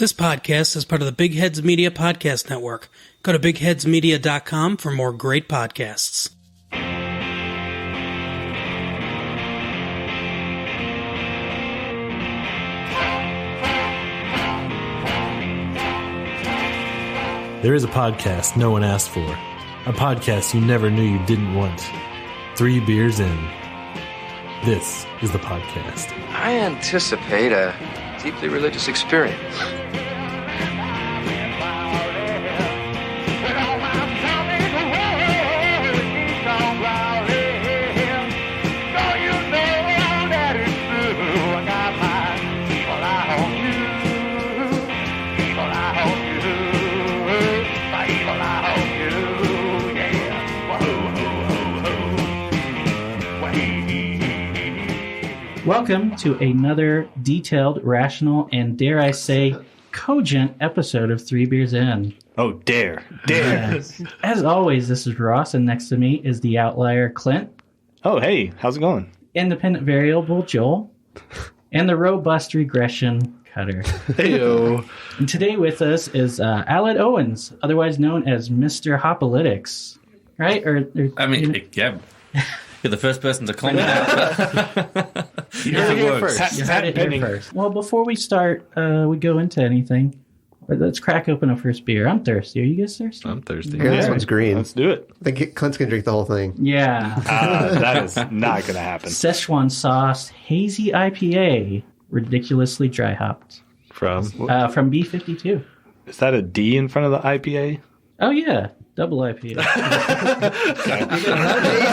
This podcast is part of the Big Heads Media Podcast Network. Go to bigheadsmedia.com for more great podcasts. There is a podcast no one asked for. A podcast you never knew you didn't want. 3 beers in. This is the podcast. I anticipate a deeply religious experience. Welcome to another detailed, rational, and dare I say, cogent episode of 3 Beers In. Oh, dare. Yes. As always, this is Ross, and next to me is the outlier, Clint. Oh, hey, how's it going? Independent variable, Joel. And the robust regression, Cutter. Heyo. And today with us is Owens, otherwise known as Mr. Hopalytics. Right? Yeah. You're the first person to call me that. You heard it here first. You heard it here first. Well, before we start, we go into anything. Let's crack open a first beer. I'm thirsty. Are you guys thirsty? I'm thirsty. Yeah, this one's green. Let's do it. I think Clint's going to drink the whole thing. Yeah. That is not going to happen. Szechuan Sauce Hazy IPA, ridiculously dry hopped. From B52. Is that a D in front of the IPA? Oh, yeah. Double IPA.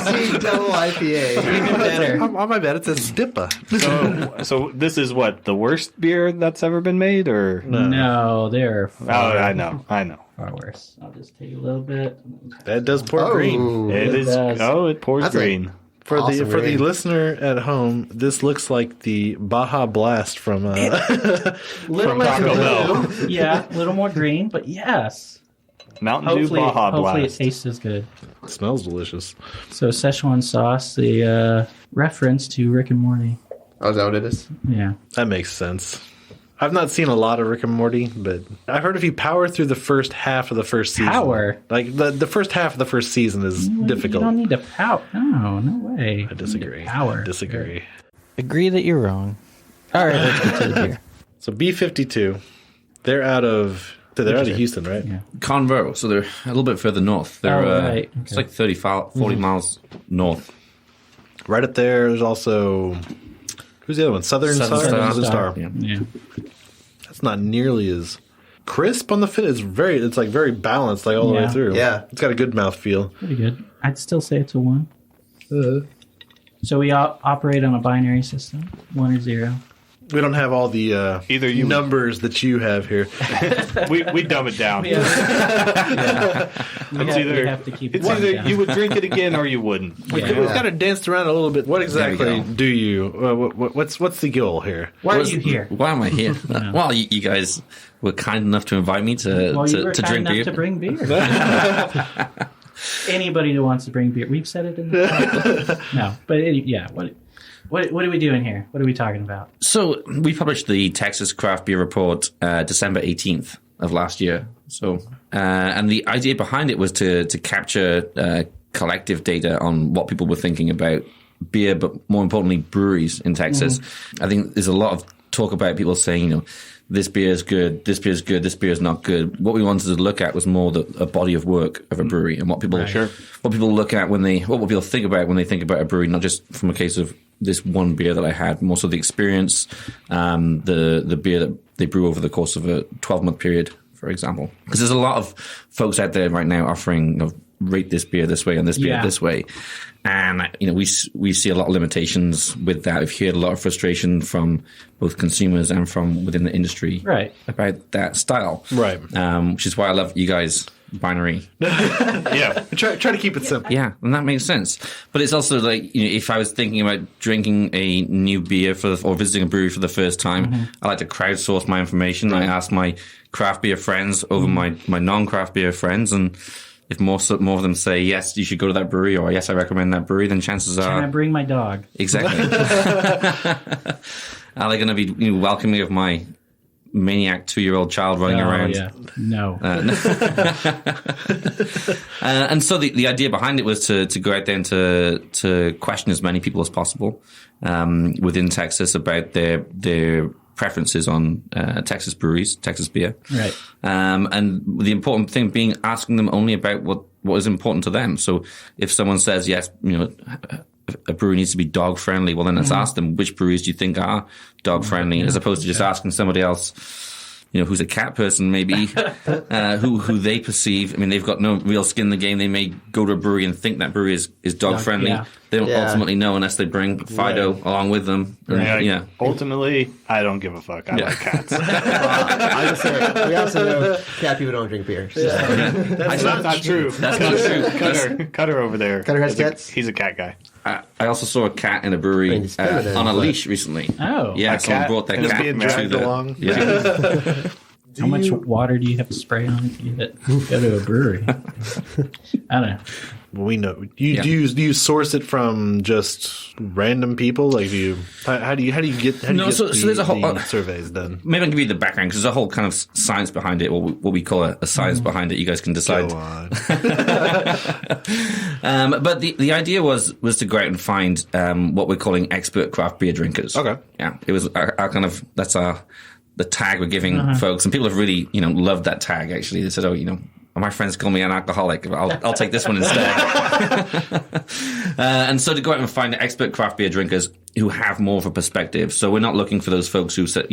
Hazy double IPA. Even better. On my bed, it says Dippa. So this is what, the worst beer that's ever been made, or? No, they're far, I know. far worse. I'll just take a little bit. That does pour green. It is. does. Oh, it pours That's green. For Awesome the green. listener at home, this looks like the Baja Blast from Little From less Taco Bell. blue. Yeah, a little more green, but yes. Mountain Dew Hopefully Baja it Blast. tastes as good. It smells delicious. So Szechuan Sauce, the reference to Rick and Morty. Oh, is that what it is? Yeah. That makes sense. I've not seen a lot of Rick and Morty, but I heard if you power through the first half of the first season. Power? Like, the first half of the first season is difficult. You don't need to power. No way. I disagree. Power. Disagree. Agree that you're wrong. All right, let's get to the beer. So B52, they're out of Houston, right? Yeah. Conroe, so they're a little bit further north. They're right. It's like 40 miles north. Right up there, there's also... Who's the other one? Southern Star? Southern Star. Yeah. That's not nearly as crisp on the fit. It's very balanced, like all the way Yeah. through. Yeah. It's got a good mouthfeel. Pretty good. I'd still say it's a 1. So we operate on a binary system, 1 or 0. We don't have all the Either you- numbers that you have here. We dumb it down. We have to keep It's it either down. you would drink it again or you wouldn't. We've kind of danced around a little bit. What exactly go. do you? What's the goal here? Why are you here? Why am I here? Well, you guys were kind enough to invite me to Well, you were to kind drink enough beer. to bring beer. Anybody who wants to bring beer. We've said it in the podcast. No. But yeah, what are we doing here? What are we talking about? So we published the Texas Craft Beer Report December 18th of last year. So and the idea behind it was to capture collective data on what people were thinking about beer, but more importantly, breweries in Texas. I think there's a lot of talk about people saying, this beer is good, this beer is good, this beer is not good. What we wanted to look at was more a body of work of a brewery and what people look at what people think about when they think about a brewery, not just from a case of this one beer that I had, more so the experience, the beer that they brew over the course of a 12-month period, for example. Because there's a lot of folks out there right now offering, rate this beer this way and this beer this way. And, we see a lot of limitations with that. We've heard a lot of frustration from both consumers and from within the industry about that style. Right. Which is why I love you guys binary. Yeah. Try to keep it simple. Yeah, and that makes sense. But it's also like, if I was thinking about drinking a new beer or visiting a brewery for the first time, I like to crowdsource my information. I ask my craft beer friends over my non-craft beer friends, and if more of them say, yes, you should go to that brewery, or yes, I recommend that brewery, then chances are... Can I bring my dog? Exactly. Are they going to be welcoming of my maniac 2-year-old child running around. Yeah. No. And so the idea behind it was to go out there and to question as many people as possible within Texas about their preferences on Texas breweries, Texas beer. Right. And the important thing being asking them only about what is important to them. So if someone says, yes, a brewery needs to be dog friendly, well then let's ask them, which breweries do you think are dog friendly, as opposed to just asking somebody else, who's a cat person maybe, who they perceive. I mean, they've got no real skin in the game. They may go to a brewery and think that brewery is dog friendly. Yeah. They don't ultimately know unless they bring Fido along with them. Right. Ultimately, I don't give a fuck. I like cats. I just say, we also know cat people don't drink beer. So. That's not true. That's not true. Cutter over there. Cutter has cats? He's a cat guy. I also saw a cat in a brewery on a leash recently. Oh. Yeah, someone brought that cat being dragged along. Yeah. How much water do you have to spray on it to get it go to a brewery? I don't know. We know. Do you source it from just random people? Like, how do you get there's a whole surveys done? Maybe I'll give you the background because there's a whole kind of science behind it, or what we call a science behind it. You guys can decide. Go on. But the idea was to go out and find what we're calling expert craft beer drinkers. Okay. Yeah, it was our kind of the tag we're giving folks, and people have really loved that tag. Actually, they said, my friends call me an alcoholic. I'll take this one instead. And so to go out and find expert craft beer drinkers who have more of a perspective. So we're not looking for those folks who said,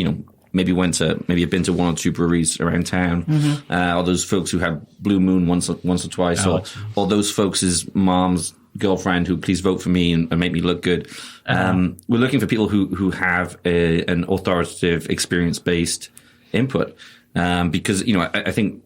maybe have been to one or two breweries around town, or those folks who had Blue Moon once or twice, or those folks' mom's girlfriend who please vote for me and make me look good. We're looking for people who have an authoritative, experience-based input. Because, I think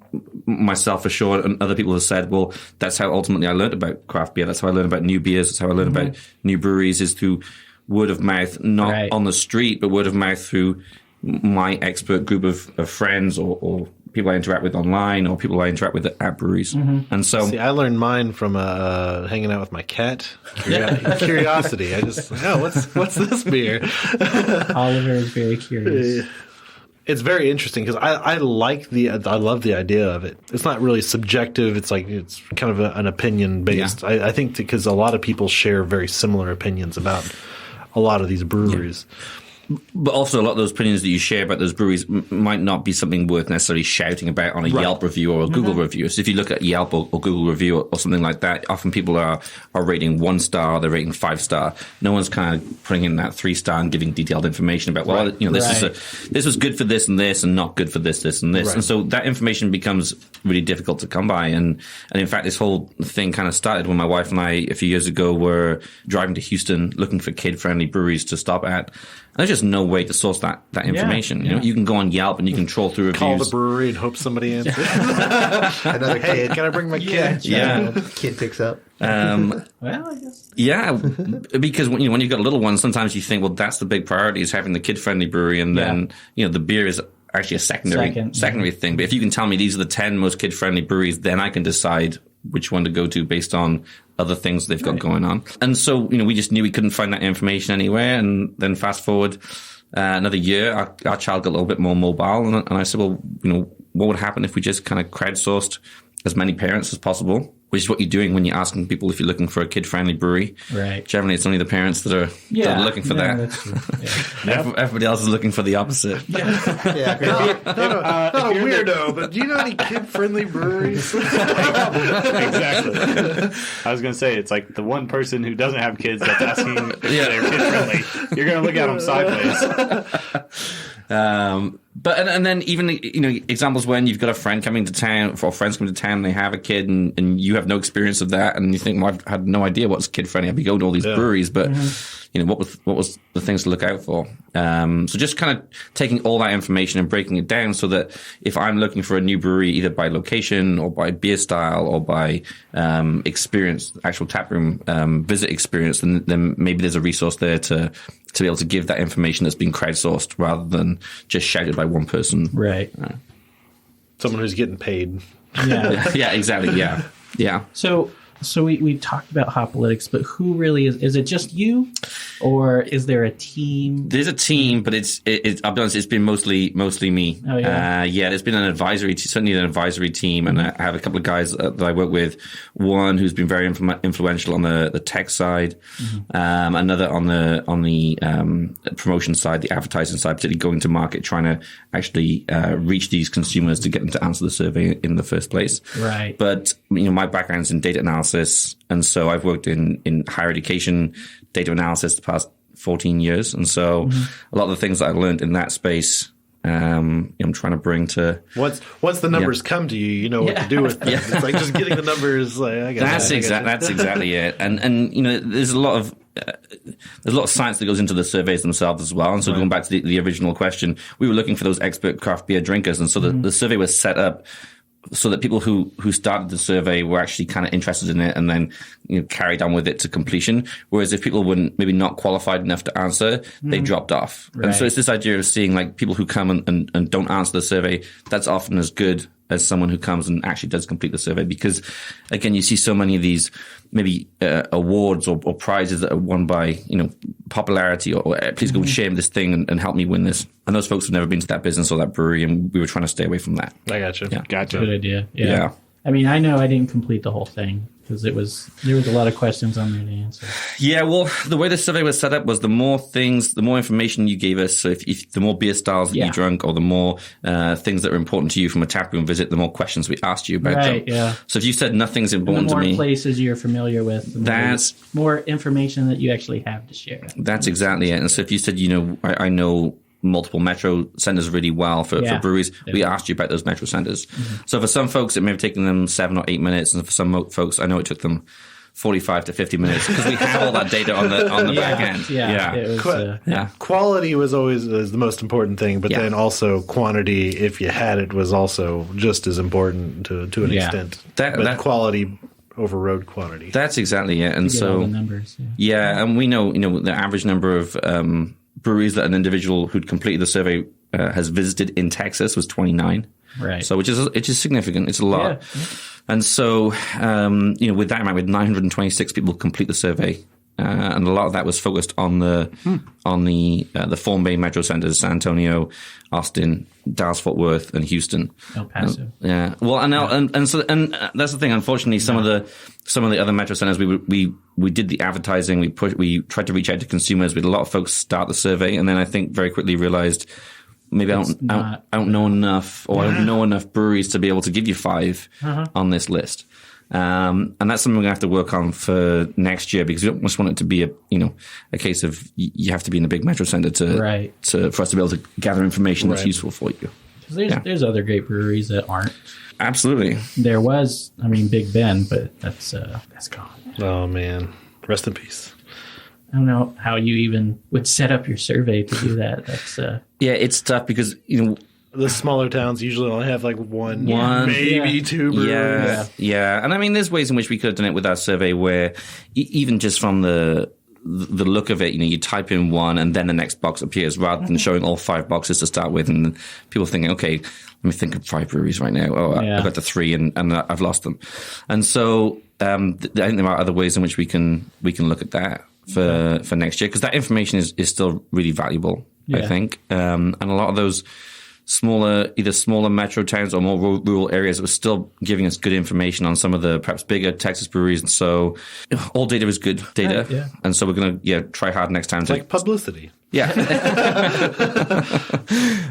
myself for sure and other people have said, well, that's how ultimately I learned about craft beer. That's how I learned about new beers. That's how I learned about new breweries, is through word of mouth, not on the street, but word of mouth through my expert group of friends or people I interact with online or people I interact with at breweries. And so, I learned mine from hanging out with my cat. Curiosity. I just, what's this beer? Oliver is very curious. It's very interesting because I love the idea of it. It's not really subjective. It's kind of an opinion based. Yeah. I think because a lot of people share very similar opinions about a lot of these breweries. Yeah. But also a lot of those opinions that you share about those breweries might not be something worth necessarily shouting about on a Yelp review or a Google review. So if you look at Yelp or Google review or something like that, often people are rating 1 star, they're rating 5 star. No one's kind of putting in that 3 star and giving detailed information about, this was good for this and not good for this and this. Right. And so that information becomes really difficult to come by. And in fact, this whole thing kind of started when my wife and I, a few years ago, were driving to Houston looking for kid-friendly breweries to stop at. There's just no way to source that information. You can go on Yelp and you can troll through reviews. Call the brewery and hope somebody answers. Another kid. Can I bring my kid? Yeah. Kid picks up. Well, I guess. Yeah, because when you've got a little one, sometimes you think, well, that's the big priority, is having the kid-friendly brewery, and then the beer is actually a secondary thing. But if you can tell me these are the 10 most kid-friendly breweries, then I can decide which one to go to based on other things they've got going on. And so, we just knew we couldn't find that information anywhere. And then fast forward another year, our child got a little bit more mobile. And I said, well, what would happen if we just kind of crowdsourced as many parents as possible? Which is what you're doing when you're asking people if you're looking for a kid-friendly brewery. Right. Generally, it's only the parents that are looking for that. That's true. Yeah. Everybody else is looking for the opposite. Not a weirdo, but do you know any kid-friendly breweries? Exactly. I was going to say, it's like the one person who doesn't have kids that's asking if they're kid-friendly. You're going to look at them sideways. But then even examples when you've got a friend coming to town, or friends coming to town, and they have a kid, and you have no experience of that, and you think, well, I've had no idea what's kid friendly. I've been going to all these breweries, but what was the things to look out for? So just kind of taking all that information and breaking it down so that if I'm looking for a new brewery, either by location or by beer style or by experience, actual taproom visit experience, then maybe there's a resource there to be able to give that information that's been crowdsourced rather than just shouted by one person. Right. Someone who's getting paid. Yeah. Yeah, exactly. Yeah. Yeah. So So we talked about Hopalytics, but who really is it just you, or is there a team? There's a team, but I'll be honest, it's been mostly me. Oh, yeah. There's been an advisory, certainly an advisory team, and I have a couple of guys that I work with. One who's been very influential on the tech side, another on the promotion side, the advertising side, particularly going to market, trying to actually reach these consumers to get them to answer the survey in the first place. Right. But my background's in data analysis. And so I've worked in higher education, data analysis the past 14 years. And so a lot of the things that I learned in that space, I'm trying to bring to... Once the numbers come to you, you know what to do with them. It's like just getting the numbers. That's exactly it. And there's a lot of... there's a lot of science that goes into the surveys themselves as well. And so going back to the original question, we were looking for those expert craft beer drinkers. And so the survey was set up so that people who started the survey were actually kind of interested in it and then carried on with it to completion. Whereas if people were maybe not qualified enough to answer, they dropped off. Right. And so it's this idea of seeing like people who come and don't answer the survey. That's often as good as someone who comes and actually does complete the survey, because again, you see so many of these maybe awards or prizes that are won by popularity or please go and share this thing and help me win this. And those folks have never been to that business or that brewery, and we were trying to stay away from that. I gotcha. Yeah. Gotcha. Good idea. Yeah. I mean, I know I didn't complete the whole thing because there was a lot of questions on there to answer. Yeah, well, the way the survey was set up was the more information you gave us. So if the more beer styles that you drank, or the more things that are important to you from a taproom visit, the more questions we asked you about them. Yeah. So if you said nothing's important to me, the more places you're familiar with, the more information that you actually have to share. That's exactly it. And so if you said, I know multiple metro centers really well for breweries, we asked you about those metro centers. So for some folks, it may have taken them 7 or 8 minutes, and for some folks, I know it took them 45 to 50 minutes because we have all that data on the back end. It was, Quality was always the most important thing, but then also quantity, if you had it, was also just as important to an extent. But quality overrode quantity. That's exactly it. And so all the numbers, and we know the average number of breweries that an individual who'd completed the survey has visited in Texas was 29. Right. So which is significant. It's a lot. Yeah. And so with that amount, with 926 people complete the survey, and a lot of that was focused on the Form Bay metro centers: San Antonio, Austin, Dallas, Fort Worth, and Houston. El Paso. Well, and that's the thing. Unfortunately, some of the other metro centers, we did the advertising. We tried to reach out to consumers. We had a lot of folks start the survey, and then I think very quickly realized maybe I don't know enough, or I don't know enough breweries to be able to give you 5 on this list. And that's something we're gonna have to work on for next year, because we don't just want it to be a case of you have to be in a big metro center for us to be able to gather information that's useful for you. There's other great breweries that aren't. Absolutely. There was, Big Ben, but that's gone. Oh man, rest in peace. I don't know how you even would set up your survey to do that. That's it's tough because the smaller towns usually only have like one maybe 2 breweries. Yeah. And there's ways in which we could have done it with our survey where even just from the look of it, you type in 1 and then the next box appears, rather than showing all 5 boxes to start with, and people thinking, okay, let me think of 5 breweries right now. Oh, I've got to 3 and I've lost them. And so I think there are other ways in which we can look at that for next year, because that information is still really valuable, I think. And a lot of those either smaller metro towns or more rural areas, it was still giving us good information on some of the perhaps bigger Texas breweries. And so all data is good data. Right, yeah. And so we're going to try hard next time. It's like publicity. Yeah.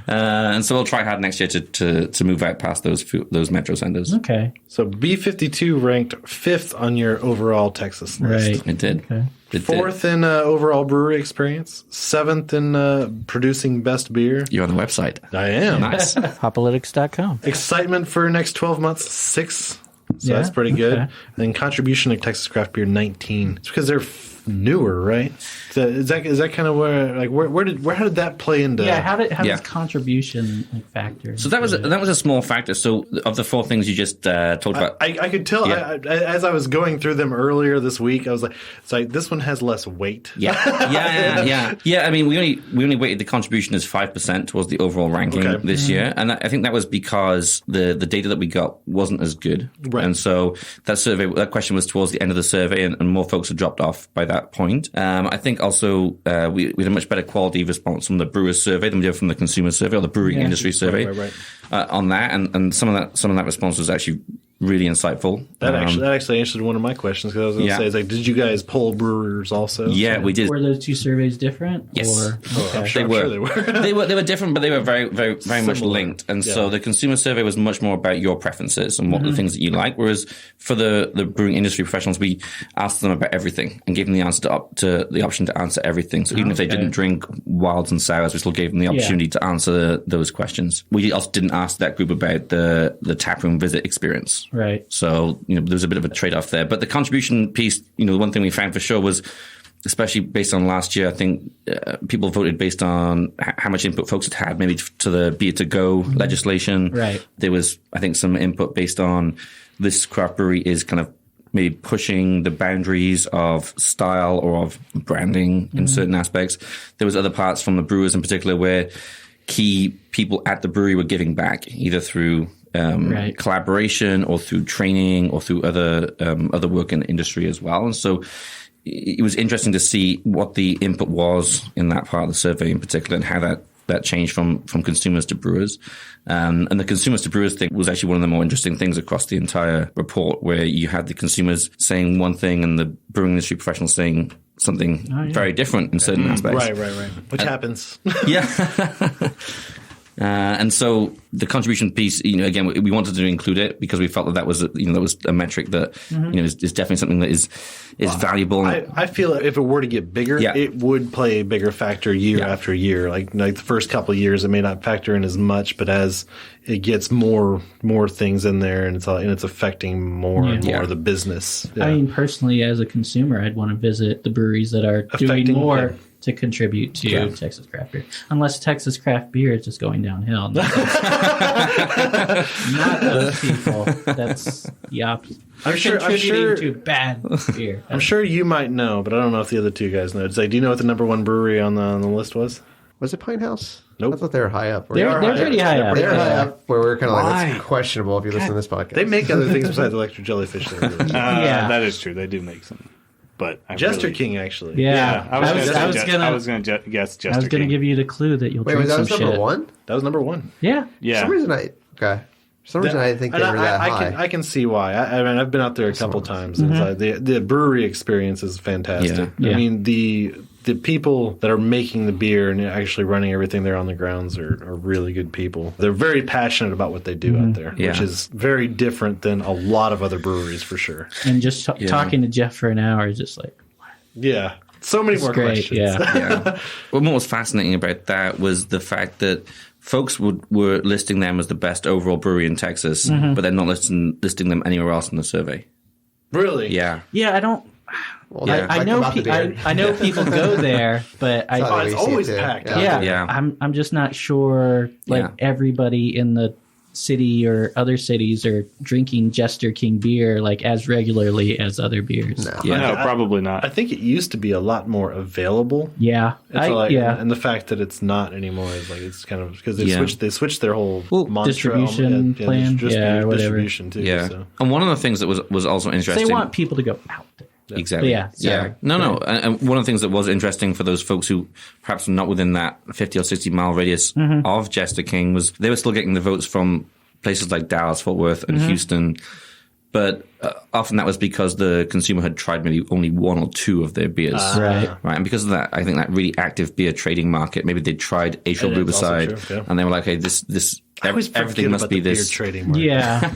And so we'll try hard next year to move out past those metro centers. Okay. So B52 ranked 5th on your overall Texas list. Right. It did. Okay. 4th in overall brewery experience. 7th in producing best beer. You're on the website. I am. Nice. Hopalytics.com. Excitement for next 12 months, 6. So that's pretty good. And then contribution to Texas craft beer, 19. It's because they're newer, right? So is that kind of where how did that play into? Yeah, how does contribution factor? So that was a small factor. So of the 4 things you just talked about, I could tell as I was going through them earlier this week. I was like, it's like this one has less weight. Yeah. I mean, we only weighted the contribution as 5% towards the overall ranking this year, and I think that was because the data that we got wasn't as good, right? And so that question was towards the end of the survey, and more folks had dropped off by that point. I think also we had a much better quality response from the brewers survey than we did from the consumer survey or the brewing industry survey on that, and some of that response was actually really insightful. That actually answered one of my questions, because I was going to say, it's like, did you guys poll brewers also? Yeah, we did. Were those 2 surveys different? Yes. Or, I'm sure they were. they were different, but they were very, very, very much linked. And so the consumer survey was much more about your preferences and what the things that you like. Whereas for the brewing industry professionals, we asked them about everything and gave them the answer to the option to answer everything. So even if they didn't drink wilds and sours, we still gave them the opportunity to answer those questions. We also didn't ask that group about the taproom visit experience. Right. So, there was a bit of a trade-off there. But the contribution piece, the one thing we found for sure was, especially based on last year, I think people voted based on how much input folks had maybe to the beer to go legislation. Right. There was, I think, some input based on this craft brewery is kind of maybe pushing the boundaries of style or of branding in certain aspects. There was other parts from the brewers in particular where key people at the brewery were giving back, either through collaboration or through training or through other work in the industry as well. And so it was interesting to see what the input was in that part of the survey in particular, and how that changed from consumers to brewers. And the consumers to brewers thing was actually one of the more interesting things across the entire report, where you had the consumers saying one thing and the brewing industry professionals saying something very different in certain aspects. Right. Which happens. Yeah. And so the contribution piece, again, we wanted to include it because we felt that was a metric that, is definitely something that is valuable. I feel that if it were to get bigger, it would play a bigger factor year after year. Like the first couple of years, it may not factor in as much, but as it gets more things in there, and it's affecting more and more of the business. Yeah. I mean, personally, as a consumer, I'd want to visit the breweries that are doing more to contribute to Texas craft beer, unless Texas craft beer is just going downhill. Not those people. That's the opposite. I'm sure to bad beer. I'm sure you might know, but I don't know if the other two guys know. It's like, do you know what the number 1 brewery on the list was? Was it Pine House? Nope. I thought they were high up. They're pretty high up. They're high up, where we're kind of like, that's questionable if you listen to this podcast. They make other things besides electric jellyfish. That is true. They do make some. But Jester King, actually. Yeah. I was going to guess Jester King. I was going to give you the clue that you'll drink some shit. Wait, that was number 1? That was number 1. Yeah. For some reason, I think they were that high. I can see why. I mean, I've been out there a couple times. And it's like the brewery experience is fantastic. Yeah. I mean, the people that are making the beer and actually running everything there on the grounds are really good people. They're very passionate about what they do out there, which is very different than a lot of other breweries for sure. And just talking to Jeff for an hour is just like, yeah. So many more questions. Yeah. What was fascinating about that was the fact that folks were listing them as the best overall brewery in Texas, but they're not listing them anywhere else in the survey. Really? Yeah. Yeah, I don't... Well, I know people go there, but it's always packed. Yeah. I'm just not sure. Everybody in the city or other cities are drinking Jester King beer as regularly as other beers. No, probably not. I think it used to be a lot more available. Yeah, and the fact that it's not anymore is it's kind of because they switched their whole mantra, distribution plan, whatever. Distribution too. Yeah, so. And one of the things that was also interesting. They want people to go out there. Exactly. No. And one of the things that was interesting for those folks who perhaps not within that 50 or 60 mile radius of Jester King was they were still getting the votes from places like Dallas, Fort Worth, and Houston. But often that was because the consumer had tried maybe only 1 or 2 of their beers. Right. And because of that, I think that really active beer trading market, maybe they tried Asian Riverside, and they were like, hey, this everything must be this. Beer trading market. Yeah.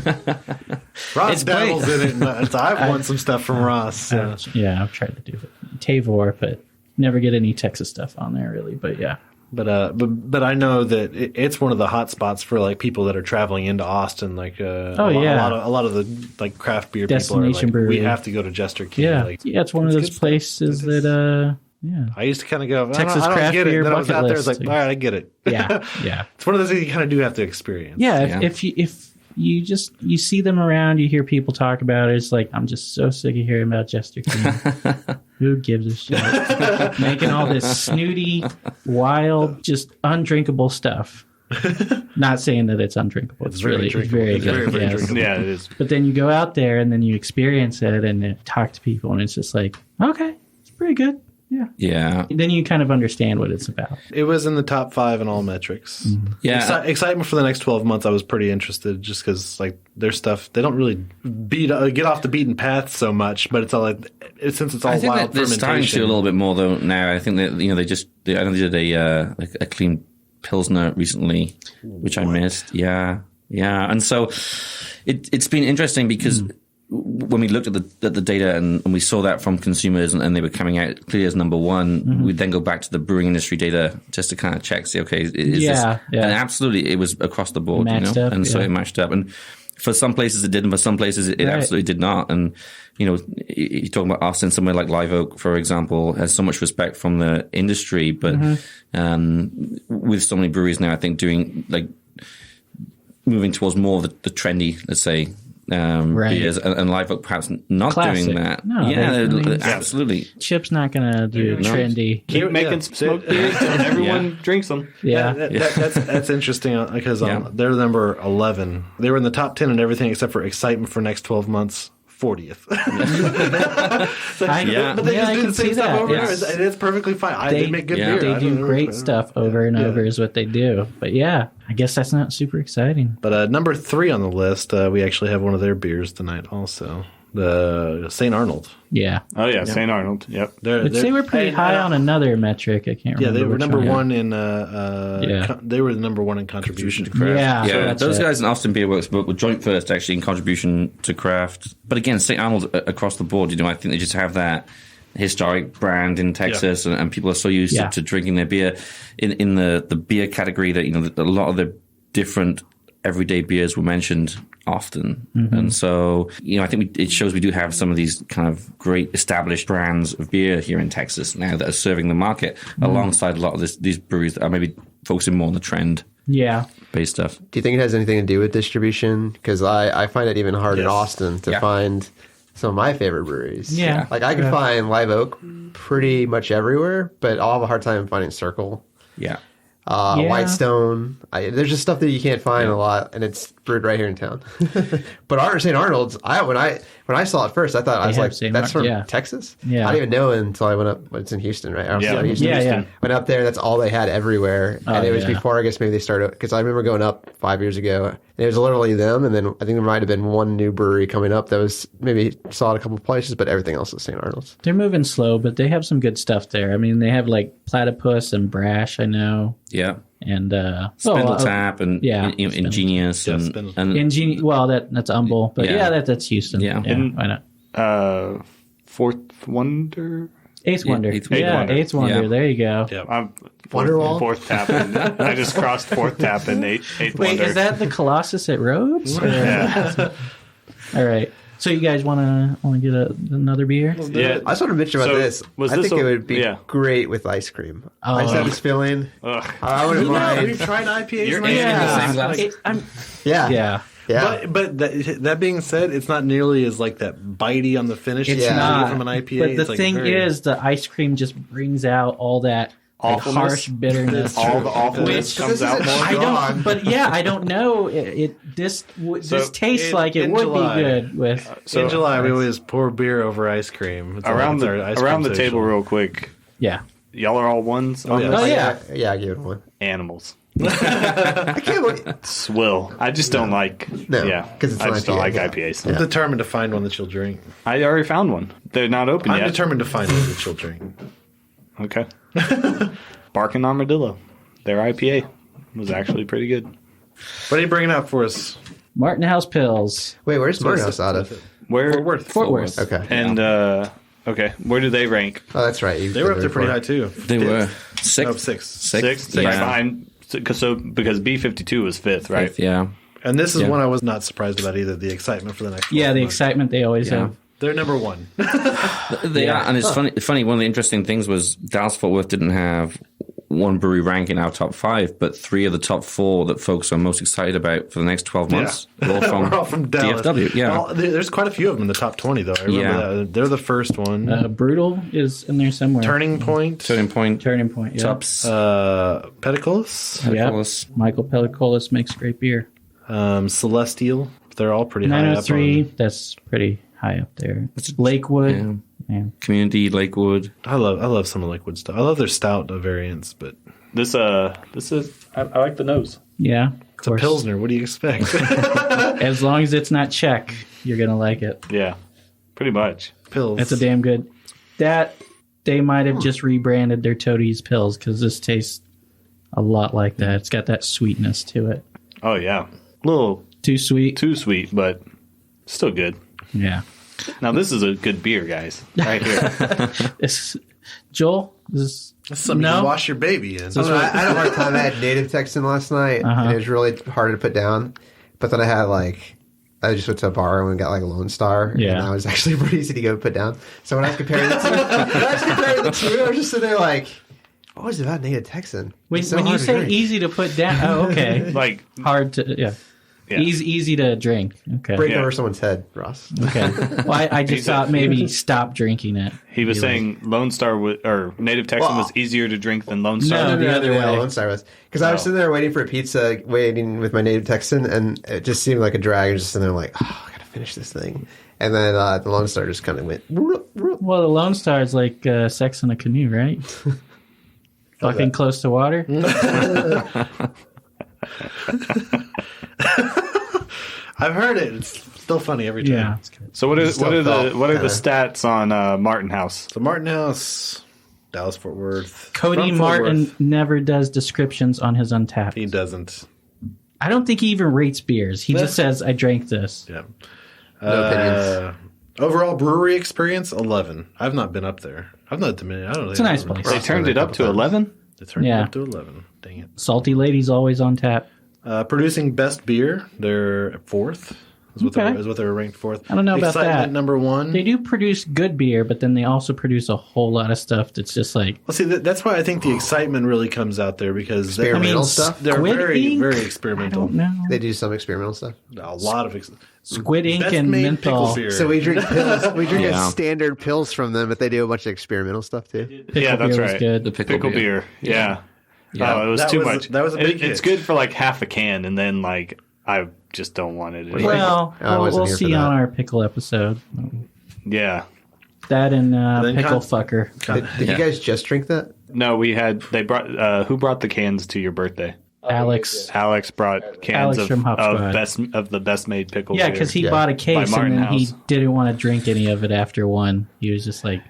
Ross dabbles in it. I've won some stuff from Ross. So. Yeah, I've tried to do it. Tavor, but never get any Texas stuff on there, really. But yeah. But I know that it's one of the hot spots for like people that are traveling into Austin. Like a lot of the like craft beer Destination people are like, brewery. we have to go to Jester King. Yeah, Like, it's one of those places that. Yeah. I used to kind of go, Texas I don't craft get it. beer Then I was bucket out there, it's list. like, all right, I get it. Yeah. It's one of those things you kind of do have to experience. Yeah, if you just see them around, you hear people talk about it. It's like, I'm just so sick of hearing about Jester King. Who gives a shit? Making all this snooty, wild, just undrinkable stuff. Not saying that it's undrinkable. It's very really drinkable. very It's good. very, very yes. drinkable. Yeah, it is. But then you go out there and then you experience it and you talk to people, and it's just like, okay, it's pretty good. Yeah. Yeah. Then you kind of understand what it's about. It was in the top 5 in all metrics. Yeah. Excitement for the next 12 months, I was pretty interested just because like their stuff, they don't really get off the beaten path so much, but it's all like, since it's all I think wild that they're starting to fermentation. a little bit more though now. I think that I know they did a clean Pilsner recently, which I missed. Yeah. And so it's been interesting because when we looked at the data and we saw that from consumers and they were coming out clearly as number one, we'd then go back to the brewing industry data just to kind of check, see, okay, is this? And absolutely, it was across the board, Matched up, and so it matched up. And for some places it did, and for some places it absolutely did not. And you're talking about Austin, somewhere like Live Oak, for example, has so much respect from the industry, but with so many breweries now, I think doing like moving towards more of the trendy, let's say, beers, and Live Oak perhaps not Classic. doing that. No, absolutely. Chip's not going to do trendy. Keep making smoked beers and everyone drinks them. Yeah. That's interesting because they're number 11. They were in the top 10 and everything except for excitement for next 12 months. 40th. But they just do the same stuff over and over. And it's perfectly fine. They make good beer. They do great stuff over and over is what they do. But yeah, I guess that's not super exciting. But number 3 on the list, we actually have one of their beers tonight also. The St Arnold. Yeah. Oh, yeah, St Arnold. Yep. Which they were pretty high on another metric. I can't remember. Yeah, they were number one in. They were the number one in contribution to craft. Yeah, those guys in Austin Beer Works were joint first actually in contribution to craft. But again, St Arnold across the board, I think they just have that historic brand in Texas, and people are so used to drinking their beer in the beer category that a lot of the different everyday beers were mentioned often. And so, I think it shows we do have some of these kind of great established brands of beer here in Texas now that are serving the market alongside a lot of these breweries that are maybe focusing more on the trend. Based stuff. Do you think it has anything to do with distribution? Because I find it even hard in Austin to find some of my favorite breweries. Yeah. Like I can find Live Oak pretty much everywhere, but I'll have a hard time finding Circle. Yeah. Whitestone. There's just stuff that you can't find a lot, and it's brewed right here in town. But St. Arnold's, when I saw it first, I thought I was like, that's from Texas? Yeah. I didn't even know until I went up. It's in Houston, right? Houston. Went up there, and that's all they had everywhere. And it was before, I guess, maybe they started, because I remember going up 5 years ago, and it was literally them, and then I think there might have been one new brewery coming up that was maybe saw it a couple of places, but everything else is St. Arnold's. They're moving slow, but they have some good stuff there. I mean, they have like Platypus and Brash, I know. Yeah. And Spindle Tap and Ingenious and Ingenious. Well, that's Humble, but that's Houston. Yeah. Why not? Fourth Wonder. Eighth Wonder. Eighth Wonder. Eighth Wonder. Yeah. There you go. Yeah, I'm fourth tap. I just crossed fourth tap and eighth Wait, Wonder. is that the Colossus at Rhodes? Yeah. All right. So you guys want to get another beer? Yeah. I just want to mention about this. I think it would be great with ice cream. I just have this feeling. I wouldn't mind. We've tried IPAs. You're in the same glass. Yeah. But that being said, it's not nearly as like that bitey on the finish. It's as you not. get from an IPA. But the thing is, the ice cream just brings out all that harsh bitterness. All the awfulness comes out more. I don't know. This tastes like it would be good with. In July, we always pour beer over ice cream. It's around the social. table, real quick. Yeah. Y'all are all ones. Yeah, I give it one. Animals. I can't wait. Swill. I just don't like. No, because I just don't like IPAs. I'm determined to find one that you'll drink. I already found one. They're not open yet. I'm determined to find one that you'll drink. Okay. Barking Armadillo. Their IPA was actually pretty good. What are you bringing out for us? Martin House Pills. Wait, where's Martin House out of? Fort Worth. Okay. And, okay, where do they rank? Oh, that's right. They were up there pretty high, too. They were. Sixth. No, sixth. Sixth. Right Yeah. behind. Because B52 was fifth, right? Fifth, yeah. And this is Yeah. one I was not surprised about either. The excitement for the next. Yeah, 12 the months. excitement they always have. They're number one. They are, and it's funny. One of the interesting things was Dallas Fort Worth didn't have one brewery rank in our top 5, but 3 of the top 4 that folks are most excited about for the next 12 months are We're all from Dallas. DFW. Yeah, Well, there's quite a few of them in the top 20, though. I remember that. They're the first one. Brutal is in there somewhere. Turning Point. Turning Point, Yeah. Tops, Pedicolis. Yeah. Nicholas. Michael Pellicolis makes great beer. Celestial. They're all pretty high up. 903, that's pretty high up there. Lakewood. Yeah. Community, Lakewood. I love some of Lakewood stuff. I love their stout variants, but This is I like the nose. Yeah. it's a Pilsner. What do you expect? As long as it's not Czech, you're going to like it. Yeah, pretty much. Pils. That's a damn good. That, they might have just rebranded their Toadies Pills because this tastes a lot like that. It's got that sweetness to it. Oh yeah, a little Too sweet. too sweet, but still good. Yeah. Now this is a good beer, guys. Right here. Joel, is That's something you No. can wash your baby in. I had a hard time. I had native Texan last night, and it was really hard to put down. But then I just went to a bar and got like a Lone Star, Yeah. and that was actually pretty easy to go put down. So when I was comparing the two, I was just sitting there like, what was it about native Texan? when It's so you hard to say drink. easy to put down, oh, okay. Like Hard to, yeah. Yeah. Easy to drink. Okay. break Yeah. over someone's head, Ross. Okay. Well, I just thought maybe stop drinking it. he was saying, Lone Star or Native Texan Well- was easier to drink than Lone Star. No, the other way. Lone Star was because I was sitting there waiting for a pizza, waiting with my native Texan, and it just seemed like a drag. I was just sitting there like, oh, I gotta finish this thing. And then the Lone Star just kind of went. Well, the Lone Star is like sex in a canoe, right? Fucking close to water. I've heard it. It's still funny every time. Yeah. So what are the kinda- stats on Martin House? So Martin House, Dallas Fort Worth. Cody From Fort Martin Worth. never does descriptions on his Untapped. He doesn't. I don't think he even rates beers. He just says, I drank this. Yeah. No opinions. Overall brewery experience 11. I've not been up there. I've not diminished. I don't know. It's a nice place. They turned it up to 11. They turned Yeah. it up to 11. Dang it. Salty Lady's always on tap. Producing best beer, they're fourth. Is what, Okay. is what they were ranked fourth. I don't know about Excitement, that. number one. They do produce good beer, but then they also produce a whole lot of stuff that's just like Well, see, that's why I think the excitement really comes out there because Experimental stuff? They're Squid very, Ink? very I experimental. don't know. They do some experimental stuff. A lot of Squid Ink best and made menthol. pickle beer. So we drink pills. We drink Yeah. standard pills from them, but they do a bunch of experimental stuff too. Pickle Yeah, that's beer was right. good. The Pickle beer. Yeah. Yeah. Oh, it was That too was- much. that was a big It's hit. good for like half a can, and then like I just don't want it anymore. Well, I wasn't we'll here for see that. on our pickle episode. Yeah. That and Then pickle con- fucker. Did you guys just drink that? No, they brought. Who brought the cans to your birthday? Alex. Alex brought cans Alex from Hop Squad. of the best made pickle. Yeah, beer. because he Yeah. bought a case By and Martin then he House. didn't want to drink any of it after one. He was just like,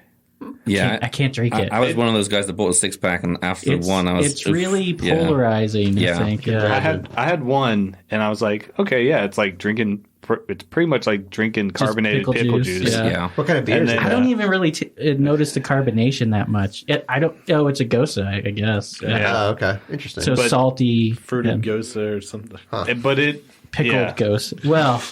Yeah, I can't drink it. I was one of those guys that bought a 6-pack, and after It's, one, I was. it's really yeah. polarizing, Yeah. I think. I had one, and I was like, okay, yeah, it's like drinking. It's pretty much like drinking carbonated pickle pickle juice, juice. yeah. Yeah. What kind of beer And is then- it? I don't even really notice the carbonation that much. I don't. Oh, it's a Gosa, I guess. Yeah. Oh, okay. Interesting. So But- salty, fruited and Gosa or something. But it pickled yeah. Gosa. Well,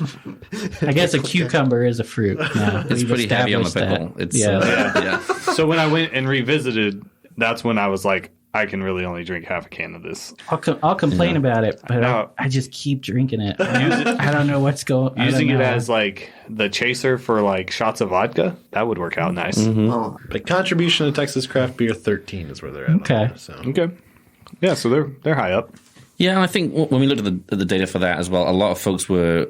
I guess a cucumber is a fruit. Now. It's We've pretty heavy on the established pickle. that. It's yeah. yeah. So when I went and revisited, that's when I was like, I can really only drink half a can of this. I'll complain about it, but No. I just keep drinking it. I don't know what's going. Using it as like the chaser for like shots of vodka, that would work out nice. But contribution to Texas craft beer 13 is where they're at. Okay. On that, so. Okay. Yeah, so they're high up. Yeah, and I think when we looked at the data for that as well, a lot of folks were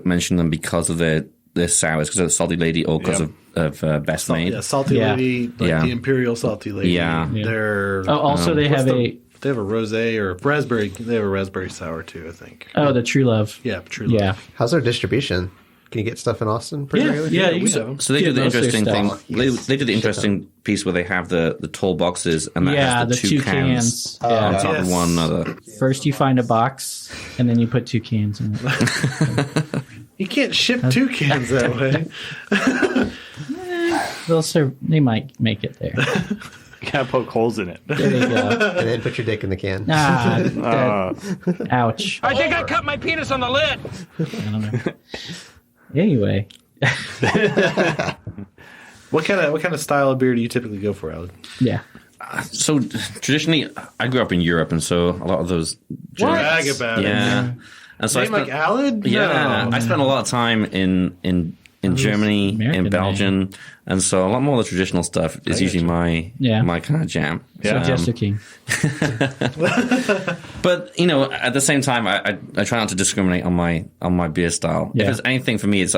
mentioning them because of their sours, because of the Salty Lady, or because of Best Made. Yeah, Salty Yeah. Lady, like Yeah. the Imperial Salty Lady. Yeah. Yeah. They're Oh, also they have they have a rosé or raspberry. They have a raspberry sour too, I think. the True Love. Yeah, True Love. Yeah. How's their distribution? Can you get stuff in Austin pretty regularly? Yeah, we you have 'em. So they Yeah, did the most of their interesting thing. stuff. They did the interesting piece where they have the tall boxes, and that has the two cans Yeah. on top of Yes. one another. First you find a box, and then you put 2 cans in it. You can't ship 2 cans that way. They might make it there. Can't poke holes in it. There you go. And then put your dick in the can. Ouch. I think I cut my penis on the lid. I don't know. Anyway. What kind of style of beer do you typically go for, Alan? Yeah. So traditionally, I grew up in Europe, and so a lot of those. Brag about it. Yeah. And so Name like Alan? Yeah, No. I spent a lot of time in Germany, American in Belgium, name. and so a lot more of the traditional stuff is usually my kind of jam. So Jester King. But at the same time, I try not to discriminate on my beer style. Yeah. If it's anything for me, it's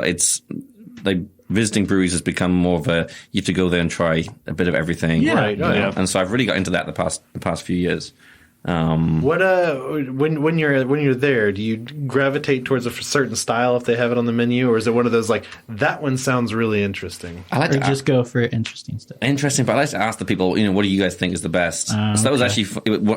like visiting breweries has become more of a you have to go there and try a bit of everything. Yeah, right. Yeah. And so I've really got into that the past few years. What when you're there, do you gravitate towards a certain style if they have it on the menu, or is it one of those like that one sounds really interesting? I like Or to just go for interesting stuff. Interesting, but I like to ask the people, what do you guys think is the best? So that was actually,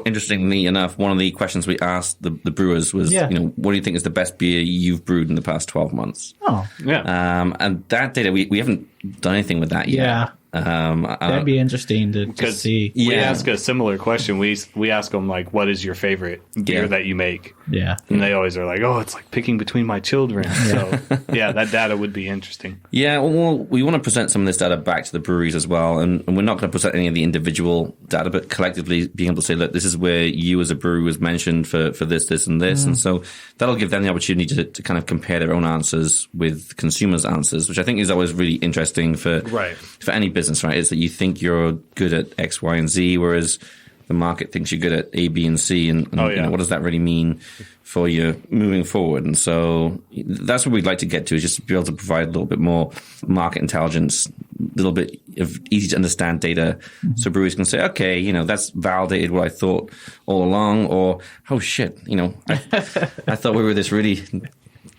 interestingly enough, one of the questions we asked the brewers was, what do you think is the best beer you've brewed in the past 12 months? Oh, Yeah. And that data, we haven't done anything with that yet. yeah. That'd be interesting to see. We ask a similar question. We ask them, like, what is your favorite beer that you make? Yeah. And they always are like, oh, it's like picking between my children. So, that data would be interesting. Yeah, well, we want to present some of this data back to the breweries as well. And we're not going to present any of the individual data, but collectively being able to say, look, this is where you as a brewery was mentioned for this, this, and this. And so that'll give them the opportunity to kind of compare their own answers with consumers' answers, which I think is always really interesting for any business, right? Is that you think you're good at X, Y, and Z, whereas the market thinks you're good at A, B, and C, and what does that really mean for you moving forward? And so that's what we'd like to get to, is just to be able to provide a little bit more market intelligence, a little bit of easy to understand data, so brewers can say, okay, that's validated what I thought all along, or oh shit, I thought we were this really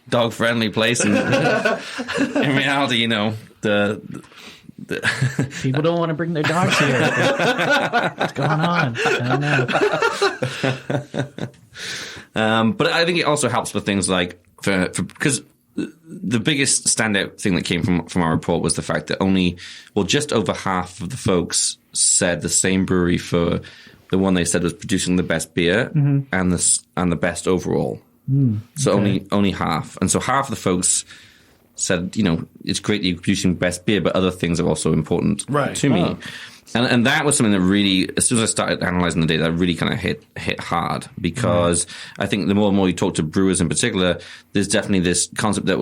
dog friendly place, and in reality, People don't want to bring their dogs here. What's going on? I don't know. But I think it also helps with things like because the biggest standout thing that came from our report was the fact that just over half of the folks said the same brewery for the one they said was producing the best beer and the best overall. So only half, and so half of the folks said, it's great that you're producing best beer, but other things are also important to me. And that was something that really, as soon as I started analyzing the data, that really kind of hit hard, because I think the more and more you talk to brewers in particular, there's definitely this concept that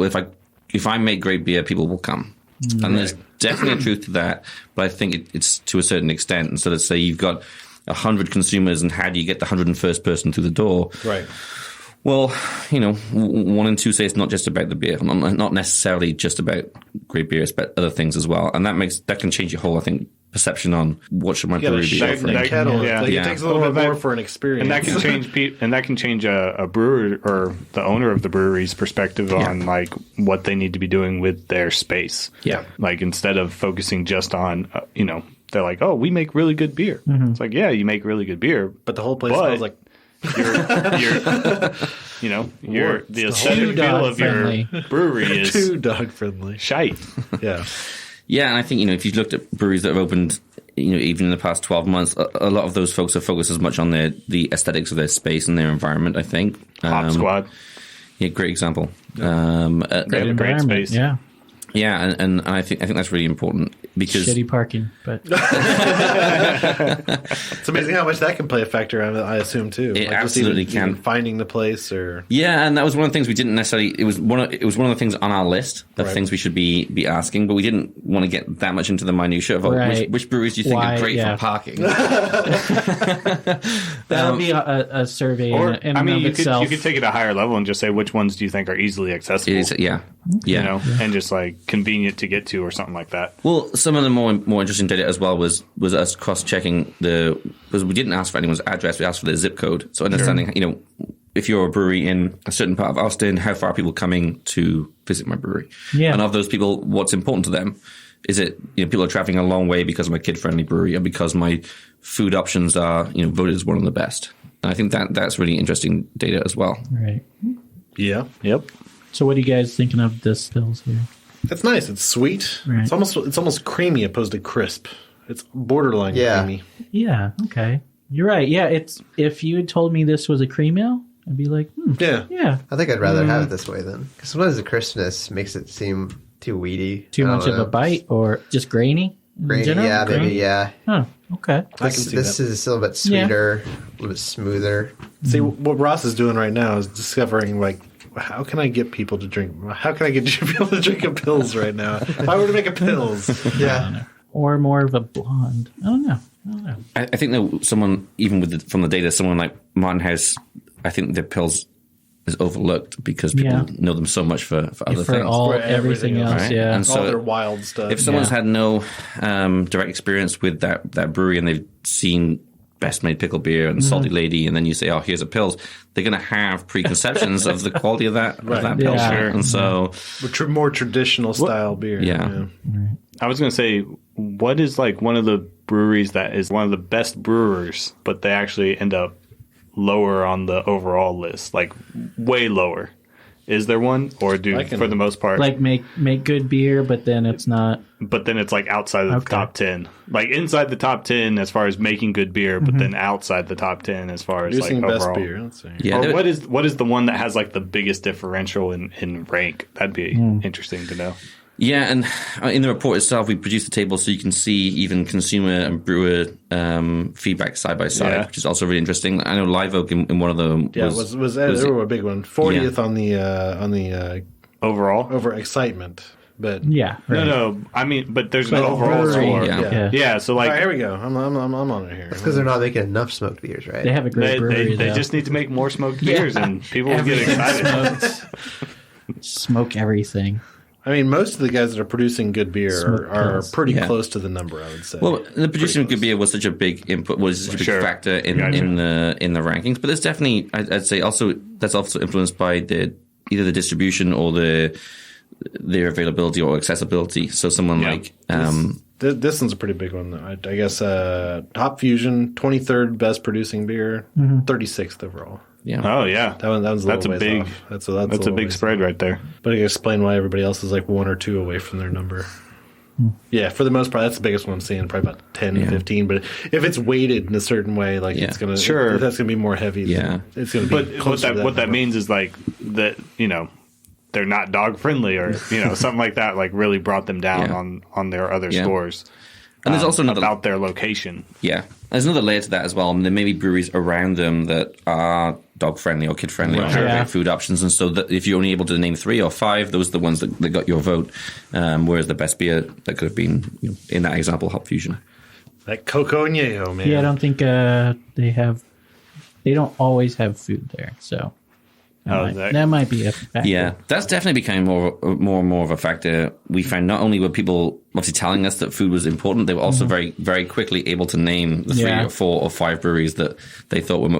if I make great beer, people will come. And there's definitely a truth to that, but I think it's to a certain extent. And so let's say you've got 100 consumers, and how do you get the 101st person through the door? Right. Well, 1 and 2 say it's not just about the beer, not necessarily just about great beer, it's about other things as well, and that can change your whole, I think, perception on what should my brewery be offering. It takes a little bit more for an experience, and that can change. And that can change a brewer or the owner of the brewery's perspective on like what they need to be doing with their space. Yeah, like instead of focusing just on they're like, oh, we make really good beer. It's like, yeah, you make really good beer, but the whole place smells like. The aesthetic feel of your brewery is too dog friendly. Shite. Yeah. Yeah, and I think, if you've looked at breweries that have opened, even in the past 12 months, a lot of those folks are focused as much on the aesthetics of their space and their environment, I think. Hop Squad. Yeah, great example. Great space. Yeah. Yeah, and I think that's really important, because shitty parking, but it's amazing how much that can play a factor. I assume too. It absolutely can. Finding the place, or and that was one of the things we didn't necessarily. It was one of the things on our list of things we should be asking, but we didn't want to get that much into the minutia of which breweries do you think are great for parking. That would be a survey. Or in you could take it a higher level and just say which ones do you think are easily accessible. And just like convenient to get to or something like that. Well, some of the more interesting data as well was us cross-checking because we didn't ask for anyone's address, we asked for their zip code. So understanding, if you're a brewery in a certain part of Austin, how far are people coming to visit my brewery? Yeah. And of those people, what's important to them? Is it, people are traveling a long way because I'm a kid-friendly brewery, or because my food options are, voted as one of the best? And I think that's really interesting data as well. Right. Yeah. Yep. So what are you guys thinking of this stills here? It's nice. It's sweet. Right. It's almost creamy opposed to crisp. It's borderline creamy. Yeah. Okay. You're right. Yeah. If you had told me this was a cream ale, I'd be like, yeah. I think I'd rather have it this way then, because sometimes the crispness makes it seem too weedy. Too much of a bite, or just grainy. Grainy, yeah, maybe, yeah. Oh, okay. This is a little bit sweeter, a little bit smoother. See, what Ross is doing right now is discovering, like, how can I get people to drink? How can I get people to drink a Pils right now? If I were to make a Pils. Yeah. Or more of a blonde. I don't know. I think that someone, even from the data, someone like Martin House, I think their Pils is overlooked because people know them so much for other things. For everything else, right? yeah. And so all their wild stuff. If someone's had no direct experience with that brewery and they've seen Best Made Pickle Beer and Salty Lady, and then you say, oh, here's a Pils, they're going to have preconceptions of the quality of that Pils. Yeah. Sure. And so... more traditional style beer. Yeah. I was going to say, what is like one of the breweries that is one of the best brewers, but they actually end up lower on the overall list, like way lower? Is there one, or for the most part, like make good beer, but then it's not? But then it's like outside of the top 10, like inside the top 10 as far as making good beer, but then outside the top 10 as far as like best overall beer. Let's see. Yeah, or what is the one that has like the biggest differential in rank? That'd be interesting to know. Yeah, and in the report itself, we produced a table so you can see even consumer and brewer feedback side by side, which is also really interesting. I know Live Oak in one of them was a big one. 40th on the overall over excitement. But no. I mean, but there's an overall score. Yeah. So like, here we go. I'm on it here. It's because they're not making enough smoked beers, right? They have a great brewery. They just need to make more smoked beers, and people will get excited. Smoke everything. I mean, most of the guys that are producing good beer are pretty close to the number, I would say. Well, the producing of good beer was such a big input, was such a big factor in the rankings. But there's definitely, I'd say, also that's also influenced by either the distribution or their availability or accessibility. So someone like this one's a pretty big one. I guess Hop Fusion, 23rd best producing beer, 36th overall. Yeah. Oh yeah. That's a big off. That's a big spread right there. But I can explain why everybody else is like 1 or 2 away from their number. Yeah, for the most part, that's the biggest one I'm seeing, probably about 10, 15. But if it's weighted in a certain way, like it's gonna that's gonna be more heavy. It's gonna be. But what that means is like that, they're not dog friendly or something like that. Like really brought them down on their other scores. And there's also about their location. Yeah, there's another layer to that as well. I mean, there may be breweries around them that are dog friendly or kid friendly or have great food options, and so that if you're only able to name 3 or 5, those are the ones that got your vote. Whereas the best beer that could have been in that example, Hop Fusion. Like Coco and Añejo, man. Yeah, I don't think they don't always have food there, so. That might be a factor. Yeah, that's definitely becoming more and more of a factor. We found not only were people obviously telling us that food was important, they were also very, very quickly able to name the 3 or 4 or 5 breweries that they thought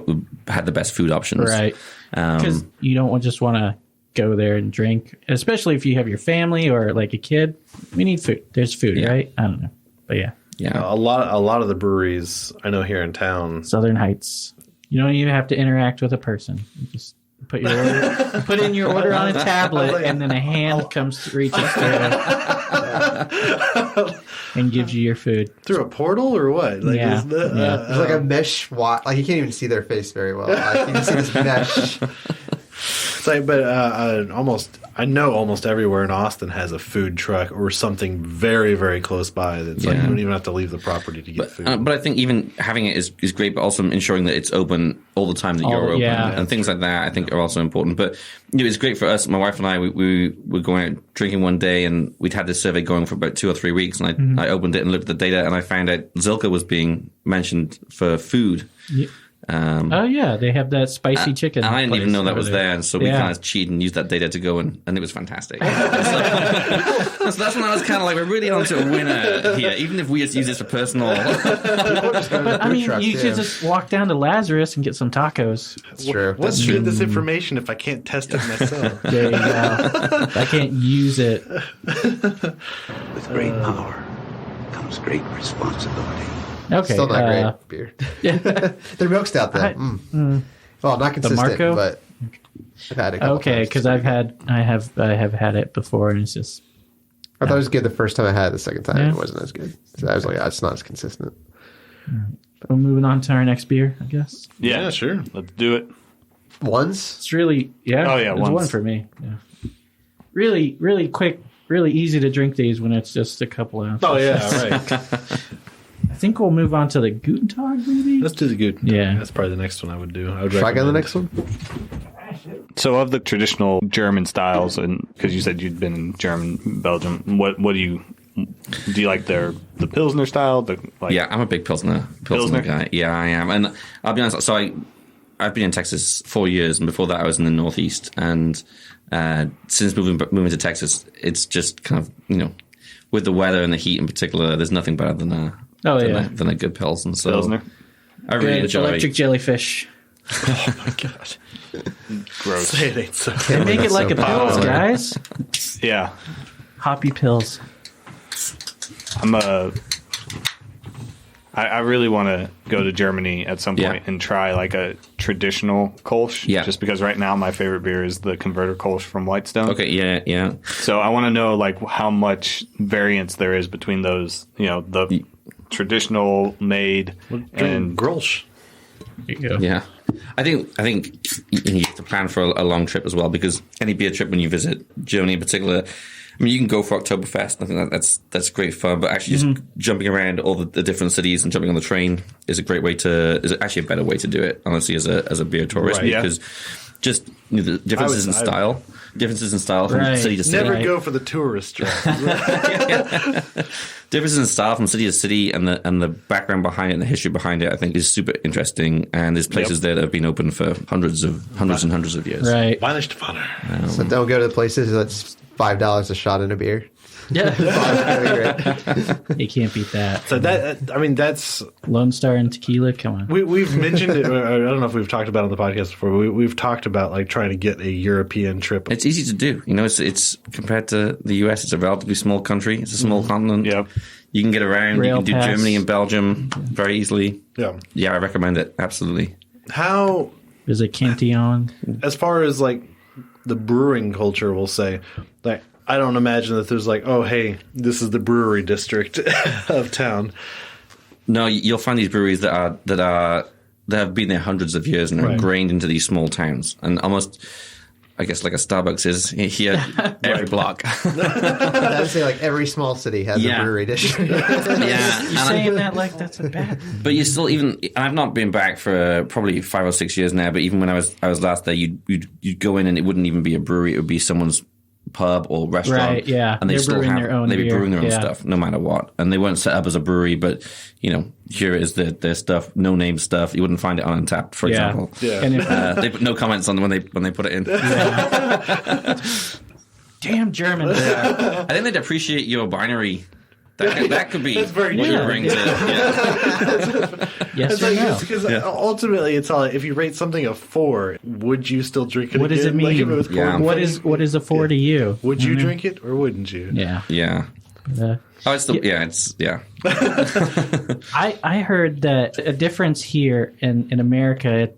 had the best food options. Right. Because you don't just want to go there and drink, especially if you have your family or like a kid. We need food. There's food, right? I don't know. But yeah. A lot of the breweries I know here in town. Southern Heights. You don't even have to interact with a person. You just put in your order on a tablet, and then a hand reaches through and gives you your food through a portal or what? Like, it's like a mesh. Like you can't even see their face very well. Like, you can see this mesh. It's like, but I know almost everywhere in Austin has a food truck or something very, very close by. That's like you don't even have to leave the property to get food. But I think even having it is great, but also ensuring that it's open all the time that you're open and things like that. I think are also important. But it's great for us. My wife and I, we were going out drinking one day, and we'd had this survey going for about 2 or 3 weeks. And I opened it and looked at the data, and I found out Zilka was being mentioned for food. Yeah. They have that spicy chicken. And I didn't even know that was there, and so we kind of cheated and used that data to go and it was fantastic. So that's when I was kind of like, we're really onto a winner here, even if we just use this for personal. I mean, you could just walk down to Lazarus and get some tacos. That's true. What's good this information if I can't test it myself? There you go. I can't use it. With great power comes great responsibility. Okay. Still not great beer. Their milk stout though. Well, not consistent, but I've had it. Okay, because I have had it before, and it's just I thought it was good the first time I had it. The second time Yeah. it wasn't as good. So I was like, it's not as consistent. We're moving on to our next beer, I guess. Yeah, sure. Let's do it. Once? It's really, yeah. Oh, yeah, it's once. one for me. Yeah. Really, really quick, really easy to drink these when it's just a couple ounces. Oh, yeah, right. I think we'll move on to the Guten Tag, maybe? Let's do the good. Yeah. That's probably the next one I would do. I would Should I go to the recommend. next one? So, of the traditional German styles, and because you said you'd been in German, Belgium, what do you like the Pilsner style? Yeah, I'm a big Pilsner guy. Yeah, I am. And I'll be honest, so I've been in Texas 4 years, and before that I was in the Northeast. And since moving to Texas, it's just kind of, with the weather and the heat in particular, there's nothing better than a good Pilsner. So Pilsner. I really Good enjoy electric jellyfish. Oh, my God. Gross. Say it ain't so. They make it like a pills, guys. Yeah. Hoppy pills. I really want to go to Germany at some point and try like a traditional Kolsch. Yeah. Just because right now my favorite beer is the Converter Kolsch from Whitestone. Okay, yeah. So I want to know like how much variance there is between those, the traditional made and Grolsch. Yeah. I think you have to plan for a long trip as well, because any beer trip when you visit Germany in particular, I mean, you can go for Oktoberfest. I think that's great fun, but actually just jumping around all the different cities and jumping on the train is actually a better way to do it, honestly, as a beer tourist, Right, because just the differences in style. Differences in style from city to city. Never go for the tourist trap. Differences in style from city to city, and the background behind it and the history behind it, I think, is super interesting. And there's places there that have been open for hundreds and hundreds of years. Right. So don't go to the places that's $5 a shot in a beer. Yeah. You can't beat that. So that's Lone Star and tequila. Come on. We've mentioned it. I don't know if we've talked about it on the podcast before. We've talked about like trying to get a European trip. It's easy to do. it's compared to the US, it's a relatively small country. It's a small continent. Yeah. You can get around. Rail you can do pass. Germany and Belgium very easily. Yeah. Yeah, I recommend it. Absolutely. How, There's a Cantillon. as far as like the brewing culture, we'll say, like, I don't imagine that there's like, oh, hey, this is the brewery district of town. No, you'll find these breweries that have been there hundreds of years and are ingrained into these small towns, and almost, I guess, like a Starbucks is here every block. I would say like every small city has a brewery district. Yeah, You're saying that like that's a bad. but you still I've not been back for probably 5 or 6 years now. But even when I was last there, you'd go in and it wouldn't even be a brewery; it would be someone's pub or restaurant. Right, yeah. And they'd be brewing their own beer. stuff, no matter what. And they weren't set up as a brewery, but here is their stuff, no name stuff. You wouldn't find it on Untapped, for example. Yeah. And if, They put no comments on when they put it in. damn Germans. I think they'd appreciate your binary. That could be what you bring to it. Yes or no? Because ultimately, it's all, if you rate something a 4, would you still drink it What does again? it mean? Like if it was corn funny? What is a 4 to you? Would you drink it or wouldn't you? Yeah. Yeah. Oh, it's still, I heard that a difference here in America,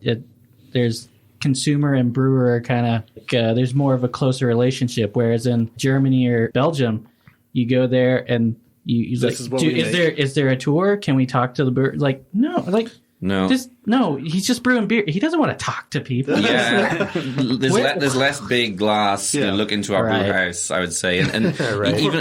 there's consumer and brewer kind of there's more of a closer relationship, whereas in Germany or Belgium, you go there and you like, is there a tour? Can we talk to the brewer? Like, no, like. No. He's just brewing beer. He doesn't want to talk to people. Yeah. There's less big glass look into our brew house, I would say. And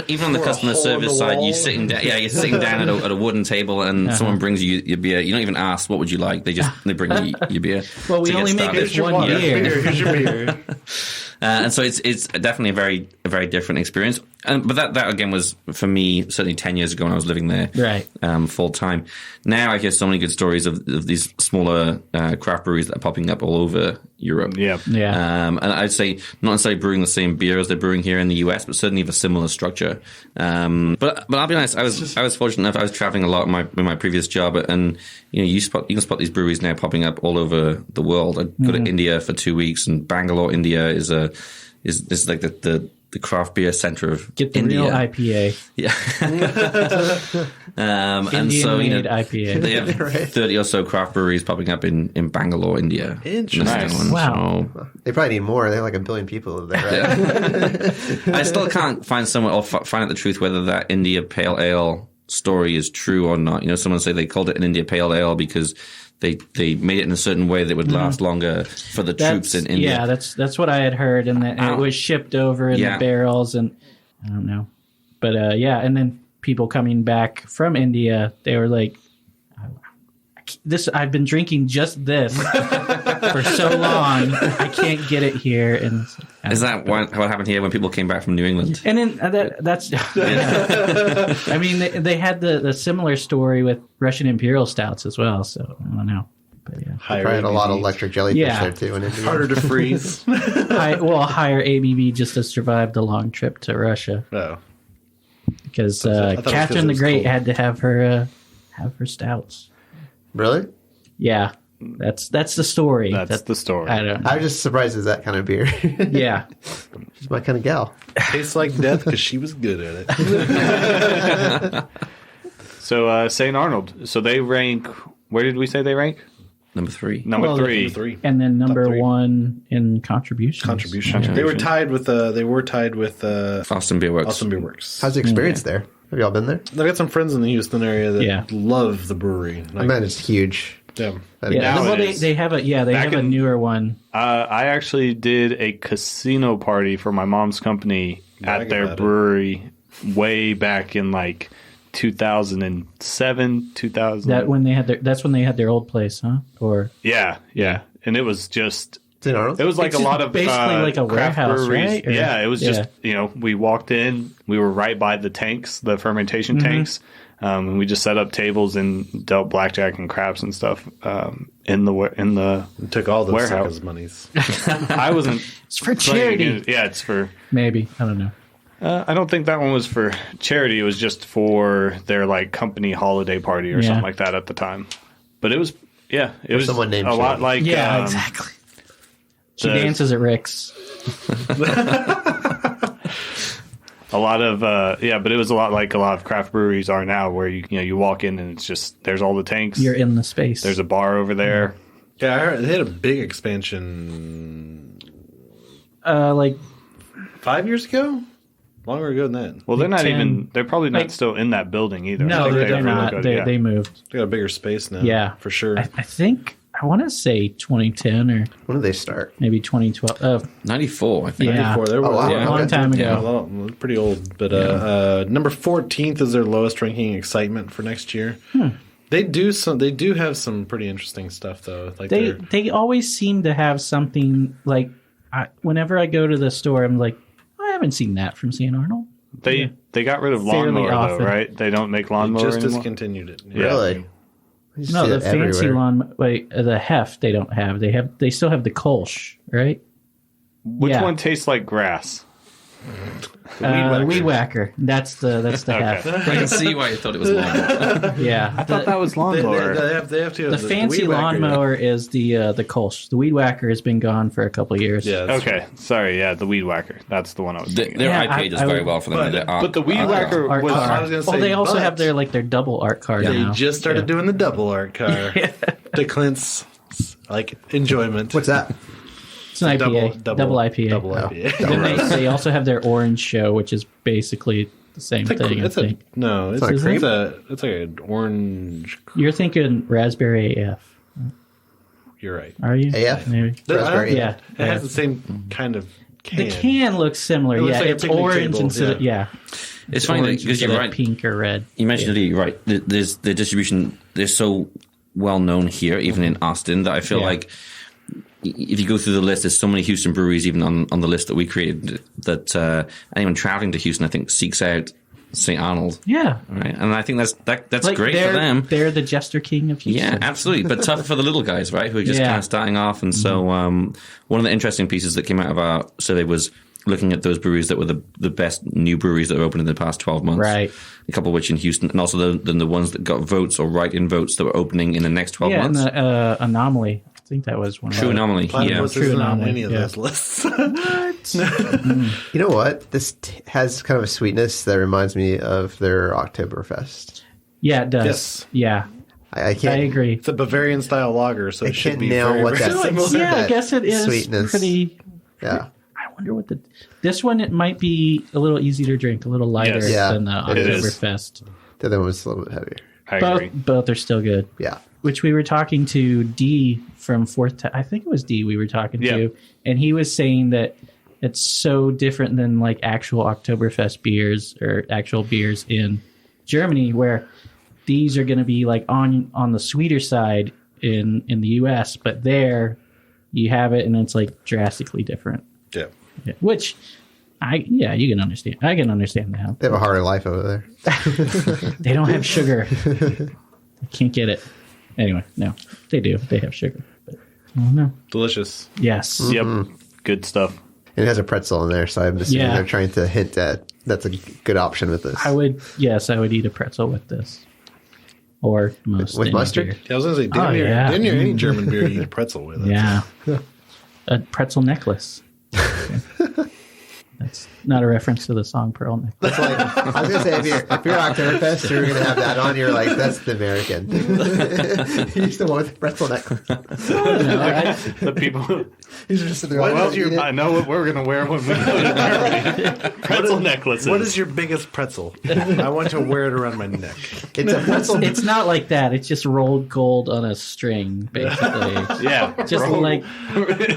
even on the customer service side, you're sitting down at a wooden table and someone brings you your beer. You don't even ask, what would you like? They bring you your beer. Well, we only make this one year. Here's your beer. And so it's definitely a very different experience. But that again was for me certainly 10 years ago when I was living there, right, full time. Now I hear so many good stories of these smaller craft breweries that are popping up all over Europe. Yeah. And I'd say not necessarily brewing the same beer as they're brewing here in the US, but certainly of a similar structure. But I'll be honest, I was fortunate enough. I was traveling a lot in my previous job, and you can spot these breweries now popping up all over the world. I go to India for 2 weeks, and Bangalore, India is like the the craft beer center of Get the India. real IPA. Yeah. And so, IPA. they have 30 or so craft breweries popping up in Bangalore, India. Interesting. Nice. Wow. So, They probably need more. They have like 1 billion people over there, right? I still can't find someone or find out the truth whether that India Pale Ale story is true or not. Someone say they called it an India Pale Ale because they made it in a certain way that would last longer for the troops in India. Yeah, that's what I had heard, and that it was shipped over in the barrels, and I don't know, but and then people coming back from India, they were like, I've been drinking just this for so long, I can't get it here. And is that what happened here when people came back from New England? And then that's I mean, they had the similar story with Russian Imperial Stouts as well, so I don't know. But yeah, probably had a lot of electric jellyfish there too in India. Harder to freeze. Higher ABV just to survive the long trip to Russia. Oh. Because Catherine the Great had to have her stouts. Really? Yeah, that's the story. That's the story. I don't know. I was just surprised it's that kind of beer. Yeah, she's my kind of gal. Tastes like death because she was good at it. So St Arnold. So they rank. Where did we say they rank? Number 3. Number three. And then number 1 in contributions. They were tied with Austin Beer Works. Austin Beer Works. How's the experience there? Have y'all been there? I've got some friends in the Houston area that love the brewery. I bet it's huge. Yeah. Now they have a newer one. I actually did a casino party for my mom's company at their brewery way back in 2007, 2000. That's when they had their old place, huh? Or yeah, and it was just. St. Arnold? It was like it's a lot of basically like a craft warehouse, breweries. right? Or, yeah, it was just we walked in, we were right by the tanks, the fermentation tanks, and we just set up tables and dealt blackjack and craps and stuff in the took all the warehouse monies. I wasn't. It's for charity. It's for maybe I don't know. I don't think that one was for charity. It was just for their company holiday party or something like that at the time. But it was it was someone named a lot like exactly. She dances at Rick's. A lot of but it was a lot like a lot of craft breweries are now, where you walk in and it's just there's all the tanks. You're in the space. There's a bar over there. Yeah, I heard they had a big expansion. 5 years ago. Longer ago than that. Well, they're not 10, even. They're probably not still in that building either. No, they're not. They moved. They got a bigger space now. Yeah, for sure. I think I want to say 2010 or when did they start? Maybe 2012. 94, I think. Yeah. 94. They were a long time ago. Yeah, pretty old. But number 14th is their lowest ranking excitement for next year. They do have some pretty interesting stuff though. Like they always seem to have something whenever I go to the store, I'm like, I haven't seen that from St. Arnold. They got rid of lawnmower though, right? They don't make lawnmower just anymore. Discontinued it. Yeah. Really? No, the fancy lawn. Wait, the Hef they don't have. They still have the Kolsch, right? Which one tastes like grass? Weed Whacker. That's the Hef. I can see why you thought it was lawnmower. Yeah, I thought that was lawnmower. They have to have the fancy lawnmower is the Kolsch. The Weed Whacker has been gone for a couple of years. Yeah. Okay. Right. Sorry. Yeah, the Weed Whacker. That's the one I was thinking. Their IPA does very well for them. But the Weed Whacker was. I was gonna say, they also have their double art car now. They just started doing the double art car to Clint's enjoyment. What's that? It's an IPA. Double IPA. Double IPA. Then they also have their orange show, which is basically the same thing. It's like an orange. You're thinking raspberry AF. You're right. Are you? AF? Maybe. Raspberry yeah. It has the same kind of can. The can looks similar. It's orange instead of It's funny because you're right. Pink or red. You mentioned it. You're right. There's the distribution. They're so well known here, even in Austin, that I feel like if you go through the list, there's so many Houston breweries, even on the list that we created, that anyone traveling to Houston, I think, seeks out St. Arnold. Yeah. Right? And I think that's great for them. They're the Jester King of Houston. Yeah, absolutely. But tougher for the little guys, right? Who are just kind of starting off. And so one of the interesting pieces that came out of our survey was looking at those breweries that were the best new breweries that were opened in the past 12 months. Right. A couple of which in Houston, and also the ones that got votes or write-in votes that were opening in the next 12 months. Yeah, and Anomaly. think that was one. True Anomaly. Platypus True isn't on Anomaly, any of yeah. those lists. You know what? This has kind of a sweetness that reminds me of their Oktoberfest. Yeah, it does. Yes. Yeah, I can't. I agree. It's a Bavarian style lager, so I it should can't be nail very, what very that- similar. Yeah, I that guess it is sweetness. pretty. Yeah. I wonder what this one. It might be a little easier to drink, a little lighter Yes. Yeah, than the it is. Oktoberfest. The other one was a little bit heavier. I agree. Both are still good. Yeah. Which we were talking to D from I think it was D we were talking to, and he was saying that it's so different than like actual Oktoberfest beers or actual beers in Germany, where these are going to be like on the sweeter side in the US, but there you have it and it's like drastically different. Yeah. Yeah. Which you can understand. I can understand that. They have a harder life over there. They don't have sugar. I can't get it. Anyway, no, they do. They have sugar. But I don't know. Delicious. Yes. Yep. Good stuff. And it has a pretzel in there, so I'm assuming Yeah. they're trying to hint at that's a good option with this. I would eat a pretzel with this. Or most With any mustard? beer. Yeah, I was going to say, didn't you any German beer you eat a pretzel with it? Yeah. A pretzel necklace. That's not a reference to the song Pearl Necklace. It's like, I was gonna say if you're Oktoberfest, you're gonna have that on. You're like, that's the American. He's the one with the pretzel necklace. The people. He's just sitting there. Well, like, "Eat it." I know what we're going to wear when we go to Germany. Pretzel necklaces. What is your biggest pretzel? I want to wear it around my neck. It's a pretzel. It's not like that. It's just rolled gold on a string, basically. Yeah. Just like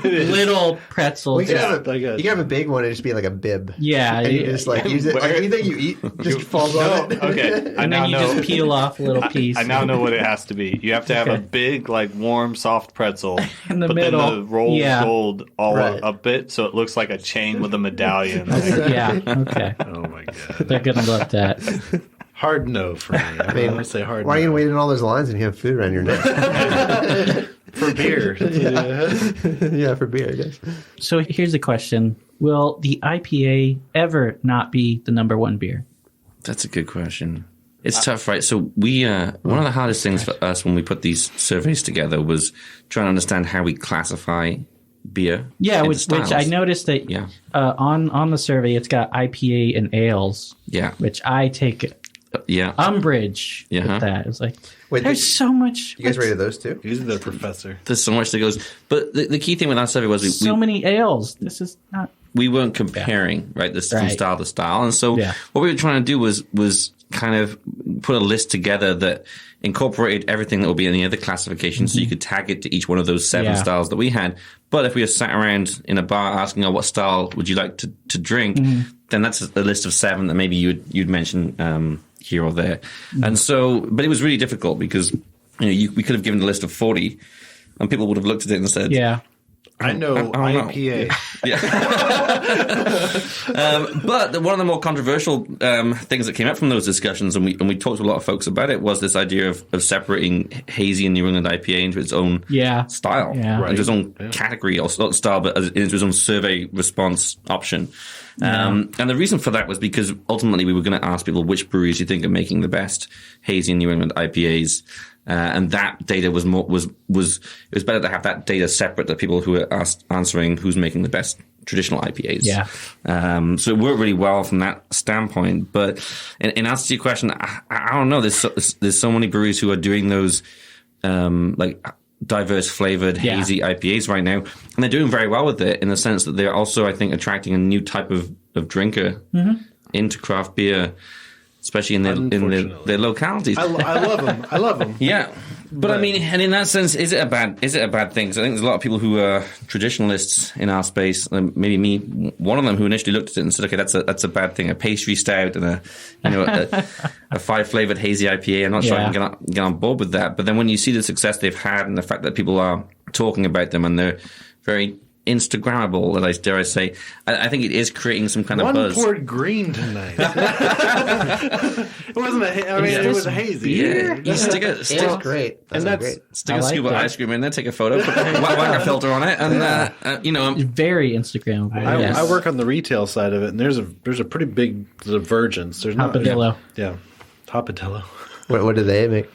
little pretzels. Well, you, Yeah, can like you can have a big one and just be like a bib. Yeah, And you yeah. just like use it. Like anything you eat just falls on it. Okay. I And now then you know. just peel off a little piece. I now know what it has to be. You have to have a big, like, warm, soft pretzel In the but middle. then the rolled Yeah. gold all Right. up it, so it looks like a chain with a medallion. Yeah, okay. Oh my god. They're going to love that. Hard no for me. I mean, I say hard Why are you no. gonna wait in all those lines and you have food around your neck? For beer. Yeah, for beer, I guess. So here's a question. Will the IPA ever not be the number one beer? That's a good question. It's tough, right? So we one of the hardest things for us when we put these surveys together was trying to understand how we classify beer. Yeah, into which styles. I noticed that Yeah. on the survey it's got IPA and ales, Yeah, which I take yeah. umbrage Yeah. with that. It's like Wait, there's so much. You guys rated those two? He's the professor. There's so much that goes. But the key thing with our survey was so many ales. This is not. we weren't comparing, right, this from Right. style to style. And so Yeah. what we were trying to do was kind of put a list together that incorporated everything that would be in the other classifications so you could tag it to each one of those 7 Yeah. styles that we had. But if we were sat around in a bar asking, oh, what style would you like to drink, then that's a list of 7 that maybe you'd mention here or there. And so, but it was really difficult because we could have given a list of 40 and people would have looked at it and said, Yeah. I know I don't know. IPA. But one of the more controversial things that came up from those discussions, and we talked to a lot of folks about it, was this idea of separating hazy and New England IPA into its own style, Yeah. into its own category, or not style, but into its own survey response option. And the reason for that was because ultimately we were going to ask people which breweries you think are making the best hazy and New England IPAs. And that data was it was better to have that data separate to people who are answering who's making the best traditional IPAs. Yeah. So it worked really well from that standpoint. But in answer to your question, I don't know. There's so many breweries who are doing those like diverse flavored hazy IPAs right now, and they're doing very well with it in the sense that they're also, I think, attracting a new type of drinker into craft beer. Especially in their localities. I love them. Yeah. But I mean, and in that sense, is it a bad thing? Because I think there's a lot of people who are traditionalists in our space, maybe me, one of them, who initially looked at it and said, okay, that's a bad thing. A pastry stout and a 5-flavored hazy IPA. I'm not sure I can get on board with that. But then when you see the success they've had and the fact that people are talking about them and they're very Instagrammable, dare I say, I think it is creating some kind of buzz. One poured green tonight. It wasn't it was a hazy. Yeah, you stick It's great. And that's great. Stick a scoop of ice cream in there, take a photo, put whack a filter on it, and very Instagrammable. I work on the retail side of it, and there's a pretty big divergence. There's Hopadillo. Yeah, Hopadillo. What do they make?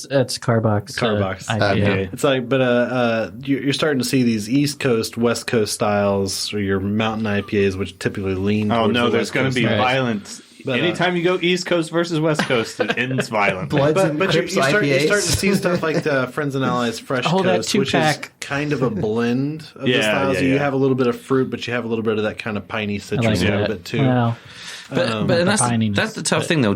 That's Carbox. IPA. It's like, but you're starting to see these East Coast, West Coast styles, or your mountain IPAs, which typically lean. Oh towards no, the there's West going to Coast be style. violence. But, anytime you go East Coast versus West Coast, it ends violently. But you're starting to see stuff like the Friends and Allies Fresh Coast, which is kind of a blend of the styles. You have a little bit of fruit, but you have a little bit of that kind of piney citrus a little bit too. Well, but that's the tough thing, though.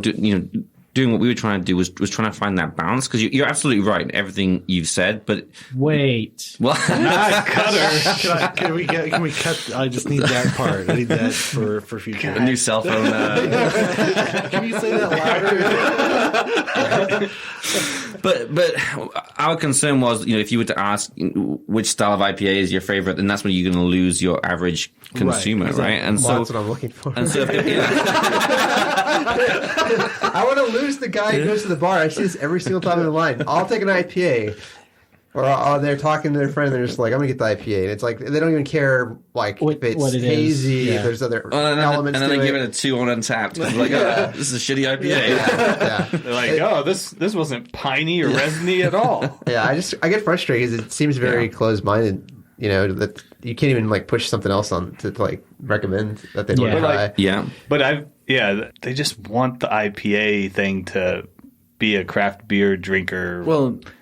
Doing what we were trying to do was trying to find that balance, because you're absolutely right in everything you've said. But wait, well, cutter. Can we cut? I just need that part. I need that for future. A new cell phone. Can you say that louder? But our concern was, if you were to ask which style of IPA is your favorite, then that's when you're going to lose your average consumer, right? And so that's what I'm looking for. And so, I want to lose the guy who goes to the bar. I see this every single time in the line. I'll take an IPA. Or they're talking to their friend and they're just like, I'm going to get the IPA. And it's like, they don't even care if it's hazy, if there's other elements and then to they it. give it a 2 on Untapped. Like, this is a shitty IPA. Yeah. They're like, this wasn't piney or resiny at all. Yeah, I get frustrated because it seems very closed-minded, that you can't even push something else on to recommend that they want to try. But they just want the IPA thing to be a craft beer drinker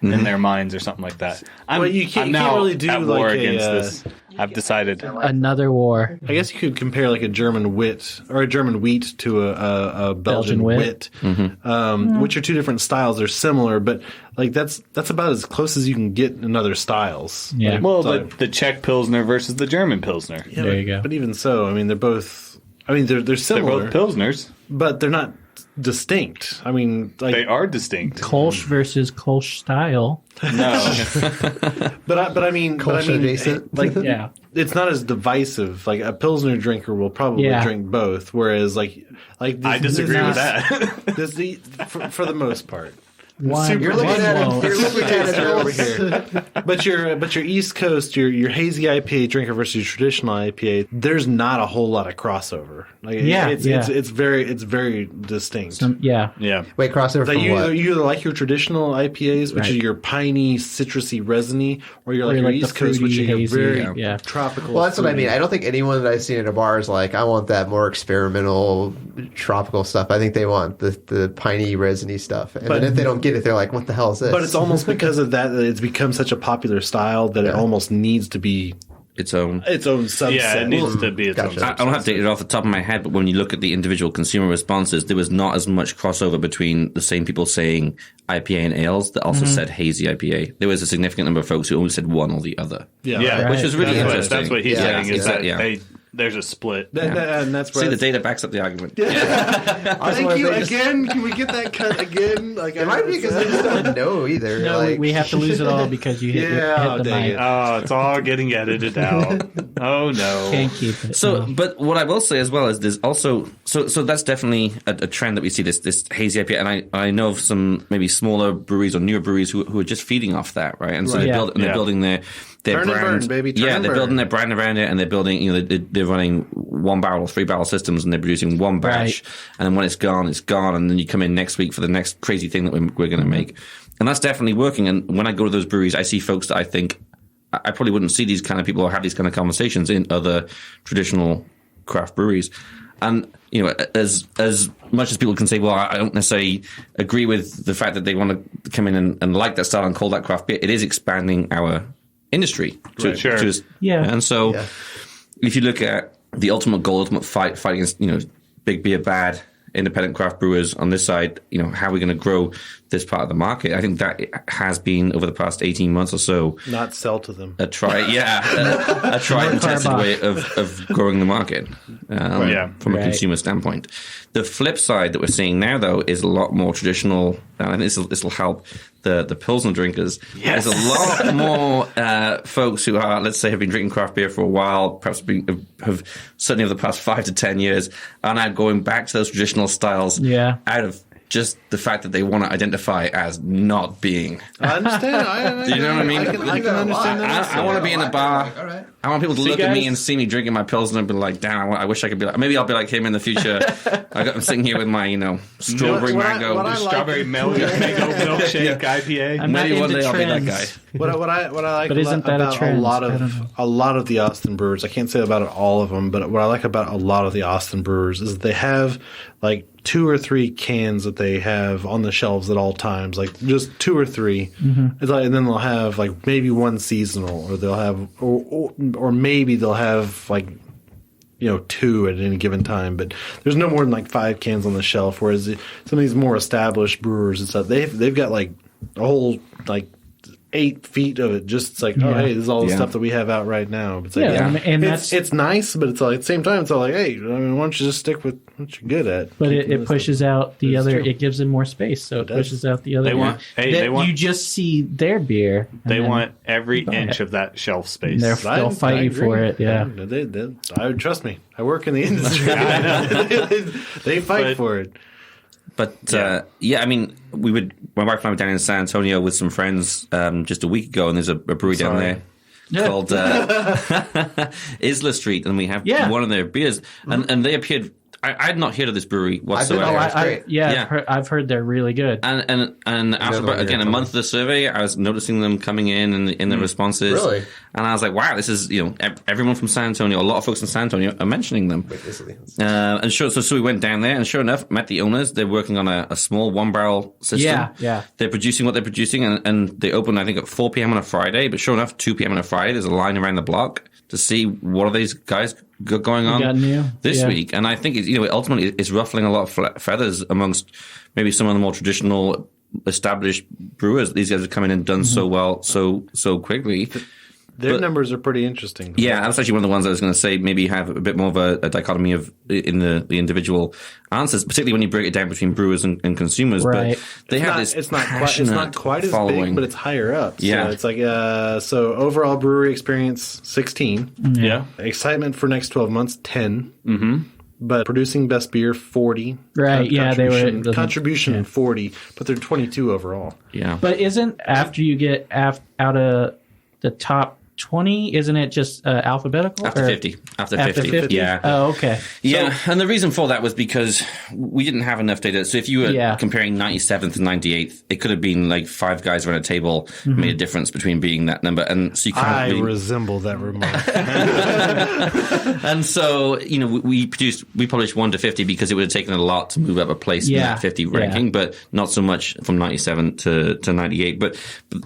in their minds or something like that. You can't now really do at war like against this. I've decided another war. I guess you could compare like a German wit or a German wheat to a Belgian wit, which are two different styles. They're similar, but that's about as close as you can get in other styles. Yeah. The Czech Pilsner versus the German Pilsner. Yeah, there you go. But even so, I mean, they're both. I mean, they're similar. They're both Pilsners, but they're not distinct. I mean, they are distinct. Kolsch versus Kolsch style. No, but I mean, adjacent. It's not as divisive. Like a Pilsner drinker will probably drink both, whereas like I disagree with that. For the most part. You're looking at it over here. But your East Coast, your hazy IPA drinker versus your traditional IPA, there's not a whole lot of crossover. It's very distinct. Wait, crossover from what? You either like your traditional IPAs, which are your piney, citrusy, resiny, or you're like your East Coast, which are your very tropical. Well, that's what I mean. I don't think anyone that I've seen at a bar is like, I want that more experimental, tropical stuff. I think they want the piney, resiny stuff. And then if they don't get it, they're like, what the hell is this? But it's almost because of that it's become such a popular style that it almost needs to be its own subset. Yeah, it needs to be its own subset. I don't have data off the top of my head, but when you look at the individual consumer responses, there was not as much crossover between the same people saying IPA and ales that also said hazy IPA. There was a significant number of folks who only said one or the other. Which is really interesting. That's what he's saying. Is that there's a split. And that's the data backs up the argument. Thank you again. Can we get that cut again? It might be because they just don't know either. No, we have to lose it all because you hit the mic. Oh, it's all getting edited out. Oh no, can't keep it. So, but what I will say as well is there's also so that's definitely a trend that we see this hazy IPA, and I know of some maybe smaller breweries or newer breweries who are just feeding off that, right? And so they're building their Turn brand, and burn, baby. they're building their brand around it, and they're building, they're running 1 barrel, 3 barrel systems, and they're producing one batch, and then when it's gone, and then you come in next week for the next crazy thing that we're going to make, and that's definitely working. And when I go to those breweries, I see folks that I think I probably wouldn't see these kind of people or have these kind of conversations in other traditional craft breweries. And as much as people can say, well, I don't necessarily agree with the fact that they want to come in and like that style and call that craft beer, it is expanding our industry. And so if you look at the ultimate goal, ultimate fight against, big beer, bad independent craft brewers on this side, how are we going to grow this part of the market? I think that has been over the past 18 months or so. Not sell to them. A tried and tested way of growing the market from a consumer standpoint. The flip side that we're seeing now, though, is a lot more traditional, and this will help the Pilsner drinkers. Yes. There's a lot more folks who are, let's say, have been drinking craft beer for a while, perhaps have certainly over the past 5 to 10 years, are now going back to those traditional styles out of just the fact that they want to identify as not being. I understand. Do you know what I mean? I can understand that. I want to be in a bar. I want people to look at me and see me drinking my Pilsner and be like, damn, I wish I could be like, maybe I'll be like him in the future. I'm sitting here with my, strawberry mango. Strawberry mango milkshake IPA. Maybe one day I'll be that guy. What I like But isn't that about a lot of the Austin brewers, I can't say about all of them, but what I like about a lot of the Austin brewers is that they have like 2 or 3 cans that they have on the shelves at all times, like just 2 or 3. It's like, and then they'll have like maybe one seasonal, or they'll have, or maybe they'll have like 2 at any given time. But there's no more than like 5 cans on the shelf. Whereas some of these more established brewers and stuff, they've got like a whole like 8 feet of it. Just it's like, oh hey, this is all the stuff that we have out right now. It's like, and it's nice, but it's like at the same time, it's all like, hey, I mean, why don't you just stick with what you're good at? But it pushes out the other. True. It gives them more space, so it pushes out the other. You just see their beer. They want every inch of that shelf space. They'll fight you for it. Yeah, I trust me. I work in the industry. They fight for it. But I mean, my wife and I were down in San Antonio with some friends just a week ago, and there's a brewery down there called Islla Street, and we have one of their beers, and they appeared. I had not heard of this brewery whatsoever. I've heard they're really good. And after about, again a month of the survey, I was noticing them coming in the responses. Really? And I was like, wow, this is everyone from San Antonio, a lot of folks in San Antonio are mentioning them. And so we went down there, and sure enough, met the owners. They're working on a small 1-barrel system. Yeah. They're producing what they're producing, and they open I think at 4 p.m. on a Friday. But sure enough, 2 p.m. on a Friday, there's a line around the block to see what are these guys got going on this week. And I think ultimately it's ruffling a lot of feathers amongst maybe some of the more traditional established brewers. These guys have come in and done so well so quickly. Their numbers are pretty interesting. Yeah, that's actually one of the ones I was going to say. Maybe have a bit more of a dichotomy in the individual answers, particularly when you break it down between brewers and consumers. Right. But they have this it's not quite as following. Big, but it's higher up. So yeah, it's like so overall brewery experience 16. Yeah, excitement for next 12 months 10. Mm-hmm. But producing best beer 40. Right. Yeah, they were contribution 40, but they're 22 overall. Yeah. But isn't after you get out of the top 20, isn't it just alphabetical? After 50. After 50. Yeah. Oh, okay. Yeah, and the reason for that was because we didn't have enough data. So if you were comparing 97th and 98th, it could have been like 5 guys around a table made a difference between being that number. And so you can't resemble that remark. And so, we published 1 to 50 because it would have taken a lot to move up a place in that 50 ranking, but not so much from 97 to 98. But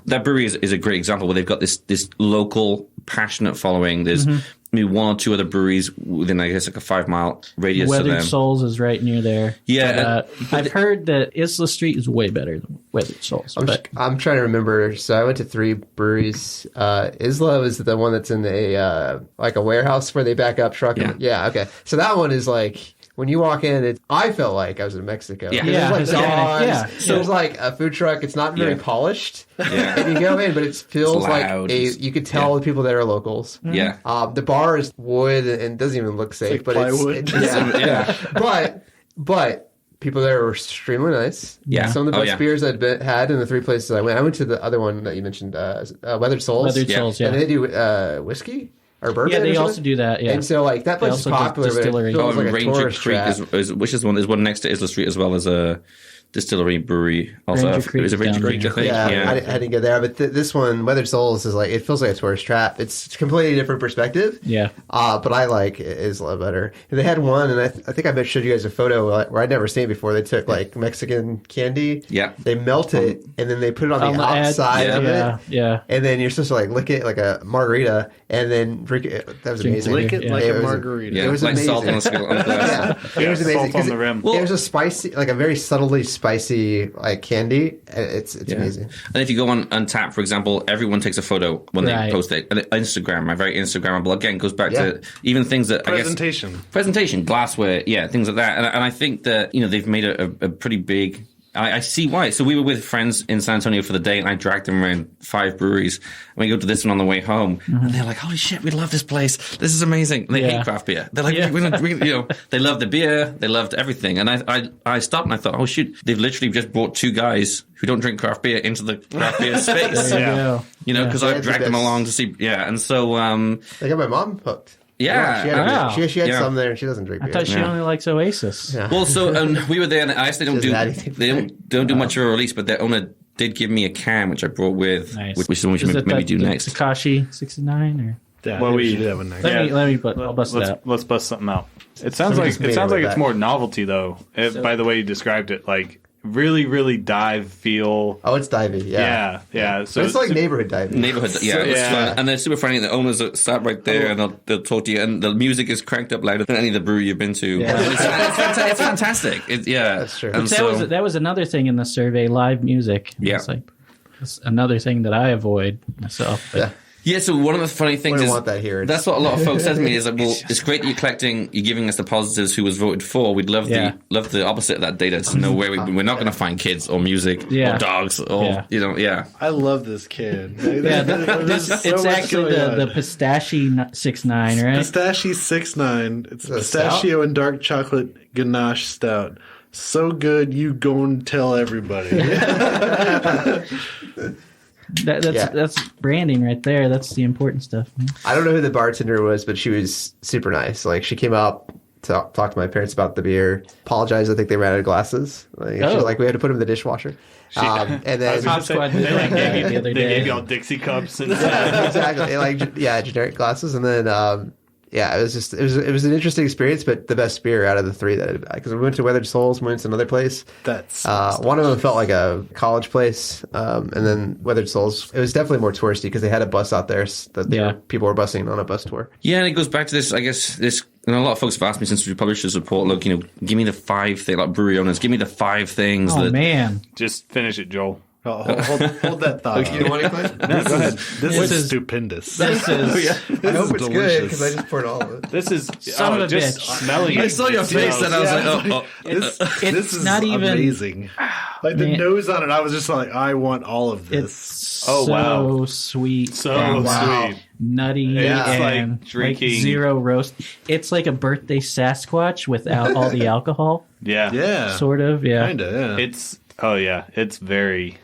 that brewery is a great example where they've got this local passionate following. There's maybe 1 or 2 other breweries within, I guess, like a 5-mile radius of them. Weathered Souls is right near there. Yeah. But, I've heard that Islla Street is way better than Weathered Souls. I'm trying to remember. So I went to 3 breweries. Islla was the one that's in a warehouse where they back up truck. Yeah. Okay. So that one is like, when you walk in, I felt like I was in Mexico. Yeah. There's like dogs. So there's like a food truck. It's not very polished. Yeah. And you go in, but it feels like you could tell the people there are locals. Yeah. The bar is wood and doesn't even look safe. Like plywood. But people there were extremely nice. Yeah. Some of the best beers I'd had in the 3 places I went. I went to the other one that you mentioned, Weathered Souls. Souls, yeah. And they do whiskey. Or bourbon. Yeah, they also do that. Yeah, and so like that place is popular. Distillery. But it feels like a Ranger tourist Creek trap. which is one next to Islla Street as well as a distillery brewery. Also, Ranger Creek is it Ranger Creek? I think. Yeah, I didn't get there, but this one, Weathered Souls, is like it feels like a tourist trap. It's a completely different perspective. Yeah, but I like Isla better. And they had one, and I think I showed you guys a photo where I'd never seen it before. They took like Mexican candy. Yeah, they melt it and then they put it on the outside of it. Yeah, and then you're supposed to like lick it like a margarita and then drink it. That was amazing. Lick it like a margarita. It was like amazing. Salt on the glass. It was amazing. Salt on the rim. It was a spicy, like a very subtly spicy like candy. It's amazing. And if you go on Untappd, for example, everyone takes a photo when they post it. And Instagram, my very Instagrammable, again, goes back to even things that presentation, glassware, things like that. And I think that they've made a pretty big I see why. So we were with friends in San Antonio for the day, and I dragged them around 5 breweries. And we go to this one on the way home, and they're like, "Holy shit, we love this place! This is amazing!" And they hate craft beer. They're like, they love the beer, they loved everything. And I stopped and I thought, oh shoot, they've literally just brought 2 guys who don't drink craft beer into the craft beer space. Because I've dragged them along to see. Yeah, and so they got my mom hooked. Yeah, she had some there, and she doesn't drink beer. I thought she only likes Oasis. Yeah. Well, so we were there, and I actually don't do much of a release, but their owner did give me a can, which I brought with, which is one we should maybe do next. Takashi 69 or. Yeah, well, we should do that one next. I'll bust it out. Let's bust something out. It sounds like it's more novelty though. By the way you described it, like really, really dive feel. Oh, it's divey. Yeah. So but it's like neighborhood diving. It's fun, and they're super friendly. The owners are sat right there, and they'll talk to you, and the music is cranked up louder than any of the brewery you've been to. Yeah. It's fantastic. That's true. And that was another thing in the survey: live music. Yeah, it's another thing that I avoid myself. But. Yeah, so one of the funny things is want that here. That's what a lot of folks say to me is like, well, it's great that you're giving us the positives who was voted for. We'd love the opposite of that data to know where we're not going to find kids or music or dogs or I love this kid. It's actually the Pistachi 69, right? Pistachi 69. It's pistachio and dark chocolate ganache stout. So good, you go and tell everybody. That's branding right there. That's the important stuff. I don't know who the bartender was, but she was super nice. Like, she came up to talk to my parents about the beer. Apologized. I think they ran out of glasses. She was like, we had to put them in the dishwasher. And then they gave you all Dixie cups and exactly. And generic glasses. And then it was an interesting experience, but the best beer out of the 3 because we went to Weathered Souls, we went to another place. One of them felt like a college place, and then Weathered Souls, it was definitely more touristy because they had a bus out there that people were busing on a bus tour. Yeah, and it goes back to this, I guess, and a lot of folks have asked me since we published this report, look, give me the 5 things, like brewery owners, give me the 5 things man. Just finish it, Joel. Hold that thought. You want to This is stupendous. This is. I hope it's good because I just poured all of it. This is son of a just bitch. smelling. I saw your face, and I was like, this is not even amazing. Like the nose on it, I was just like, I want all of this. It's so sweet, sweet, nutty, it's and like drinking zero roast. It's like a birthday Sasquatch without all the alcohol. Yeah, sort of. Yeah, kinda. Yeah, it's very.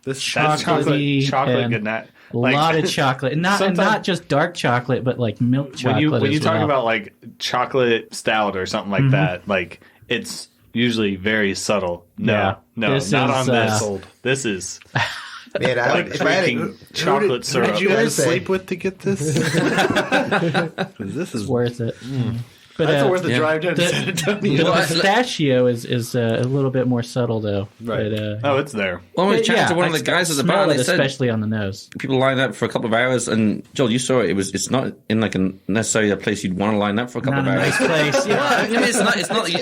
This chocolate ganache. A lot of chocolate, not just dark chocolate, but like milk chocolate. When you talk about like chocolate stout or something like that, like it's usually very subtle. No, not on this. This is. Man, if I had chocolate syrup. Who did you guys sleep with to get this? This is worth it. But that's worth the drive down to San Antonio. The pistachio is a little bit more subtle, though. Right. But, it's there. Well, I was chatting to one of the guys at the bar. They said, especially on the nose. People line up for a couple of hours, and Joel, you saw it. It's not in like necessarily a place you'd want to line up for a couple of hours. Nice place.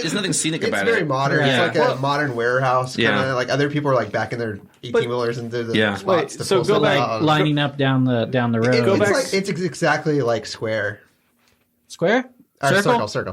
It's nothing scenic about it. It's very modern. Yeah. It's like a modern warehouse. Kinda. Like other people are like back in their 18-wheelers and do the spots. Wait, so go back lining up down the road. It's exactly like Square. Square? Circle. Circle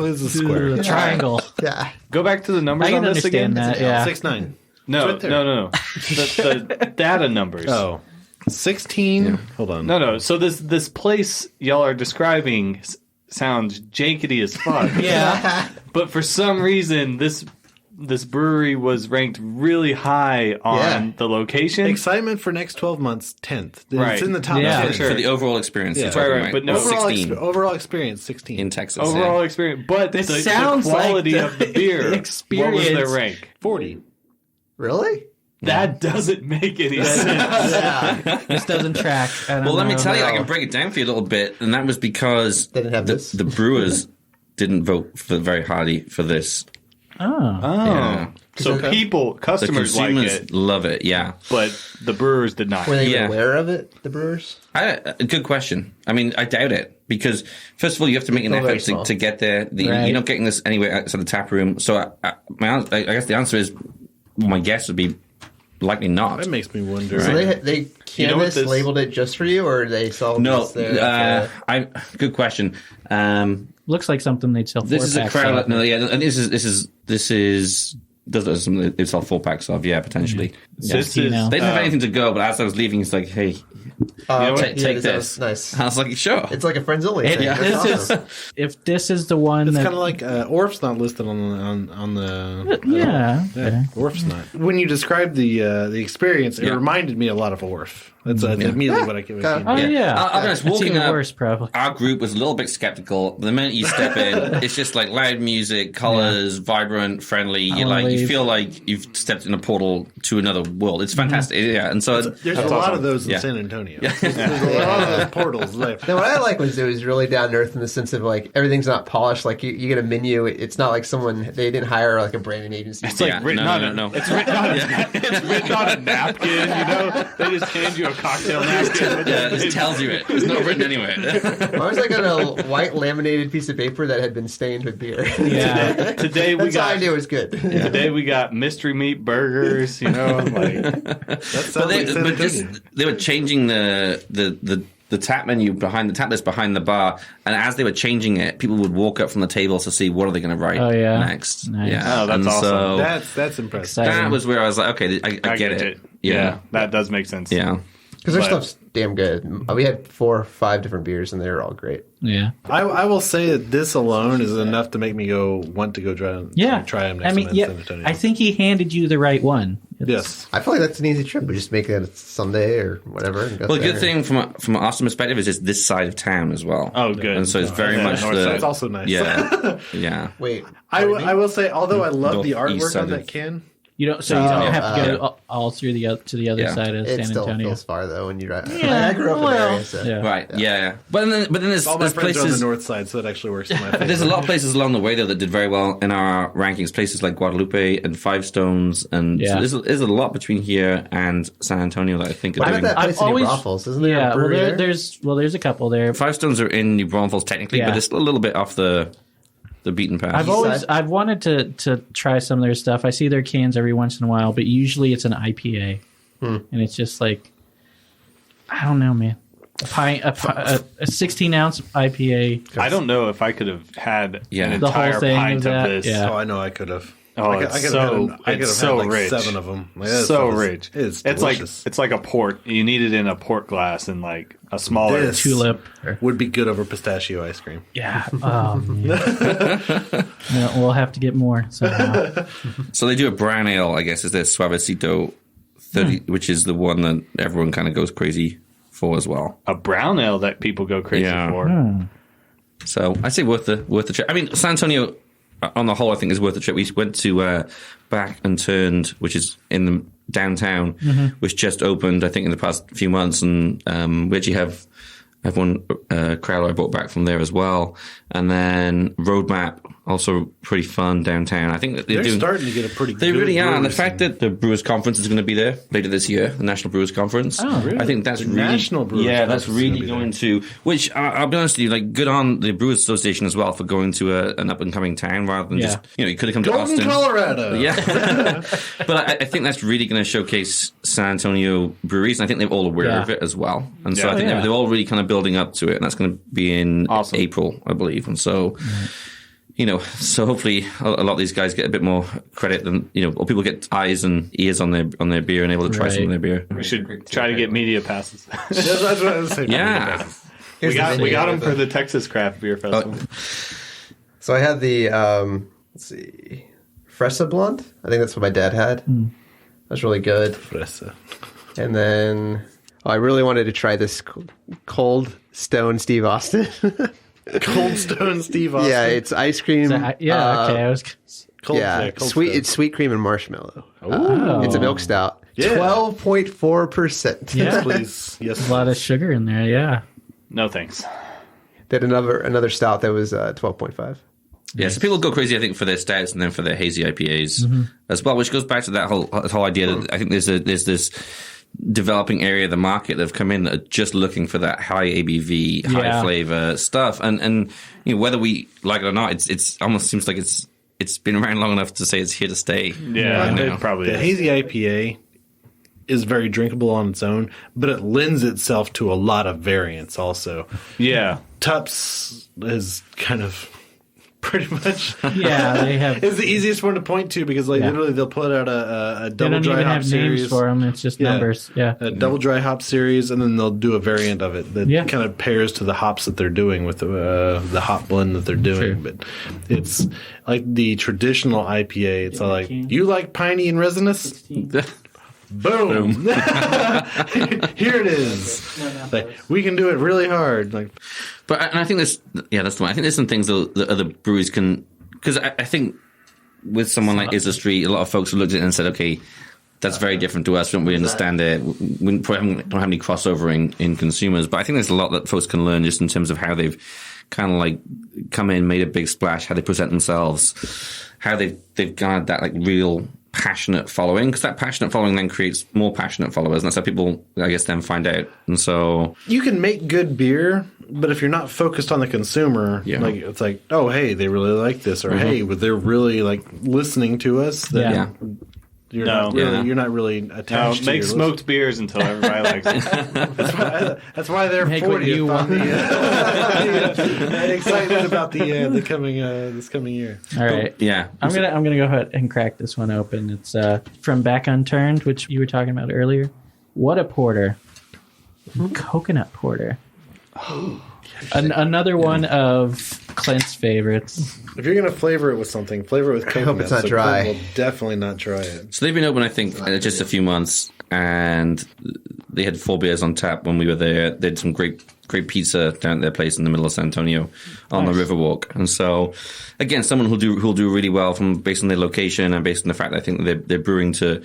is a square. The triangle. Yeah. Go back to the numbers on this again. That, yeah. 6-9. No. The data numbers. Oh. 16. Yeah. Hold on. No. So this place y'all are describing sounds jankety as fuck. Yeah. But for some reason, this brewery was ranked really high on the location. Excitement for next 12 months, 10th. Right. It's in the top 10. For the overall experience. Yeah. Right. But no, 16. Overall experience, 16. In Texas. Overall experience. But the quality of the beer, experience. what was their rank? 40. Really? That doesn't make any sense. This doesn't track. Well, let me tell you, I can break it down for you a little bit, and that was because they didn't have this. The brewers didn't vote very highly for this. Oh. Yeah. So customers like it. Love it, yeah. But the brewers did not. Were they even aware of it, the brewers? Good question. I mean, I doubt it. Because, first of all, you have to make an effort to get there. You're not getting this anywhere outside the tap room. So, I guess the answer is, my guess would be likely not. That makes me wonder. So they canvas labeled it just for you, or they sell this there? Good question. Looks like something they'd sell. This is a crowd. No, yeah, and this is. Does something they sell 4-packs of? Yeah, potentially. Yeah. They didn't have anything to go, but as I was leaving, he's like, "Hey, take this." Nice. I was like, "Sure." It's like a Frenzoli thing. Yeah. If this is the one, it's kind of like Orf's not listed on the. Yeah, Orf's not. When you described the experience, it reminded me a lot of Orf. That's immediately what I came to. Oh yeah, I'll be honest. Walking up, worse, probably. Our group was a little bit skeptical. The minute you step in, it's just like loud music, colors, vibrant, friendly. You feel like you've stepped in a portal to another world. It's fantastic. Yeah, and so there's a lot of those in San Antonio. There's a lot of those portals there. Now, what I like was it was really down to earth in the sense of like everything's not polished. Like you get a menu. It's not like they didn't hire like a branding agency. It's like written on. It's written on. It's written on a napkin. You know, they just hand you a cocktail napkin. It tells you it. It's not written anywhere. I was like on a white laminated piece of paper that had been stained with beer. Yeah. Today we got. I knew it was good. Yeah. Today we got mystery meat burgers. You know, like they were changing the tap menu behind the tap list behind the bar, and as they were changing it, people would walk up from the tables to see what are they going to write next. Nice. Yeah, that's awesome. So that's impressive. Exciting. That was where I was like, okay, I get it. Yeah, that does make sense. Yeah. Because their stuff's damn good. We had 4 or 5 different beers, and they were all great. Yeah, I will say that this alone is enough to make me want to go try them next time in San Antonio. I think he handed you the right one. Yes. I feel like that's an easy trip. We just make it a Sunday or whatever. And go well, the good thing from an Austin perspective is it's this side of town as well. Oh, good. And so it's very much That's also nice. Yeah. Yeah. Wait. I will say, although I love the Northeast artwork on side that can. You don't have to go all through to the other side of It San still Antonio. feels far though when you drive. Yeah, I grew up in the area. So. Yeah. Right. Yeah. But then there's All my friends places are on the north side, so that actually works in my favor. There's a lot of places along the way though that did very well in our rankings. Places like Guadalupe and Five Stones, and so there's a lot between here and San Antonio that I think are doing. That place in New Braunfels, isn't there? Yeah, a brewery there? there's a couple there. Five Stones are in New Braunfels technically, but it's a little bit off the beaten path. I've wanted to try some of their stuff. I see their cans every once in a while, but usually it's an IPA, and it's just like I don't know, man. A 16 ounce IPA. I don't know if I could have had an the entire whole thing pint of this. Yeah. Oh, I know I could have. Oh, I could have so had like rich. 7 of them. Like, So rich. It's like a port. You need it in a port glass and like a smaller This tulip. would be good over pistachio ice cream. Yeah. We'll have to get more somehow. So they do a brown ale, I guess, is their Suavecito 30, which is the one that everyone kind of goes crazy for as well. A brown ale that people go crazy for. So I'd say worth the trip. I mean, San Antonio, on the whole, I think is worth the trip. We went to Back Unturned, which is in the downtown, which just opened, I think, in the past few months, and we actually have one crowler I brought back from there as well. And then Roadmap, also pretty fun downtown. I think that they're starting to get a pretty. They good really are, and the brewers fact that the Brewers Conference is going to be there later this year, the National Brewers Conference. Oh, really? I think that's really National Brewers that's really going to. Which I'll be honest with you, like, good on the Brewers Association as well for going to an up and coming town rather than just you could have come to Golden, Austin, Colorado. Yeah, but I think that's really going to showcase San Antonio breweries, and I think they're all aware of it as well. And so I think they're all really kind of building up to it, and that's going to be in April, I believe. And so. So hopefully a lot of these guys get a bit more credit than, or people get eyes and ears on their beer and able to try some of their beer. We should try to get media passes. That's what I was saying. Yeah. We got them for the Texas Craft Beer Festival. So I had the, let's see, Fresa Blonde. I think that's what my dad had. That's really good. Fresa. And then I really wanted to try this Cold Stone Steve Austin. Cold Stone Steve Austin. Yeah, it's ice cream. Okay. I was. Cold sweet. Stone. It's sweet cream and marshmallow. Oh. It's a milk stout. Yeah. 12.4%. Yeah, Please. Yes. a lot of sugar in there. Yeah. No thanks. They had another stout that was 12.5. Yeah, so people go crazy, I think, for their stouts and then for their hazy IPAs as well, which goes back to that whole idea that I think there's this developing area of the market that have come in that are just looking for that high ABV, high flavor stuff, and whether we like it or not, it's almost seems like it's been around long enough to say it's here to stay. Yeah, it probably the is. hazy IPA is very drinkable on its own, but it lends itself to a lot of variance also. Yeah. Tups is kind of pretty much they have. It's the easiest one to point to because literally they'll put out a double dry hop series. They don't even have names for them. It's just numbers. Yeah, a double dry hop series, and then they'll do a variant of it that kind of pairs to the hops that they're doing with the hop blend that they're doing. But it's like the traditional IPA. It's like you like piney and resinous. Boom! Here it is. Like, we can do it really hard. Like, but I think that's the one. I think there's some things that other breweries can, because I think with someone like Islla Street, a lot of folks have looked at it and said, okay, that's very different to us. We don't really understand it. We probably don't have any crossover in consumers. But I think there's a lot that folks can learn just in terms of how they've kind of like come in, made a big splash, how they present themselves, how they've garnered that like real passionate following, because that passionate following then creates more passionate followers, and that's how people, I guess, then find out. And so you can make good beer, but if you're not focused on the consumer, like it's like, oh, hey, they really like this, or hey, but they're really like listening to us. Then you're not really attached. Make smoked beers until everybody likes it. That's why they're 40 on the excitement about the coming this coming year. All right, I'm gonna go ahead and crack this one open. It's from Back Unturned, which you were talking about earlier. What a porter! Coconut porter. Another one of Clint's favorites. If you're going to flavor it with something, flavor it with coconut. I hope it's not dry. Clint will definitely not try it. So they've been open, I think, just a few months, and they had 4 beers on tap when we were there. They had some great pizza down at their place in the middle of San Antonio on the Riverwalk. And so, again, someone who'll do really well based on their location and based on the fact that I think they're brewing to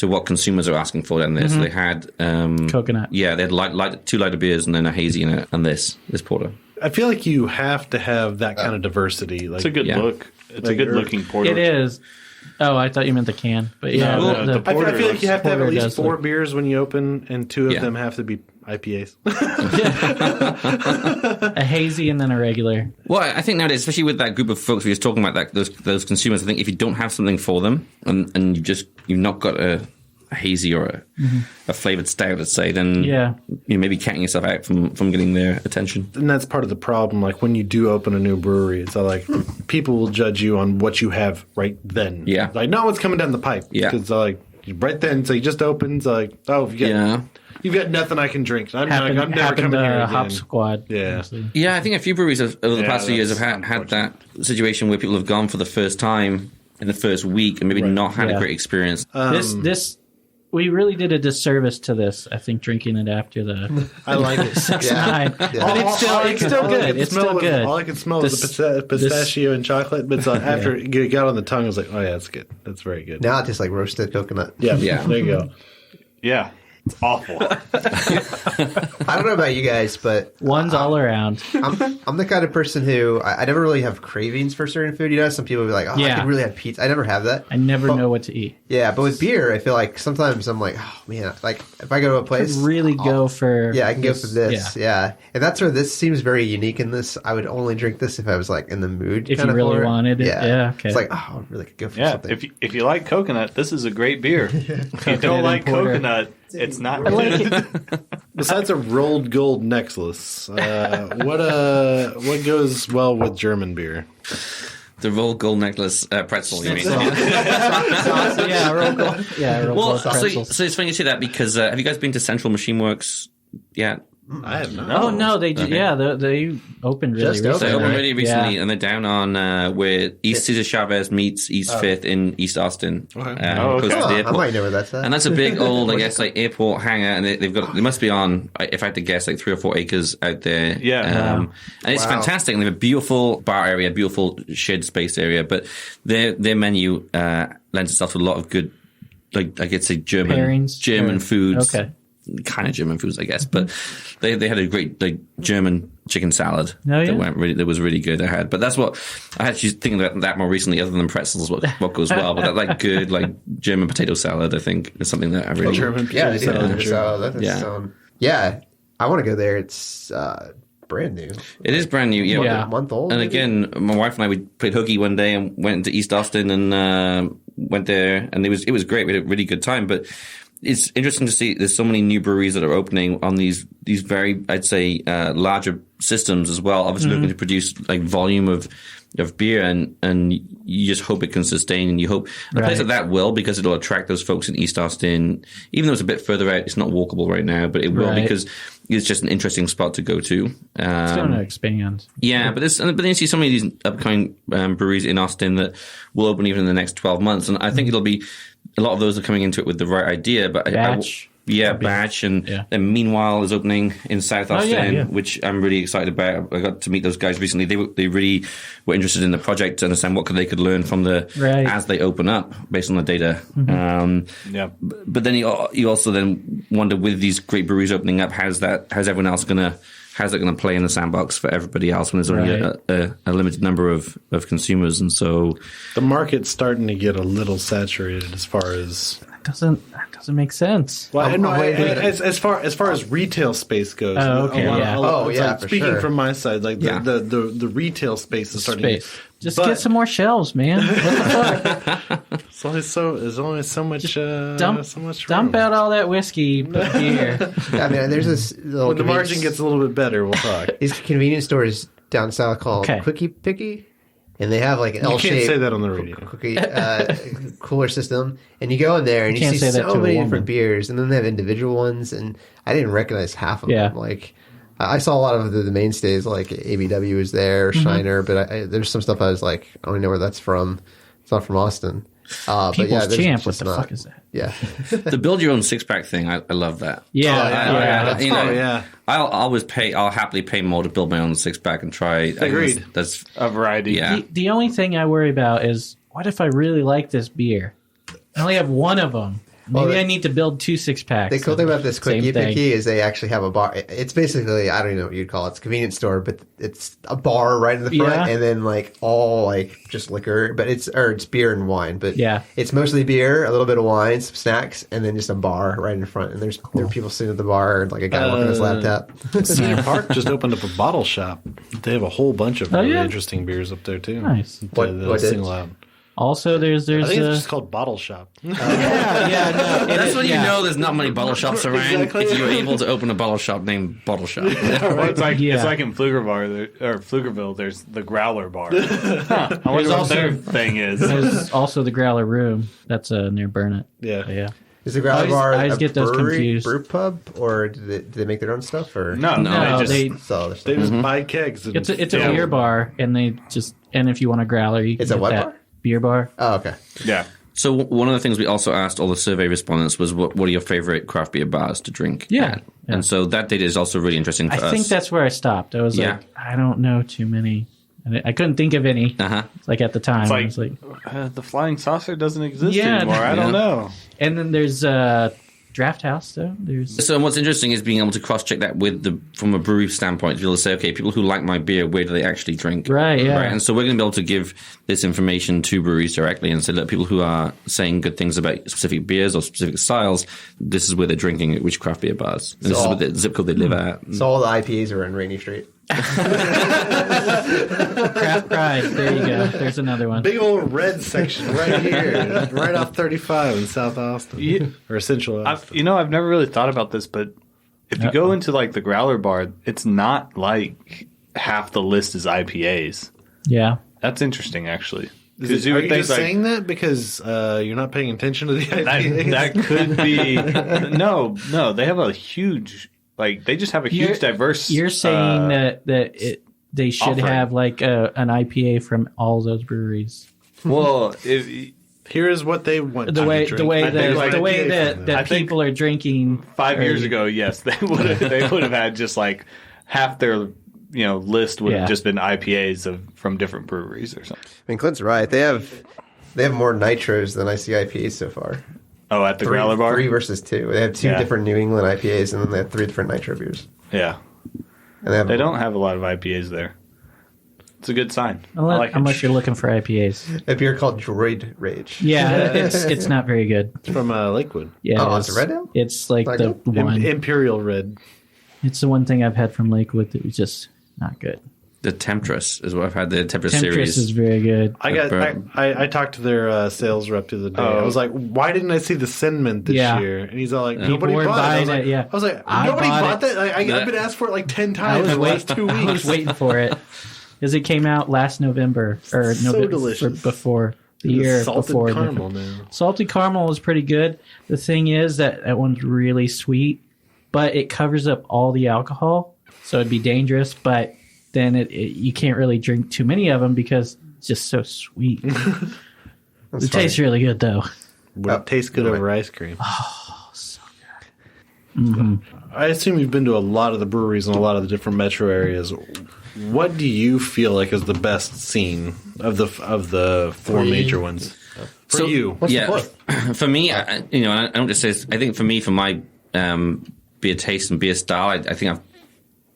what consumers are asking for down there. So they had coconut. Yeah, they had 2 lighter beers and then a hazy in it, and this porter. I feel like you have to have that kind of diversity. Like, it's a good look. It's a good looking porter. It is. Oh, I thought you meant the can. But I feel like you have to have at least 4 beers when you open, and 2 of them have to be IPAs. A hazy and then a regular. Well, I think nowadays, especially with that group of folks we were talking about, those consumers, I think if you don't have something for them and you've not got a hazy or a flavored stout, let's say, then you're maybe counting yourself out from getting their attention. And that's part of the problem. Like when you do open a new brewery, it's like people will judge you on what you have right then. Yeah. Like, no one's coming down the pipe. Yeah. Because like right then, so you just opened, so like, oh, you've got nothing I can drink. I'm never coming here again. Hop Squad. Yeah. Yeah, I think a few breweries over the past few years have had that situation where people have gone for the first time in the first week and maybe not had a great experience. We really did a disservice to this, I think, drinking it after the. I like it. 6-9. But it's still good. It's still good. All I can smell is the pistachio and chocolate, but after it got on the tongue, I was like, oh, yeah, that's good. That's very good. Now it tastes like roasted coconut. Yeah. There you go. Yeah. It's awful. I don't know about you guys, but one's all around. I'm the kind of person who I never really have cravings for certain food. You know, some people will be like, I could really have pizza. I never have that. I never know what to eat. Yeah, but with beer, I feel like sometimes I'm like, oh man, like if I go to a place, go for I can go for this. Yeah, and that's where this seems very unique in this. I would only drink this if I was like in the mood. If you really wanted it. Yeah. Okay. It's like, I really could go for something. If you like coconut, this is a great beer. If you don't like coconut, it's not good. Besides a rolled gold necklace, what goes well with German beer? The rolled gold necklace pretzel, you mean? Rolled gold. Yeah, rolled gold pretzels. So it's funny you say that because have you guys been to Central Machine Works yet? I have not. Oh no, they they opened really recently. They opened really recently, and they're down on where East Cesar Chavez meets East 5th in East Austin. Close to the airport. I might know where that's at. And that's a big old, I guess, like airport hangar, and they must be on, if I had to guess, like 3 or 4 acres out there. Yeah. And it's fantastic, and they have a beautiful bar area, beautiful shared space area, but their menu lends itself to a lot of good, like I could say German foods. Okay. Kind of German foods, I guess, but they had a great German chicken salad that was really good. But that's what I had thinking about that more recently, other than pretzels, what goes well. But that good German potato salad, I think, is something that I really German potato salad. I want to go there. It's brand new. It is brand new. A month old. And maybe? Again, my wife and I, we played hooky one day and went into East Austin and went there, and it was great. We had a really good time, but it's interesting to see there's so many new breweries that are opening on these very, I'd say, larger systems as well. Obviously looking to produce like volume of beer, and you just hope it can sustain, and you hope a place like that will, because it'll attract those folks in East Austin. Even though it's a bit further out, it's not walkable right now, but it will because it's just an interesting spot to go to. It's going to expand. Yeah, but then you see some of these upcoming breweries in Austin that will open even in the next 12 months, and I think it'll be a lot of those are coming into it with the right idea. But Batch. Batch, and then Meanwhile is opening in South Austin, which I'm really excited about. I got to meet those guys recently. They really were interested in the project to understand what they could learn from as they open up based on the data. But then you also then wonder, with these great breweries opening up, how's everyone else how's it going to play in the sandbox for everybody else when there's only a limited number of consumers? And so the market's starting to get a little saturated as far as that doesn't make sense. Well, as far as retail space goes. Oh, okay, Speaking from my side, like the retail space is starting. Just get some more shelves, man. What the fuck? There's only so much. Dump out all that whiskey here. I mean, there's this little. When the margin gets a little bit better, we'll talk. These convenience stores down south called Quickie Picky, and they have like an L-shaped. You can't say that on the radio. Quickie cooler system, and you go in there and you see so many different beers, and then they have individual ones, and I didn't recognize half of them. Like, I saw a lot of the mainstays, like ABW is there, Shiner, but there's some stuff I was like, I don't even know where that's from. It's not from Austin. People's Champ, what the fuck is that? Yeah. The build your own six-pack thing, I love that. I'll happily pay more to build my own six-pack and try. Agreed. That's a variety. Yeah. The only thing I worry about is, what if I really like this beer? I only have one of them. Maybe I need to build 2 6-packs. The cool thing about this Quickie Picky is they actually have a bar. It's basically, I don't even know what you'd call it. It's a convenience store, but it's a bar right in the front, and then like all like just liquor, but it's beer and wine. But it's mostly beer, a little bit of wine, some snacks, and then just a bar right in the front. And there are people sitting at the bar, and like a guy working on his laptop. Cedar Park just opened up a bottle shop. They have a whole bunch of really interesting beers up there too. Nice. What single out. Also, there's I think it's just called Bottle Shop. No, that's when you know there's not many bottle shops around. If you're able to open a bottle shop named Bottle Shop. Well, it's like in Pflugerville, there's the Growler Bar. I wonder what their thing is. There's also the Growler Room. That's near Burnett. Yeah. Is the Growler Bar I always get those confused. brew pub, or do they make their own stuff? Or No, they just buy kegs. And it's a beer bar, and if you want a growler, you can get that. Bar? Beer bar. Oh, okay. Yeah. So one of the things we also asked all the survey respondents was, what are your favorite craft beer bars to drink? Yeah. And so that data is also really interesting for us. I think that's where I stopped. I was like, I don't know too many. And I couldn't think of any. Like at the time. It's I was like, the Flying Saucer doesn't exist anymore. I don't know. And then there's Draft House, though. So what's interesting is being able to cross-check that from a brewery standpoint, to be able to say, okay, people who like my beer, where do they actually drink? Right, yeah. Right? And so we're going to be able to give this information to breweries directly and say, look, people who are saying good things about specific beers or specific styles, this is where they're drinking at which craft beer bars. And this is what the zip code they live at. So all the IPAs are in Rainy Street. Craft Pride. There you go. There's another one. Big old red section right here, right off 35 in South Austin or Central Austin. I've never really thought about this, but if you go into like the Growler Bar, it's not like half the list is IPAs. Yeah, that's interesting, actually. Are you just saying that because you're not paying attention to the IPAs? That could be. No, they have a huge. Like they just have a huge diverse. You're saying they should have like an IPA from all those breweries. Well, here is what they want. The way that people are drinking. 5 years ago, yes, they would have had just like half their list would have just been IPAs from different breweries or something. I mean, Clint's right. They have more nitros than I see IPAs so far. Oh, at the Growler Bar? 3 versus 2. They have 2 different New England IPAs, and then they have 3 different nitro beers. Yeah. And they don't have a lot of IPAs there. It's a good sign. Unless you're looking for IPAs. A beer called Droid Rage. Yeah, it's not very good. It's from Lakewood. Yeah, it's a red ale? It's like the one. Imperial Red. It's the one thing I've had from Lakewood that was just not good. The Temptress is what I've had. The Temptress Temptress series is very good. I talked to their sales rep the other day. I was like, why didn't I see the cinnamon this year? And he's all like, nobody bought it. I was like, nobody bought that? I've been asked for it like 10 times in the last 2 weeks. I was waiting for it. Because it came out last November. Or so delicious. Before the year salted before. Caramel now. Salted caramel is pretty good. The thing is that one's really sweet, but it covers up all the alcohol. So it'd be dangerous, but then you can't really drink too many of them because it's just so sweet. It tastes really good, though. It tastes good over ice cream. Oh, so good. Mm-hmm. I assume you've been to a lot of the breweries in a lot of the different metro areas. What do you feel like is the best scene of the four major ones? For you, what's the fourth? For me, I don't just say. I think for me, for my beer taste and beer style, I think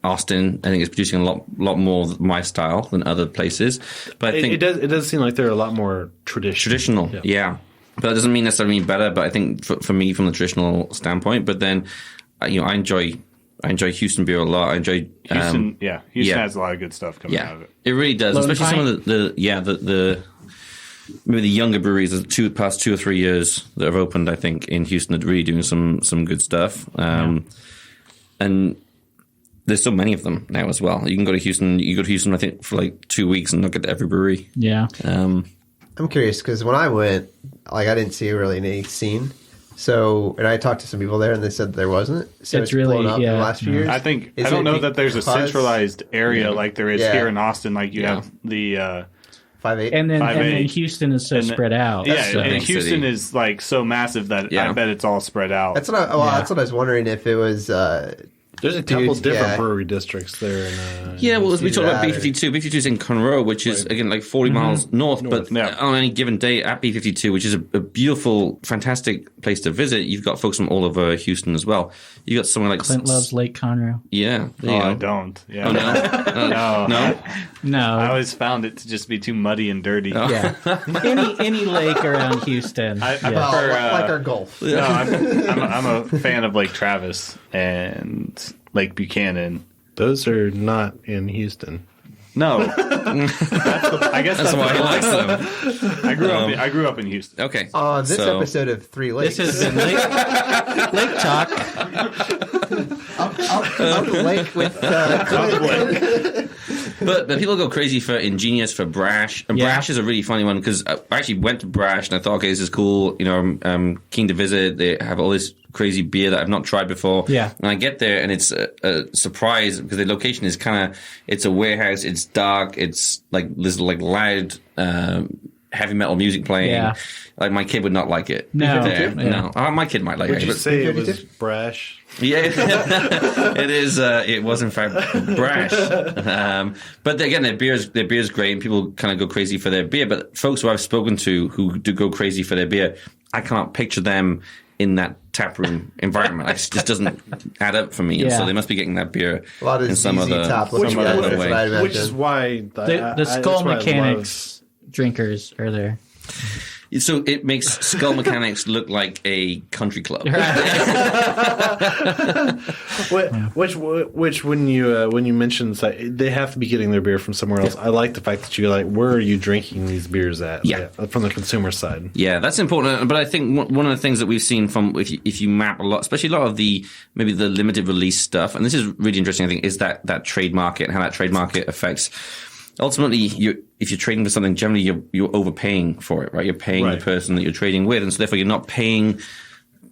Austin, I think, is producing a lot more of my style than other places. But I think it does seem like they're a lot more traditional. Yeah. But that doesn't mean necessarily better. But I think for me, from the traditional standpoint, but then I enjoy Houston beer a lot. I enjoy Houston. Houston has a lot of good stuff coming out of it. It really does, Lone especially Pint? some of the maybe the younger breweries. The past 2 or 3 years that have opened, I think, in Houston are really doing some good stuff. And there's so many of them now as well. You can go to Houston. You go to Houston, I think, for like 2 weeks and look at every brewery. Yeah. I'm curious because when I went, I didn't see really any scene. So, and I talked to some people there, and they said there wasn't. So It's really, blown up in the last few years. I don't know that there's a centralized area like there is here in Austin. Like you have the 5-8, and then 5-8. Houston is so spread out. Yeah, so. and Houston is like so massive that I bet it's all spread out. That's what I was wondering if it was. There's a couple different brewery districts there. We talked about B52. B52 is in Conroe, which is, again, like 40 miles north. But on any given day at B52, which is a beautiful, fantastic place to visit, you've got folks from all over Houston as well. You've got somewhere like... Clint loves Lake Conroe. Yeah. There you go. I don't. Yeah. Oh, no? No. I always found it to just be too muddy and dirty. Oh. Yeah. any lake around Houston. I prefer... like our Gulf. No, I'm a fan of Lake Travis and Lake Buchanan. Those are not in Houston. No, I guess that's why he likes them. I grew up in Houston. Okay. On this episode of Three Lakes, This has been Lake Talk. up the lake with But people go crazy for Ingenious, for Brash. And Brash is a really funny one because I actually went to Brash and I thought, okay, this is cool. I'm keen to visit. They have all this crazy beer that I've not tried before. Yeah. And I get there and it's a surprise because the location is it's a warehouse. It's dark. It's like there's like loud heavy metal music playing. Yeah. Like my kid would not like it. No. No. My kid might like it. Would you say it was brash? Yeah, it is. It was in fact brash. But again, their beer is great, and people kind of go crazy for their beer. But folks who I've spoken to who do go crazy for their beer, I can't picture them in that taproom environment. It just doesn't add up for me. And so they must be getting that beer in some other way. Which is why the Skull Mechanics drinkers are there. So it makes Skull Mechanics look like a country club. Which when you mentioned that they have to be getting their beer from somewhere else, I like the fact that you're like, where are you drinking these beers at? From the consumer side. Yeah, that's important. But I think one of the things that we've seen from if you map a lot, especially a lot of the maybe the limited release stuff, and this is really interesting, I think, is that trade market and how that trade market affects. Ultimately, if you're trading for something, generally you're overpaying for it, right? You're paying the person that you're trading with, and so therefore you're not paying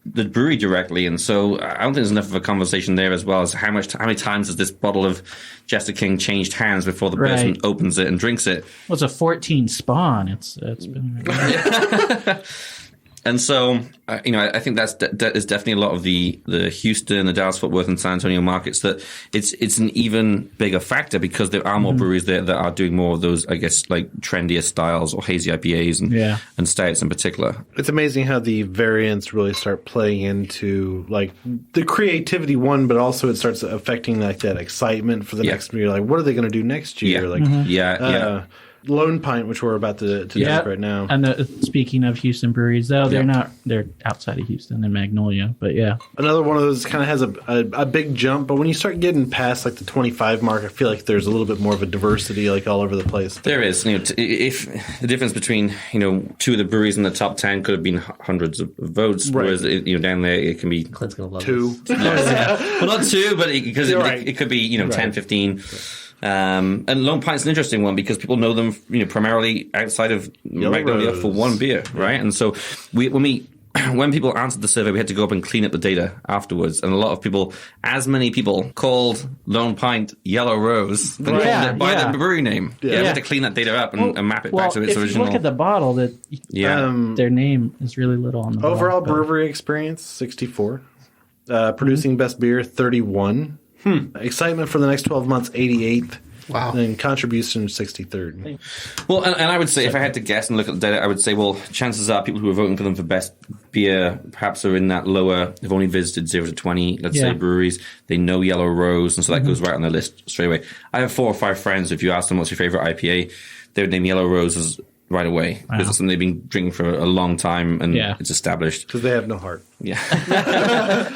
the brewery directly. And so I don't think there's enough of a conversation there as well as how many times has this bottle of Jester King changed hands before the person opens it and drinks it? Well, it's a 14 spawn. It's been. And so, I think that is definitely a lot of the Houston, the Dallas, Fort Worth, and San Antonio markets that it's an even bigger factor because there are more breweries there that are doing more of those, I guess, like trendier styles or hazy IPAs and stouts in particular. It's amazing how the variants really start playing into like the creativity but also it starts affecting like that excitement for the next year. Like, what are they going to do next year? Lone Pint, which we're about to drink right now. And speaking of Houston breweries, though, they're outside of Houston in Magnolia, but yeah. Another one of those kind of has a big jump, but when you start getting past like the 25 mark, I feel like there's a little bit more of a diversity like all over the place. There is. If the difference between, two of the breweries in the top 10 could have been hundreds of votes, whereas, down there it can be Clint's gonna love 2. Well, not 2, but because it could be, 10, 15. And Lone Pint's an interesting one because people know them, primarily outside of Magnolia for one beer, right? And so when people answered the survey, we had to go up and clean up the data afterwards. And a lot of people, as many people, called Lone Pint Yellow Rose than called it by the brewery name. Yeah, we had to clean that data up and map it back to its original. If you look at the bottle, their name is really little on the overall bottle. Brewery experience, 64. Producing best beer, 31. Excitement for the next 12 months, 88th. Wow. And contribution, 63rd. Well, and I would say, if I had to guess and look at the data, I would say, well, chances are people who are voting for them for best beer perhaps are in that lower, they've only visited 0 to 20, let's say, breweries. They know Yellow Rose, and so that goes right on their list straight away. I have 4 or 5 friends, if you ask them what's your favorite IPA, they would name Yellow Rose as right away. Because it's something they've been drinking for a long time, and it's established. Because they have no heart. Yeah.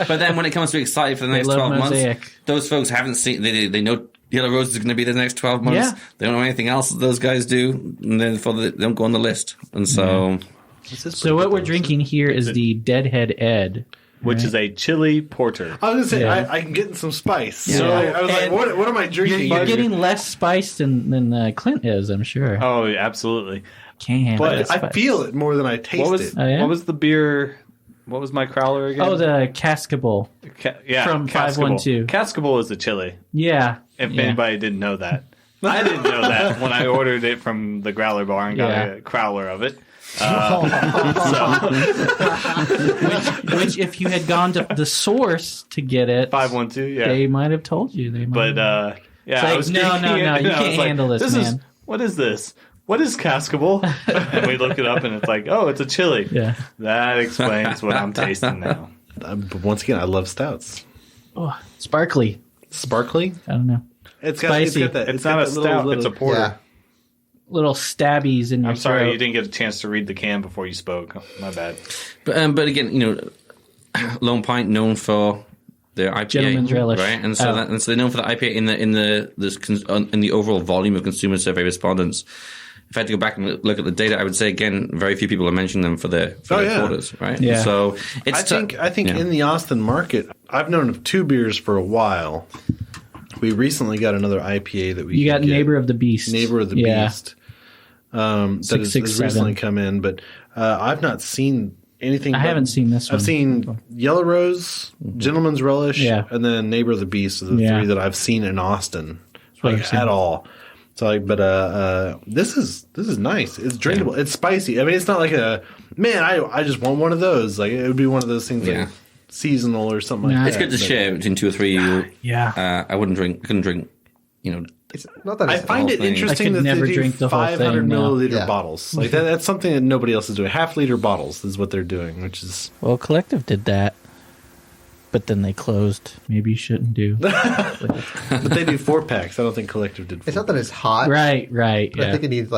But then when it comes to excited for the next 12 months, those folks haven't seen, they know Yellow Rose is going to be the next 12 months. Yeah. They don't know anything else that those guys do, and therefore they don't go on the list. And so... So what we're drinking here is the Deadhead Ed. Which is a chili porter. I was going to say, I'm getting some spice. Yeah. So I was like, what am I drinking? You're getting less spice than Clint is, I'm sure. Oh, absolutely. Can't handle it. But I feel it more than I taste it. What was the beer... What was my crowler again? Oh, the Cascable. From 512. Cascable is the chili. Yeah. If anybody didn't know that. I didn't know that when I ordered it from the Growler Bar and got a crowler of it. Which, if you had gone to the source to get it, 512, they might have told you. I was you can't handle this, man. What is this? What is Cascable? And we look it up, and it's like, oh, it's a chili. Yeah. That explains what I'm tasting now. Once again, I love stouts. Oh, sparkly. Sparkly? I don't know. It's spicy. It's not a stout. It's a porter. Yeah. Little stabbies in your I'm sorry throat. you didn't get a chance to read the can before you spoke. My bad. But again, Lone Pint known for their IPA, Gentleman's Relish, right? And so they're known for the IPA in the overall volume of consumer survey respondents. If I had to go back and look at the data, I would say again, very few people are mentioning them for their quarters, right? Yeah. So I think in the Austin market, I've known of 2 beers for a while. We recently got another IPA that we got Neighbor of the Beast. Neighbor of the Beast. That has recently come in, but I've not seen anything. I haven't seen this one. I've seen Yellow Rose, Gentleman's Relish, and then Neighbor of the Beast are the 3 that I've seen in Austin at all. So, but this is nice. It's drinkable. It's spicy. I mean, it's not like I just want one of those. Like it would be one of those things like seasonal or something like that. It's good to share between 2 or 3. I couldn't drink. It's not that I find it interesting that they do 500 milliliter bottles. Like that's something that nobody else is doing. Half-liter bottles is what they're doing, which is Collective did that. But then they closed. Maybe you shouldn't do. But they do 4-packs. I don't think Collective did 4. It's not that it's hot. Right. But I think it needs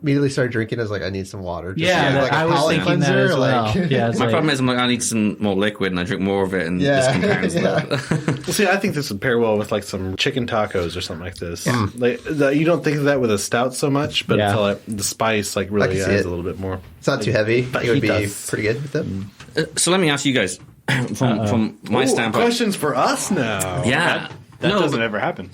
immediately start drinking. I was like, I need some water. I was thinking that as well. My problem is I need some more liquid, and I drink more of it, and this compounds that. Well, see, I think this would pair well with some chicken tacos or something like this. Yeah. You don't think of that with a stout so much, but until the spice really adds a little bit more. It's not too heavy. It would be pretty good with it. So let me ask you guys. From my standpoint, questions for us now. Yeah, that doesn't ever happen.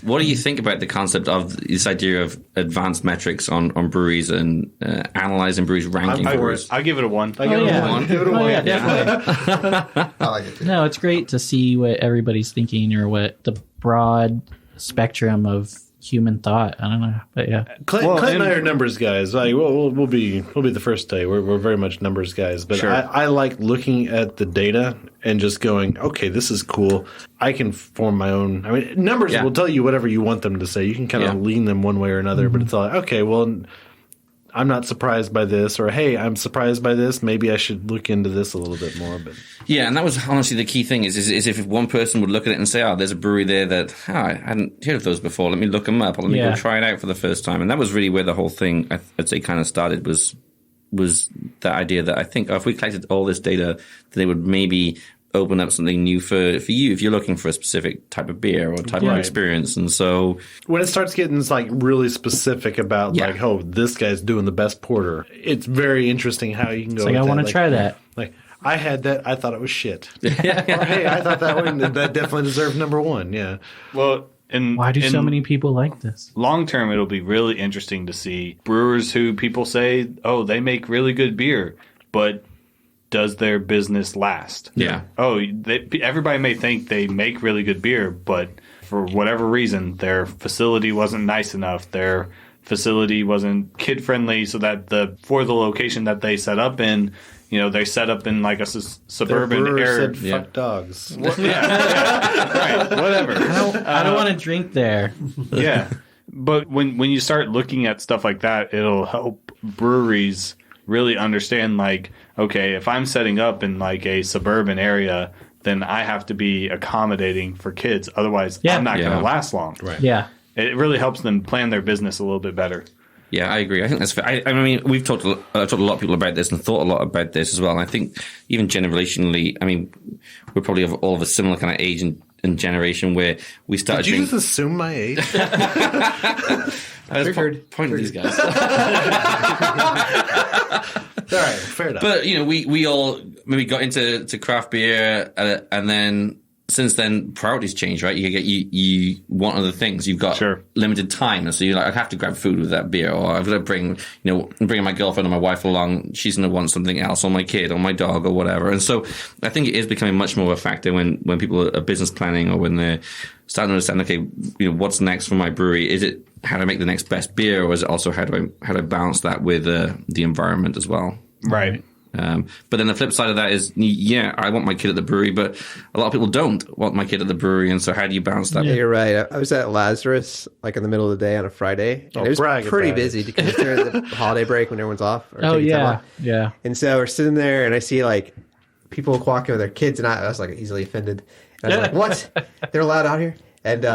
What do you think about the concept of this idea of advanced metrics on breweries and analyzing breweries, ranking breweries? I'll give it a 1. I give it a 1. Give it a 1. Yeah, definitely. I like it too. No, it's great to see what everybody's thinking or what the broad spectrum of human thought. I don't know, but yeah. Clint and I are numbers guys. We'll be the first day. We're very much numbers guys. But sure. I like looking at the data and just going, okay, this is cool. I can form my own. I mean, numbers will tell you whatever you want them to say. You can kind of lean them one way or another. But it's all like, okay, well, I'm not surprised by this, or hey, I'm surprised by this. Maybe I should look into this a little bit more. But yeah, and that was honestly the key thing is if one person would look at it and say, oh, there's a brewery there that I hadn't heard of those before. Let me look them up, or let me go try it out for the first time. And that was really where the whole thing, I'd say, kind of started was that idea that I think if we collected all this data, they would maybe open up something new for you if you're looking for a specific type of beer or type of experience. And so when it starts getting like really specific about like, oh, this guy's doing the best porter, it's very interesting how you can go. It's like, I want to try that. Like, I had that. I thought it was shit. Or, hey, I thought that definitely deserved number one. Yeah. Well, and why do so many people like this? Long term, it'll be really interesting to see brewers who people say, oh, they make really good beer, but does their business last? Yeah. Oh, everybody may think they make really good beer, but for whatever reason, their facility wasn't nice enough. Their facility wasn't kid friendly, so that for the location that they set up in, they set up in like a suburban area. Said, fuck dogs. Right. Whatever. I don't want to drink there. Yeah. But when you start looking at stuff like that, it'll help breweries really understand, like, okay, if I'm setting up in like a suburban area, then I have to be accommodating for kids. Otherwise, I'm not going to last long. Right. Yeah. It really helps them plan their business a little bit better. Yeah, I agree. I think that's fair. I mean, we've talked a lot of people about this and thought a lot about this as well. And I think even generationally, I mean, we're probably all of a similar kind of age and generation where we started. Did you just assume my age? I was pointing at these guys. All right, fair enough. But we all maybe got into craft beer, and then since then priorities change, right? You want other things. You've got limited time, and so you're like, I have to grab food with that beer, or I've got to bring my girlfriend or my wife along. She's going to want something else, or my kid, or my dog, or whatever. And so I think it is becoming much more of a factor when people are business planning, or when they're starting to understand, okay, what's next for my brewery? Is it how to make the next best beer, or is it also how do I balance that with the environment as well? Right. But then the flip side of that is, I want my kid at the brewery, but a lot of people don't want my kid at the brewery, and so how do you balance that? Yeah, you're right. I was at Lazarus like in the middle of the day on a Friday, and it was pretty busy because it's during the holiday break when everyone's off. Yeah. And so we're sitting there, and I see like people walking with their kids, and I was like easily offended. And I was like, "What? They're allowed out here?" And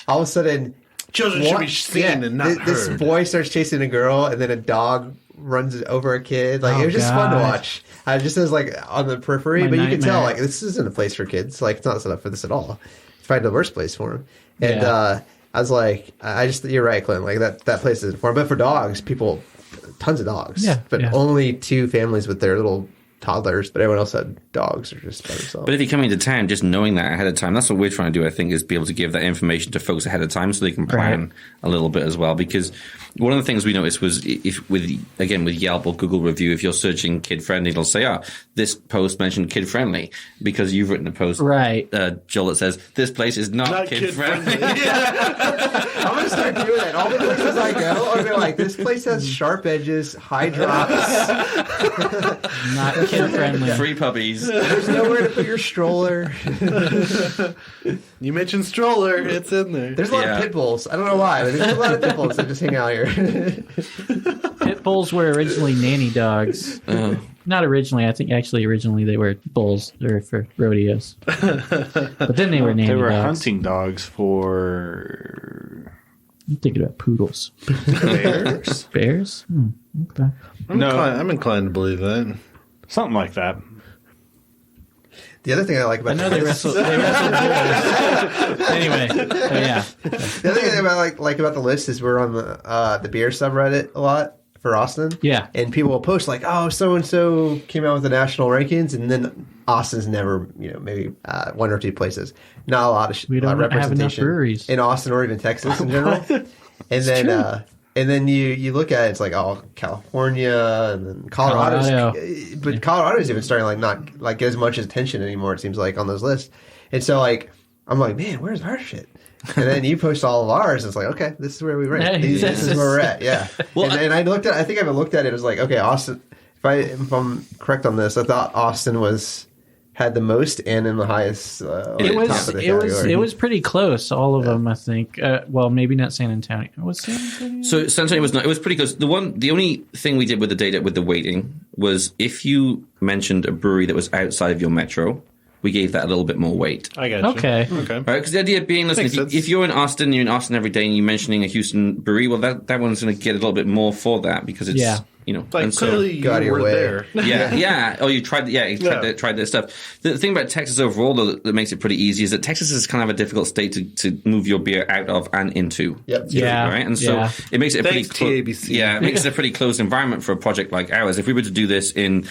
all of a sudden, children should be seen and not heard. This boy starts chasing a girl, and then a dog runs over a kid. Like, it was just fun to watch. I just was like on the periphery, but you can tell like this isn't a place for kids. Like, it's not set up for this at all. It's probably the worst place for them. And I was like, you're right, Clint. Like that place isn't for them. But for dogs, tons of dogs. Yeah, but only 2 families with their little toddlers, but everyone else had dogs or just by themselves. But if you're coming to town, just knowing that ahead of time, that's what we're trying to do, I think, is be able to give that information to folks ahead of time so they can plan a little bit as well. Because one of the things we noticed was with Yelp or Google review, if you're searching kid friendly, it'll say, this post mentioned kid friendly because you've written a post, Joel, that says this place is not kid friendly. I'm gonna start doing that. All the places I go, I'm like, this place has sharp edges, high drops, not kid friendly. Free puppies. There's nowhere to put your stroller. You mentioned stroller, it's in there. There's a lot of pit bulls. I don't know why, but there's a lot of pit bulls that just hang out here. Pit bulls were originally nanny dogs. Not originally. I think actually originally they were bulls. They were for rodeos. But then they were nanny dogs. They were hunting dogs for... I'm thinking about poodles. Bears? Bears? Okay. I'm inclined to believe that. Something like that. The other thing I like about they wrestle bulls. Anyway, the other thing I like about the list is we're on the beer subreddit a lot for Austin. Yeah. And people will post like, oh, so-and-so came out with the national rankings, and then Austin's never, maybe 1 or 2 places. Not a lot of we don't representation have enough breweries in Austin or even Texas in general. And then you look at it, it's like, California and then Colorado. But Colorado's even starting to not get as much attention anymore, it seems like, on those lists. And so I'm like, man, where's our shit? And then you post all of ours, and it's like, okay, this is where we rank. This is where we're at. Yeah. Well, and I looked at, I think I looked at it, it was like, okay, Austin, if I'm correct on this, I thought Austin had the most and in the highest. It was pretty close. All of them, I think. Well, maybe not San Antonio. Was San Antonio? So San Antonio was not. It was pretty close. The only thing we did with the data with the weighting was if you mentioned a brewery that was outside of your metro, we gave that a little bit more weight. I got you. Okay. Right, because the idea being, listen, if you're in Austin, you're in Austin every day, and you're mentioning a Houston brewery, well, that one's going to get a little bit more for that because it's, like and clearly you got your were way. there. Yeah. Oh, you tried. Yeah, you tried that stuff. The thing about Texas overall, though, that makes it pretty easy is that Texas is kind of a difficult state to move your beer out of and into. Yep. Yeah. Right. And so it makes it a Thanks, pretty TABC. Yeah, it makes it a pretty closed environment for a project like ours. If we were to do this in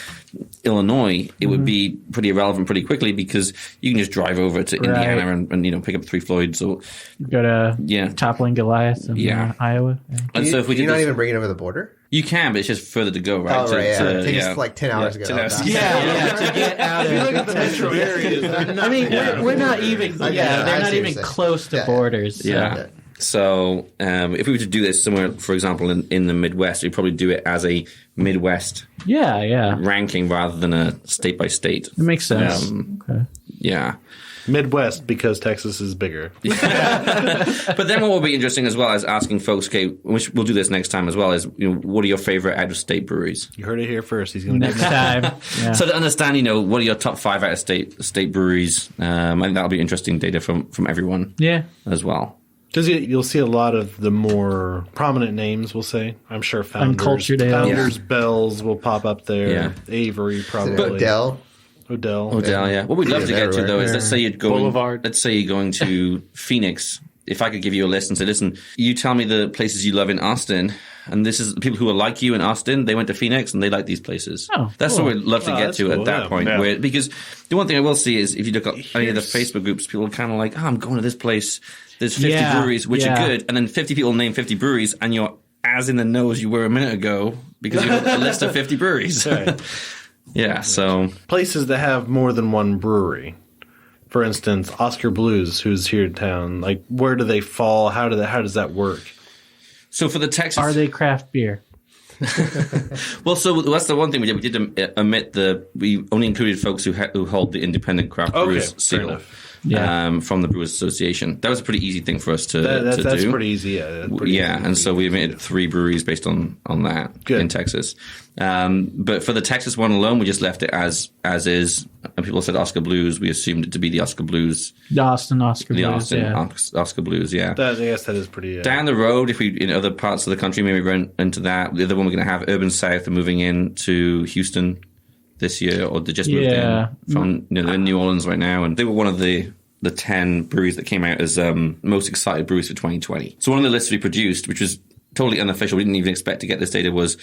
Illinois, it would be pretty irrelevant pretty quickly because you can just drive over to Indiana and pick up 3 Floyds or go to Toppling Goliath in Iowa. Yeah. And so if we do you did not even bring it over the border? You can, but it's just further to go, right? Oh, right. It takes like 10 hours to go. 10 hours. To get out of Look at the metro areas. I mean, we're not even. They're not even close to borders. So. Yeah. So if we were to do this somewhere, for example, in the Midwest, we'd probably do it as a Midwest ranking rather than a state by state. It makes sense. Okay. Yeah. Midwest because Texas is bigger. But then what will be interesting as well is asking folks, okay, which we'll do this next time as well, is what are your favorite out of state breweries? You heard it here first. He's going to next time. Yeah. So to understand, what are your top 5 out of state breweries? And that'll be interesting data from everyone. Yeah. As well. Because you'll see a lot of the more prominent names, we'll say. I'm sure Uncultured Ale. Founders Bells will pop up there. Yeah. Avery probably. Odell, yeah. What we'd love to get to, though, is let's say you're going Boulevard. Let's say you're going to Phoenix. If I could give you a list and say, listen, you tell me the places you love in Austin, and this is the people who are like you in Austin, they went to Phoenix and they like these places. Oh, that's cool. what we'd love to get to at that point. Yeah. Because the one thing I will see is if you look at any of the Facebook groups, people are kind of like, I'm going to this place. There's 50 breweries, which are good. And then 50 people name 50 breweries, and you're as in the know as you were a minute ago because you have a list of 50 breweries. Right. Yeah, so places that have more than one brewery. For instance, Oscar Blues, who's here in town. Like, where do they fall? How does that work? So for the Texas, are they craft beer? Well, so that's the one thing we did. We did omit we only included folks who hold the independent craft brewers seal. From the Brewers Association. That was a pretty easy thing for us to do. That's pretty easy. Yeah, and so we omitted 3 breweries based on that in Texas. But for the Texas one alone, we just left it as is. And people said Oscar Blues. We assumed it to be the Oscar Blues. The Austin Oscar Blues. Oscar Blues, yeah. I guess that is pretty... Down the road, if we in other parts of the country, maybe run into that. The other one we're going to have Urban South are moving in to Houston this year, or they just moved in from they're in New Orleans right now, and they were one of the 10 breweries that came out as most excited breweries for 2020. So one of the lists we produced, which was totally unofficial, we didn't even expect to get this data, was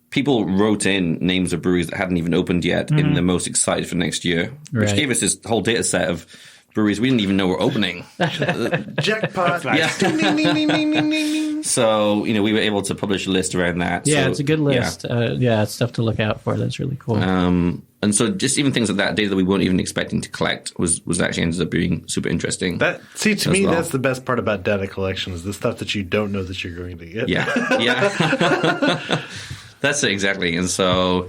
people wrote in names of breweries that hadn't even opened yet in the most excited for next year, which gave us this whole data set of breweries we didn't even know were opening. Jackpot! Yeah. So we were able to publish a list around that. Yeah, so, it's a good list. It's stuff to look out for. That's really cool. And so just even things like that, data that we weren't even expecting to collect was actually ended up being super interesting. To me, that's the best part about data collection is the stuff that you don't know that you're going to get. Yeah. That's it, exactly. And so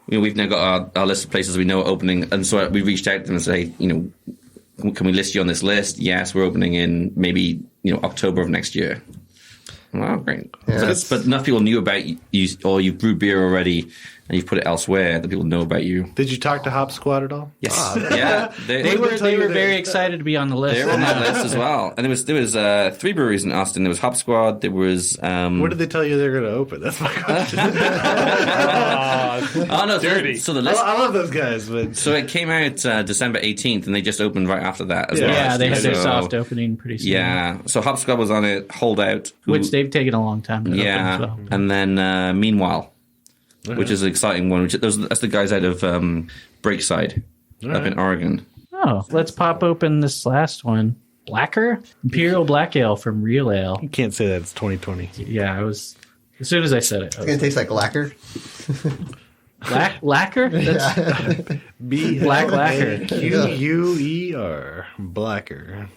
we've now got our list of places we know are opening. And so we reached out to them and say, can we list you on this list? Yes, we're opening in maybe October of next year. Wow, great. Yeah, but enough people knew about you, or you've brewed beer already, and you've put it elsewhere that people know about you. Did you talk to Hop Squad at all? Yes. Yeah. They were very excited to be on the list. They were on that list as well. And there was 3 breweries in Austin. There was Hop Squad. There was... Where did they tell you they're going to open? That's my question. Dirty. So the list... I love those guys. But... So it came out December 18th, and they just opened right after that as well. Yeah, they had their soft opening pretty soon. Yeah. So Hop Squad was on it, Holdout. Which they've taken a long time to open. So. And then Meanwhile, which is an exciting one. That's the guys out of Breakside up in Oregon. Oh, let's pop open this last one. Blakkr? Imperial Black Ale from Real Ale. You can't say that. It's 2020. Yeah, I was... As soon as I said it. It's going to taste like lacquer. Lacquer? That's Black Lacquer. Quer. Blakkr.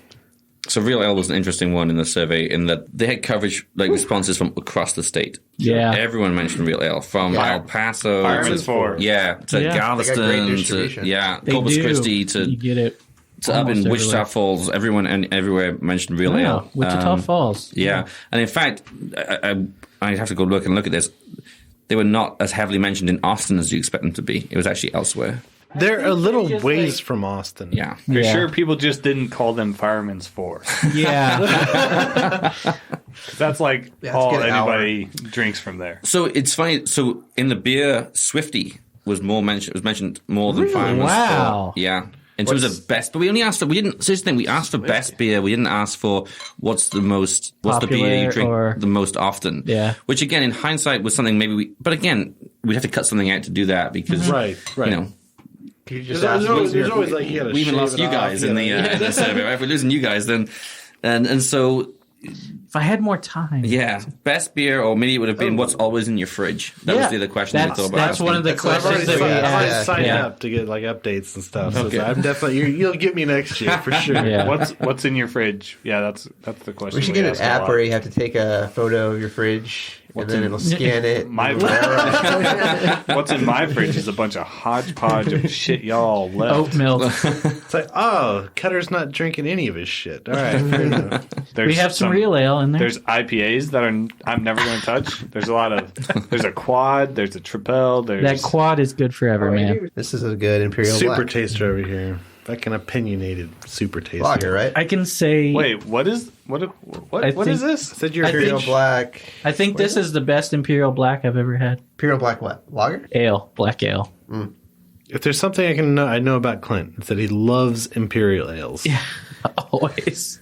So Real Ale was an interesting one in the survey in that they had coverage, like responses from across the state. Yeah. Everyone mentioned Real Ale, from El Paso Fireman's to, Fork. to Galveston to They Corpus do. Christi to You get it. to up in almost Wichita everywhere. Falls. Everyone and everywhere mentioned Real Ale. Wichita Falls. Yeah. And in fact, I have to go look at this. They were not as heavily mentioned in Austin as you expect them to be. It was actually elsewhere. They're a little ways from Austin. Yeah. For sure, people just didn't call them Fireman's Fork. Yeah. That's like all anybody drinks from there. So it's funny. So in the beer, Swifty was mentioned more than Fireman's Wow. Fork. Yeah. In terms of best, but we only asked for, we asked for best beer. We didn't ask for what's the beer you drink the most often. Yeah. Which again, in hindsight, was something but again, we'd have to cut something out to do that because, Right. you know, There's always like you gotta we even shave lost it you off, guys in the survey. Right? If we're losing you guys, then, and so, If I had more time. yeah, best beer, or maybe it would have been what's always in your fridge. That was the other question we thought about. That's one of the questions that we I've already asked. signed up to get like updates and stuff. So I'm definitely you'll get me next year for sure. Yeah. What's in your fridge? Yeah, that's the question. We should get an ask a app lot. where you have to take a photo of your fridge and then it'll scan it. What's in my fridge is a bunch of hodgepodge of shit y'all left. Oat milk. It's like, oh, Cutter's not drinking any of his shit. All right, fair enough. We have some Real Ale in there. There's IPAs that I'm never going to touch. There's a lot of. There's a quad. There's a tripel. There's That quad is good forever, man. This is a good Imperial Super Black. taster over here. Like an opinionated super taster. Lager, right? I can say. Wait, what is what is this? I said your Imperial fridge. Black. I think this is the best Imperial Black I've ever had. Imperial Black what? Lager? Ale, black ale. If there's something I know about Clint, it's that he loves imperial ales. Yeah, always.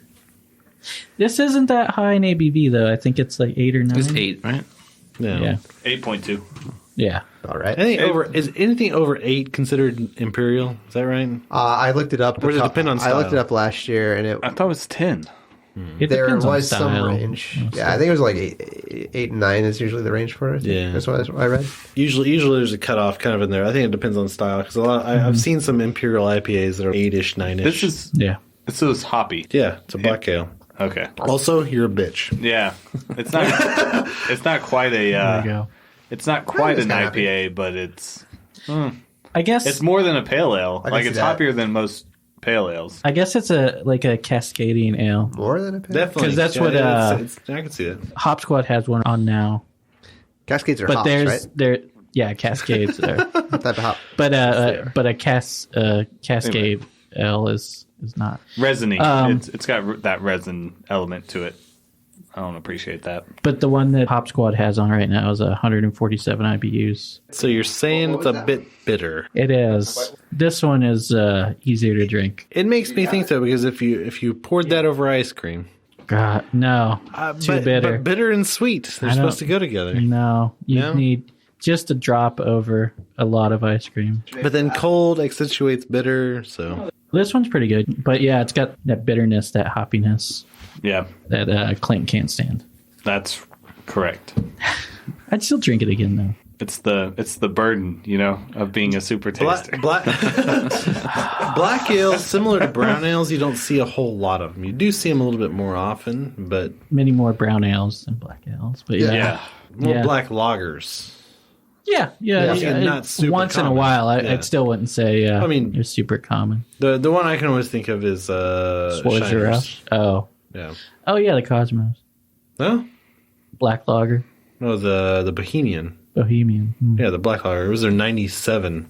This isn't that high in ABV though. I think it's like 8 or 9. It was 8, right? Yeah. 8.2. Yeah. All right. Is anything over 8 considered imperial? Is that right? I looked it up. Or does it depend on I looked style? it up last year, and I thought it was 10. It there depends on was some style. range. Yeah, I think it was like 8 and 9 is usually the range for it. Yeah. That's what I read. Usually there's a cutoff kind of in there. I think it depends on style because I've seen some imperial IPAs that are 8-ish, 9-ish. This is hoppy. Yeah, it's a black ale. Okay. Also, you're a bitch. Yeah, it's not. It's not quite a. There we go. It's not quite an kinda happy. IPA, but it's. I guess It's more than a pale ale. can Like see it's that. hoppier than most pale ales. I guess it's a cascading ale. More than a pale? Definitely. 'Cause that's what, I can see that. Hop Squad has one on now, Cascades are but hops, right? Cascades are. What type of hop? But a cascade ale is not. Resiny. It's got that resin element to it. I don't appreciate that. But the one that Hop Squad has on right now is 147 IBUs. So you're saying it's a bit bitter. It is. This one is easier to drink. It makes me think though, because if you poured that over ice cream, God, no, too bitter. But bitter and sweet, they're supposed to go together. No, you No? need just a drop over a lot of ice cream. But then cold accentuates bitter, so This one's pretty good, but yeah, it's got that bitterness, that hoppiness Yeah, that Clint can't stand. that's correct. I'd still drink it again though. It's the burden, of being a super taster. black ales, similar to brown ales, you don't see a whole lot of them. You do see them a little bit more often, but Many more brown ales than black ales, but Yeah. more Yeah. black lagers. yeah. Not super Once in a common. while, Yeah. I still wouldn't say. I mean, it's super common. The one I can always think of is Schwarzer Shiners. Rush. Oh, Yeah. the Cosmos No, Black Lager, no, the Bohemian. Bohemian. Yeah, the black lager. It was their 97,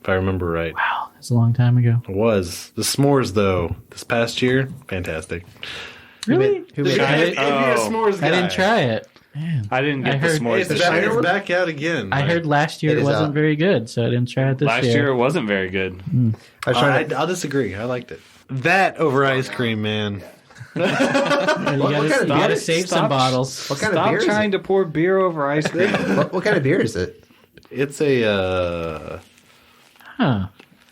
if I remember right. Wow, that's a long time ago. It was. The s'mores, though, this past year, fantastic. Really? Who made If it? you're a s'mores guy. I didn't try it. Man. I didn't get I the heard- s'mores It's this back, year. it's back out again. I heard last year It it is wasn't out. very good, so I didn't try it this Last year it wasn't very good. I was trying to, I'll disagree. I liked it. That over ice cream, man. You gotta save some bottles. what kind of Stop beer is trying it? to pour beer over ice cream. What kind of beer is it? It's a. Huh.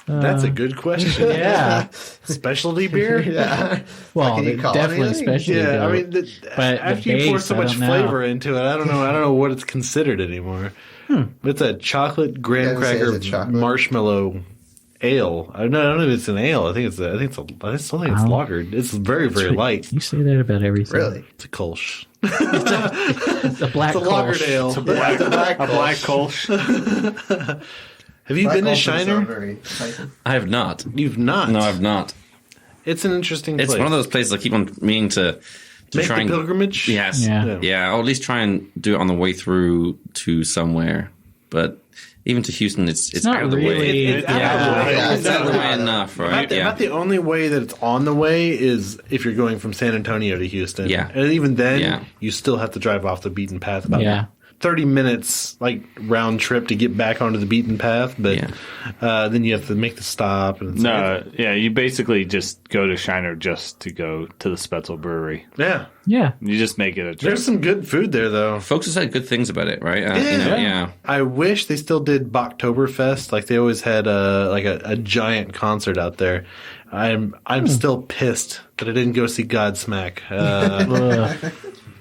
That's a good question. Yeah. Specialty beer? Yeah. Well, Can you call it definitely anything? specialty. Yeah, I though. mean, But after the you pour base, so I much don't know. flavor into it, I don't know what it's considered anymore. It's a chocolate graham Yeah, I was gonna say, cracker is it chocolate? marshmallow ale. I don't know if it's an ale. I still think it's lagered. It's very, very light. You say that about everything. Really? It's a Kolsch. It's a black It's a lagered Kolsch. ale. A black Kolsch. Have you been to Shiner? I have not. You've not? No, I've not. It's an interesting place. It's one of those places I keep on meaning to Make try the and pilgrimage? Yes. Yeah. Or at least try and do it on the way through to somewhere. But even to Houston, it's not out of the really- way. It's out of the way. It's out of the way enough, right? About the only way that it's on the way is if you're going from San Antonio to Houston. Yeah. And even then, you still have to drive off the beaten path about 30 minutes like round trip to get back onto the beaten path, but then you have to make the stop. And you basically just go to Shiner just to go to the Spätzle Brewery. Yeah. You just make it a trip. There's some good food there, though. Folks have said good things about it, right? I wish they still did Boktoberfest. Like they always had a giant concert out there. I'm still pissed that I didn't go see Godsmack.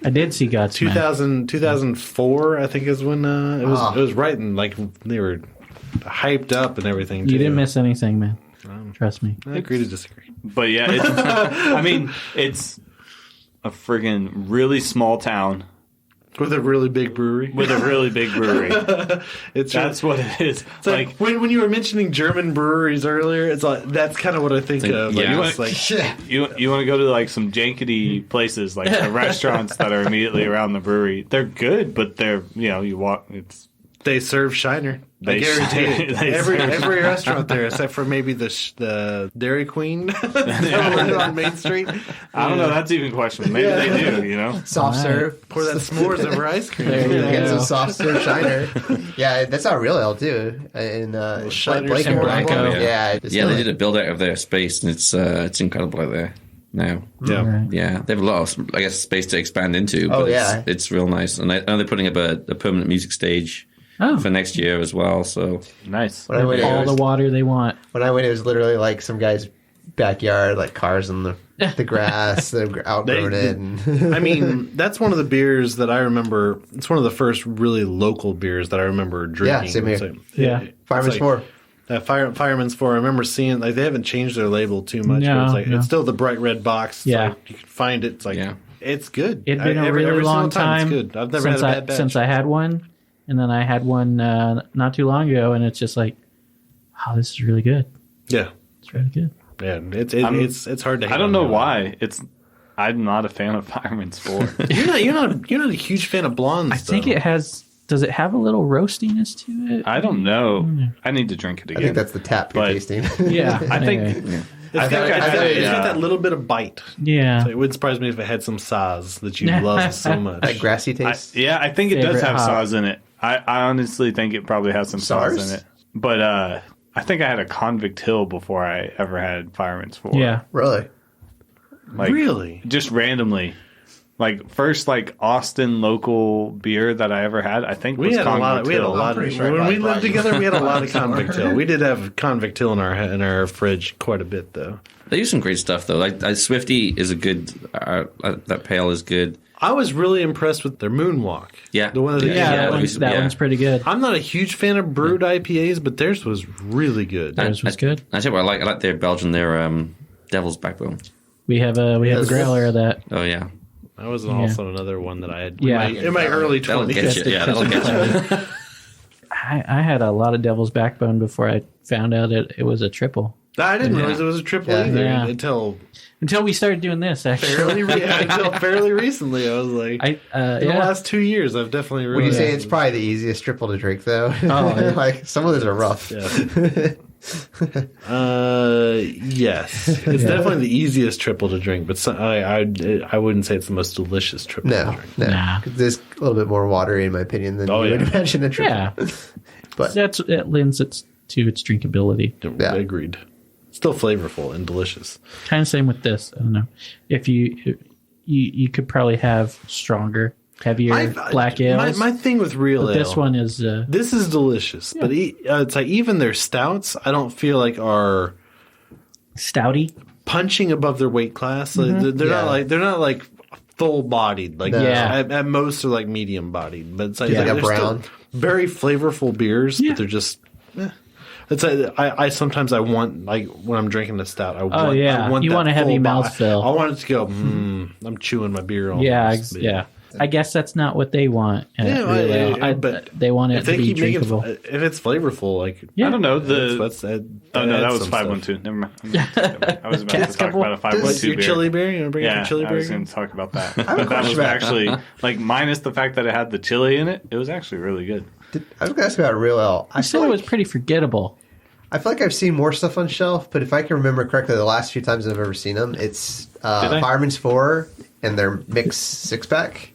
I did see Godsmack. 2004, I think, is when it was. It was right, and like they were hyped up and everything. You didn't miss anything, man. Trust me. I agree to disagree. But yeah, it's a friggin' really small town with a really big brewery. That's what it is. It's like when you were mentioning German breweries earlier, it's like that's kind of what I think of. Like, you it's like you want to go to like some jankety places, like the restaurants that are immediately around the brewery. They're good, but they're you walk. They serve Shiner. I guarantee it. Every restaurant there, except for maybe the Dairy Queen on Main Street. I don't know. That's even questionable. Maybe they do. Soft serve. Pour that s'mores over ice cream. Get some soft serve Shiner. Yeah, that's not real ale too. In Blake and Blanco. Yeah, they did a build out of their space, and it's incredible out there now. Yeah, they have a lot of, I guess, space to expand into. But it's real nice, and I know they're putting up a permanent music stage. For next year as well, so nice. All the water they want. When I went, it was literally like some guy's backyard, like cars in the grass. They've outgrown it. I mean, that's one of the beers that I remember. It's one of the first really local beers that I remember drinking. Yeah, same here. Yeah. Fireman's Four. Fireman's Four. I remember seeing like they haven't changed their label too much. No, but it's still the bright red box. It's like, you can find it. It's like it's good. It'd been a really long time. It's good. I've never had a bad batch since I had one. And then I had one not too long ago, and it's just like, wow, this is really good. Yeah, it's really good. Yeah, it's hard to. I don't know why. I'm not a fan of Fireman's Four. You're not a huge fan of blondes. I think it has. Does it have a little roastiness to it? I don't know. I need to drink it again. I think that's the tap you're tasting. Yeah, I think. It's got that little bit of bite. Yeah. So it wouldn't surprise me if it had some Saz that you love so much. That grassy taste. I think it does have Saz in it. I honestly think it probably has some Saz in it. But I think I had a Convict Hill before I ever had Fireman's Four. Yeah. Really? Really? Just randomly. Like, first, like, Austin local beer that I ever had, I think was Convict Hill. We had a lot. When we lived together, we had a lot of Convict Hill. We did have Convict Hill in our fridge quite a bit, though. They use some great stuff, though. Like Swifty is a good. That pale is good. I was really impressed with their Moonwalk. Yeah, the one that one's pretty good. I'm not a huge fan of brewed IPAs, but theirs was really good. Theirs was good. I tell you what, I like their Belgian, their Devil's Backbone. We have a growler of that. Oh yeah. That was also another one that I had in my early 20s. That'll get you. Yeah, that'll get you. I had a lot of Devil's Backbone before I found out it was a triple. I didn't realize it was a triple either until we started doing this. Actually, until fairly recently, I was like, in the last 2 years, I've definitely realized. Would you say it's probably the easiest triple to drink, though? Oh, like some of those are rough. Yeah. Yes, it's definitely the easiest triple to drink, but I wouldn't say it's the most delicious triple to drink. Nah. There's a little bit more watery in my opinion than you would imagine a triple. Yeah, but that lends it to its drinkability. Yeah, agreed. Still flavorful and delicious. Kind of same with this. I don't know if you could probably have stronger, heavier black ales. My thing with real ale, this one is this is delicious, but it's like even their stouts, I don't feel like are stouty, punching above their weight class. Like, they're not like full bodied. Like at most they're like medium bodied, but it's like, like a brown, very flavorful beers, but they're just. It's I sometimes I want, like, when I'm drinking a stout, I want you that want a heavy full mouthfeel. I want it to go. I'm chewing my beer. Almost. Yeah. I guess that's not what they want. But they want it to be drinkable. If it's flavorful, like I don't know. That was 512. Never mind. I was about to talk about a 512 your beer. chili beer. You want to bring up your chili beer? I was going to talk about that. But that was actually like minus the fact that it had the chili in it. It was actually really good. I was going to ask about Real Ale. I said it was pretty forgettable. I feel like I've seen more stuff on shelf, but if I can remember correctly, the last few times I've ever seen them, it's Fireman's 4 and their mixed 6-pack.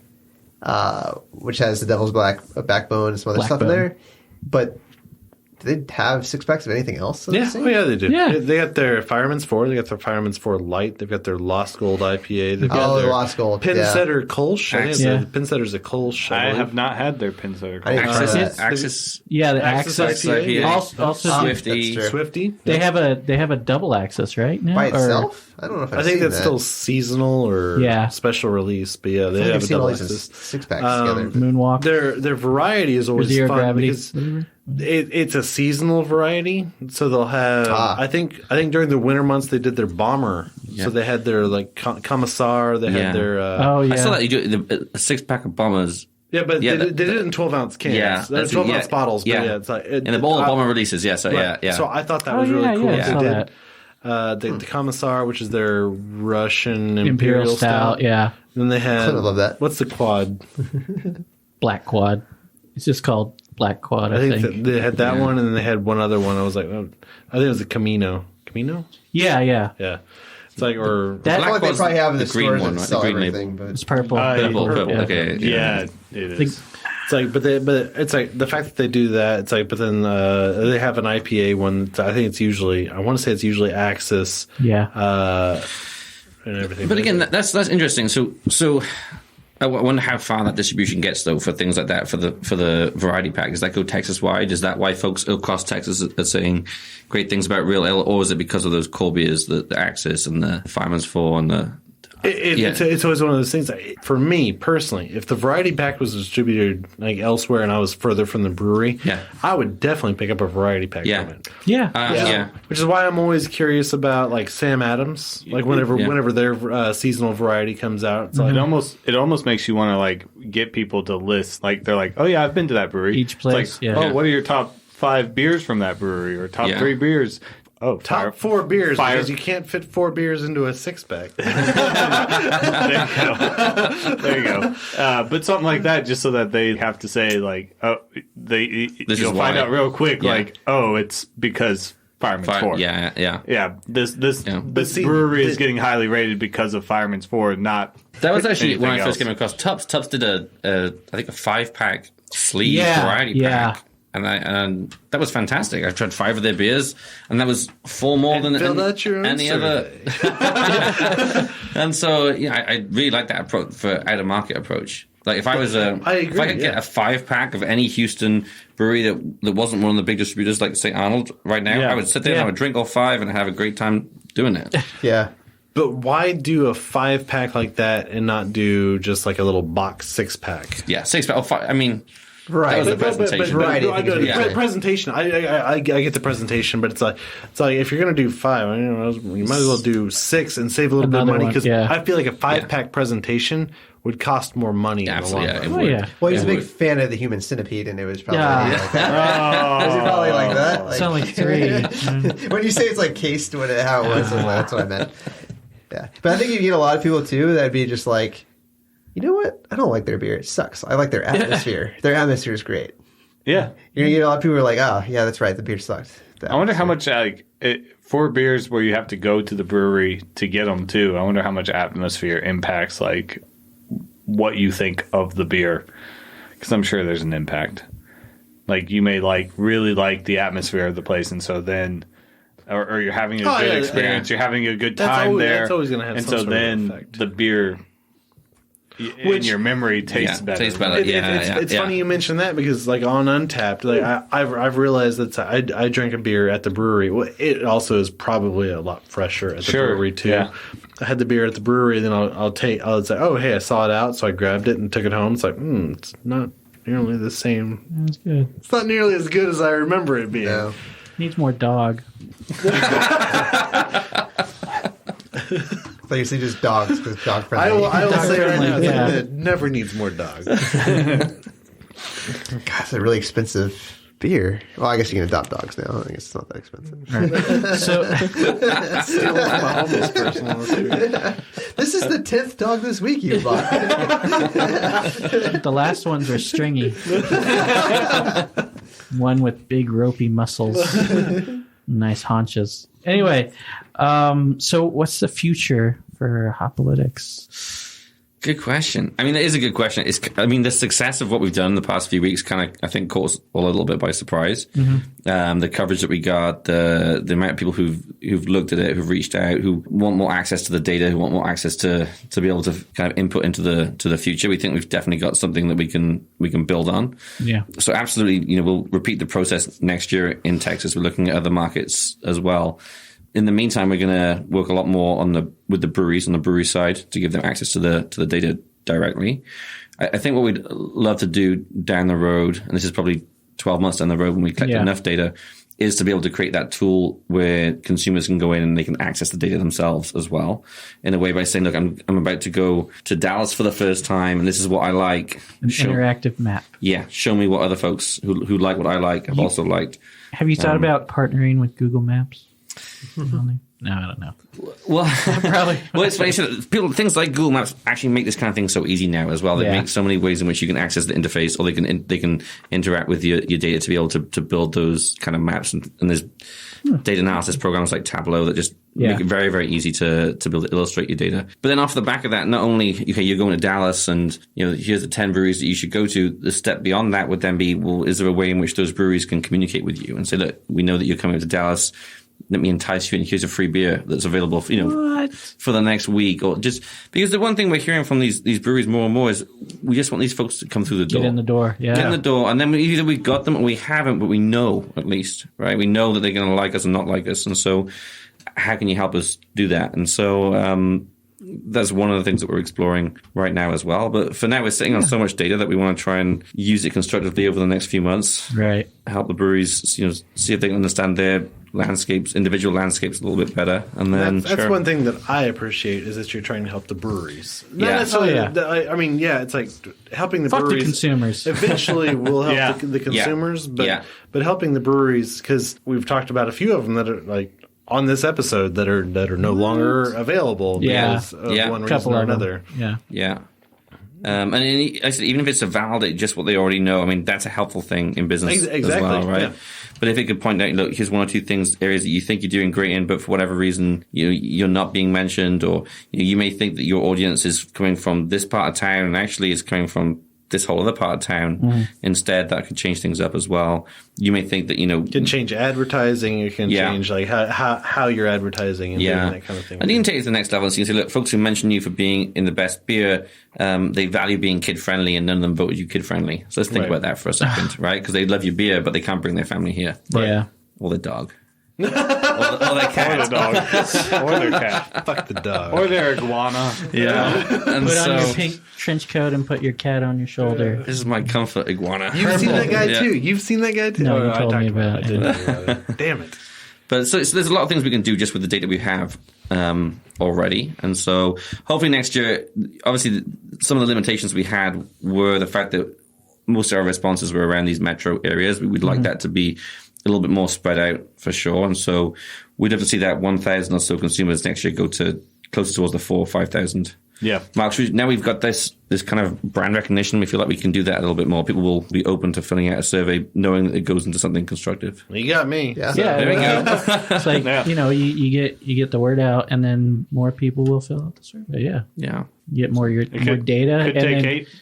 Which has the Devil's Backbone and some other stuff in there. But do they have 6-packs of anything else? Yeah, they do. Yeah. They got their Fireman's 4. They got their Fireman's 4 Light. They've got their Lost Gold IPA. They've got their Lost Gold. Pinsetter Kolsch. Pinsetter's a Kolsch. I have not had their Pinsetter Kolsch. Axis. Yeah, the Axis IPA. Also Swifty. They have a double Axis, right? Now? By itself? I don't know if I think that's still seasonal or special release. But yeah, they have a double Axis. 6-packs together. Moonwalk. Their variety is always fun because it's a seasonal variety, so they'll have. I think during the winter months they did their bomber, so they had their like commissar. They had their. I saw that you do a 6-pack of bombers. Yeah, but they did it in 12-ounce cans. Yeah, they're 12-ounce bottles. But it's like and the bomber releases. Yeah, so right. So I thought that was really cool. Yeah, they did the commissar, which is their Russian Imperial Stout. Yeah. And then they had. I love that. What's the quad? Black Quad. It's just called Black Quad. I think they had that one, and then they had one other one. I was like, I think it was a Camino. Camino? Yeah. It's like, or that's what they probably have in the green stores one, that right? sell The green everything. But it's purple. Purple. Yeah. Okay. Yeah, it is. It's like, but it's like the fact that they do that. It's like, but then they have an IPA one. I think it's usually. I want to say it's usually Axis. Yeah. And everything. But again, that's interesting. So. I wonder how far that distribution gets, though, for things like that, for the variety pack. Does that go Texas-wide? Is that why folks across Texas are saying great things about Real Ale, or is it because of those core beers, the Axis and the Fireman's 4 and the... It's always one of those things. For me personally, if the variety pack was distributed like elsewhere and I was further from the brewery, I would definitely pick up a variety pack from it. Yeah. Which is why I'm always curious about like Sam Adams. Like whenever their seasonal variety comes out, it's like it almost makes you want to like get people to list. Like they're like, oh yeah, I've been to that brewery. Each place. Like, what are your top 5 beers from that brewery or top 3 beers? Oh, top 4 beers because you can't fit 4 beers into a 6-pack. There you go. But something like that, just so that they have to say like, you'll find out real quick, like, oh, it's because Fireman's 4. Yeah. This brewery is getting highly rated because of Fireman's 4, not. That was actually when I first came across Tubbs. Tubbs did I think a 5-pack sleeve variety pack. And that was fantastic. I tried 5 of their beers, and that was 4 more than any other. And so, I really like that approach for out of market approach. Like if I was if I could get a 5-pack of any Houston brewery that wasn't one of the big distributors like St Arnold right now, I would sit there and I would drink all 5 and have a great time doing it. Yeah. But why do a 5-pack like that and not do just like a little box 6-pack? Yeah, 6-pack. I mean. Right, that was the presentation. Presentation. I get the presentation, but it's like if you're gonna do 5, you might as well do 6 and save a little bit of money because I feel like a 5-pack presentation would cost more money. Absolutely, Well, he's a big fan of the Human Centipede, and it was probably like that. Was it probably like that? It's only 3. When you say it's like cased, how it was, that's what I meant. Yeah, but I think you get a lot of people too that'd be just like, you know what? I don't like their beer. It sucks. I like their atmosphere. Their atmosphere is great. Yeah. You get a lot of people who are like, oh, yeah, that's right. The beer sucked. I wonder how much, for beers where you have to go to the brewery to get them too, I wonder how much atmosphere impacts like what you think of the beer. Because I'm sure there's an impact. Like you may really like the atmosphere of the place, and so then... Or you're having a good experience. You're having a good time there. That's always going to have some sort of effect. The beer... in your memory tastes better. It's funny you mentioned that because like on Untapped, like I've realized that I drank a beer at the brewery. Well, it also is probably a lot fresher at the brewery too. Yeah. I had the beer at the brewery, then I'll say, oh hey, I saw it out, so I grabbed it and took it home. It's like, it's not nearly the same. That's good. It's not nearly as good as I remember it being. No. Needs more dog. So you see just dogs because dog friendly. I will say right now, Yeah. it never needs more dogs. God, it's a really expensive beer. Well, I guess you can adopt dogs now. I guess it's not that expensive. So Almost personal. This is the 10th dog this week you bought. the last ones are stringy. One with big ropey muscles, nice haunches. Anyway, so what's the future for Hopalytics? Good question. I mean, it is a good question. The success of what we've done in the past few weeks kind of, I think, caught us all a little bit by surprise. Mm-hmm. The coverage that we got, the amount of people who've looked at it, who've reached out, who want more access to the data, who want more access to be able to kind of input into the future. We think we've definitely got something that we can build on. Yeah. So absolutely, we'll repeat the process next year in Texas. We're looking at other markets as well. In the meantime, we're going to work a lot more with the breweries on the brewery side to give them access to the data directly. I think what we'd love to do down the road, and this is probably 12 months down the road when we collect enough data, is to be able to create that tool where consumers can go in and they can access the data themselves as well, in a way by saying, look, I'm about to go to Dallas for the first time, and this is what I like. An interactive map. Yeah, show me what other folks who like what I like have also liked. Have you thought about partnering with Google Maps? No, I don't know. Well, probably. Well, it's funny. So things like Google Maps actually make this kind of thing so easy now as well. They make so many ways in which you can access the interface, or they can interact with your data to be able to build those kind of maps. And there's data analysis programs like Tableau that just make it very, very easy to illustrate your data. But then off the back of that, not only you're going to Dallas and here's the 10 breweries that you should go to. The step beyond that would then be, well, is there a way in which those breweries can communicate with you and say, look, we know that you're coming to Dallas. Let me entice you, and here's a free beer that's available for, for the next week. Or just because the one thing we're hearing from these breweries more and more is we just want these folks to come through the door. Get in the door, yeah. Get in the door, and then either we got them or we haven't, but we know at least, right? We know that they're going to like us and not like us, and so how can you help us do that? And so that's one of the things that we're exploring right now as well. But for now, we're sitting on so much data that we want to try and use it constructively over the next few months. Right. Help the breweries, see if they can understand their individual landscapes a little bit better. And then that's one thing that I appreciate is that you're trying to help the breweries. Not Yeah. necessarily, I mean, it's like helping the breweries. The consumers. Eventually will help the consumers, but helping the breweries, because we've talked about a few of them that are like on this episode that are no longer available because of one reason or another. Yeah. And I said, even if it's to validate just what they already know, I mean, that's a helpful thing in business as well, right? Yeah. But if it could point out, look, here's one or two areas that you think you're doing great in, but for whatever reason, you're not being mentioned, or you may think that your audience is coming from this part of town and actually it's coming from this whole other part of town instead. That could change things up as well. You may think that, you can change advertising, you can change like how you're advertising and doing that kind of thing. And you can take it to the next level and so you can say, look, folks who mention you for being in the best beer, they value being kid friendly and none of them voted you kid friendly. So let's think about that for a second, right? Because they love your beer, but they can't bring their family here. Yeah. Or their dog. or their cat. Or the dog. Or their cat. Fuck the dog. Or their iguana. Yeah. And put on your pink trench coat and put your cat on your shoulder. This is my comfort iguana. You've seen that guy too. You've seen that guy too. No, you told me about it. Damn it. But so there's a lot of things we can do just with the data we have already. And so hopefully next year, obviously some of the limitations we had were the fact that most of our responses were around these metro areas. We would like that to be a little bit more spread out for sure. And so we'd have to see that 1,000 or so consumers next year go to closer towards the 4,000 or 5,000. Yeah. Mark, now we've got this kind of brand recognition. We feel like we can do that a little bit more. People will be open to filling out a survey knowing that it goes into something constructive. You got me. Yeah. There we go. It's like, you get the word out and then more people will fill out the survey. Yeah. Yeah. You get more data.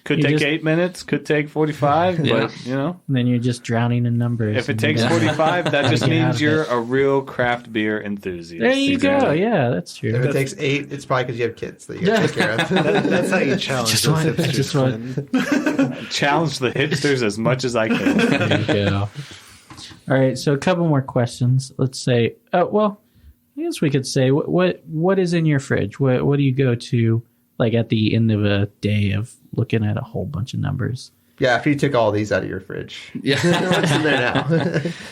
Could take 8 minutes, could take 45, but and then you're just drowning in numbers. If it takes 45, that just means you're a real craft beer enthusiast. There you go. Yeah, that's true. If it takes 8, it's probably because you have kids that you got to take care of. That's how you challenge those hipsters. Challenge the hipsters as much as I can. There you go. All right, so a couple more questions. Let's say, I guess we could say, what is in your fridge? What do you go to, like, at the end of a day of looking at a whole bunch of numbers? Yeah, if you took all these out of your fridge. Yeah. What's in there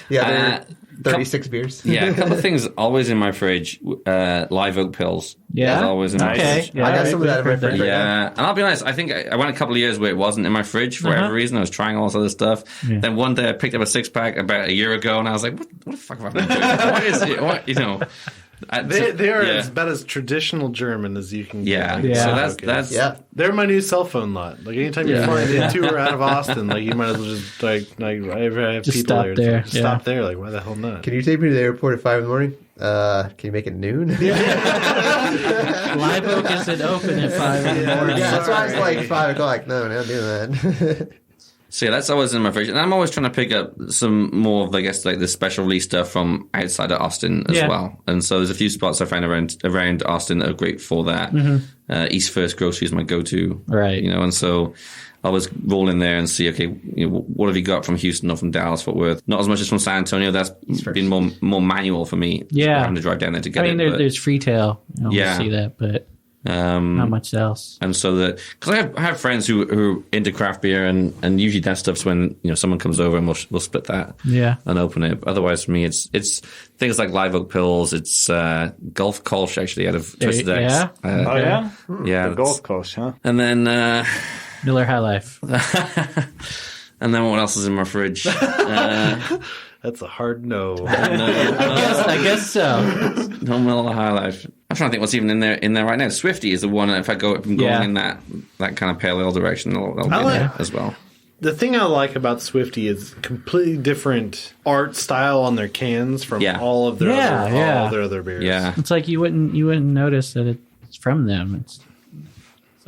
now? 36 beers. Yeah, a couple of things always in my fridge. Live oak pills. Yeah? That's always in my fridge. Yeah, I got some of that in my fridge. Yeah, and I'll be honest, I think I went a couple of years where it wasn't in my fridge for whatever reason. I was trying all this other stuff. Yeah. Then one day I picked up a 6-pack about a year ago, and I was like, what the fuck have I been doing? What is it? What, you know... They are about as traditional German as you can get. So that's they're my new cell phone lot. Like anytime you fly into or out of Austin, like you might as well just like I have just people stop there. Just stop there. Like why the hell not? Can you take me to the airport at 5 in the morning? Can you make it noon? Live Oak isn't open at 5 in the morning. Yeah, that's why it's like 5 o'clock. No, not doing that. So yeah, that's always in my fridge. And I'm always trying to pick up some more of, I guess, like the special release stuff from outside of Austin as well. And so there's a few spots I found around Austin that are great for that. East First Grocery is my go-to. Right. You know, and so I always roll in there and see, okay, you know, what have you got from Houston or from Dallas, Fort Worth? Not as much as from San Antonio. That's been more manual for me. Yeah. Having to drive down there to get it. There's Freetail. You see that, but... not much else. And so that, because I have friends who are into craft beer, and usually that stuff's when, you know, someone comes over and we'll split that and open it. Otherwise, for me, it's things like Live Oak Pills. It's Gulf Kolsch, actually, out of Twisted X. Yeah. Yeah. The Gulf Kolsch, huh? And then Miller High Life. And then what else is in my fridge? That's a hard no. I guess so. No Miller High Life. I'm trying to think what's even in there right now. Swifty is the one. If I'm going in that kind of pale ale direction, they'll be in there as well. The thing I like about Swifty is completely different art style on their cans from all of their other beers. Yeah, it's like you wouldn't notice that it's from them. It's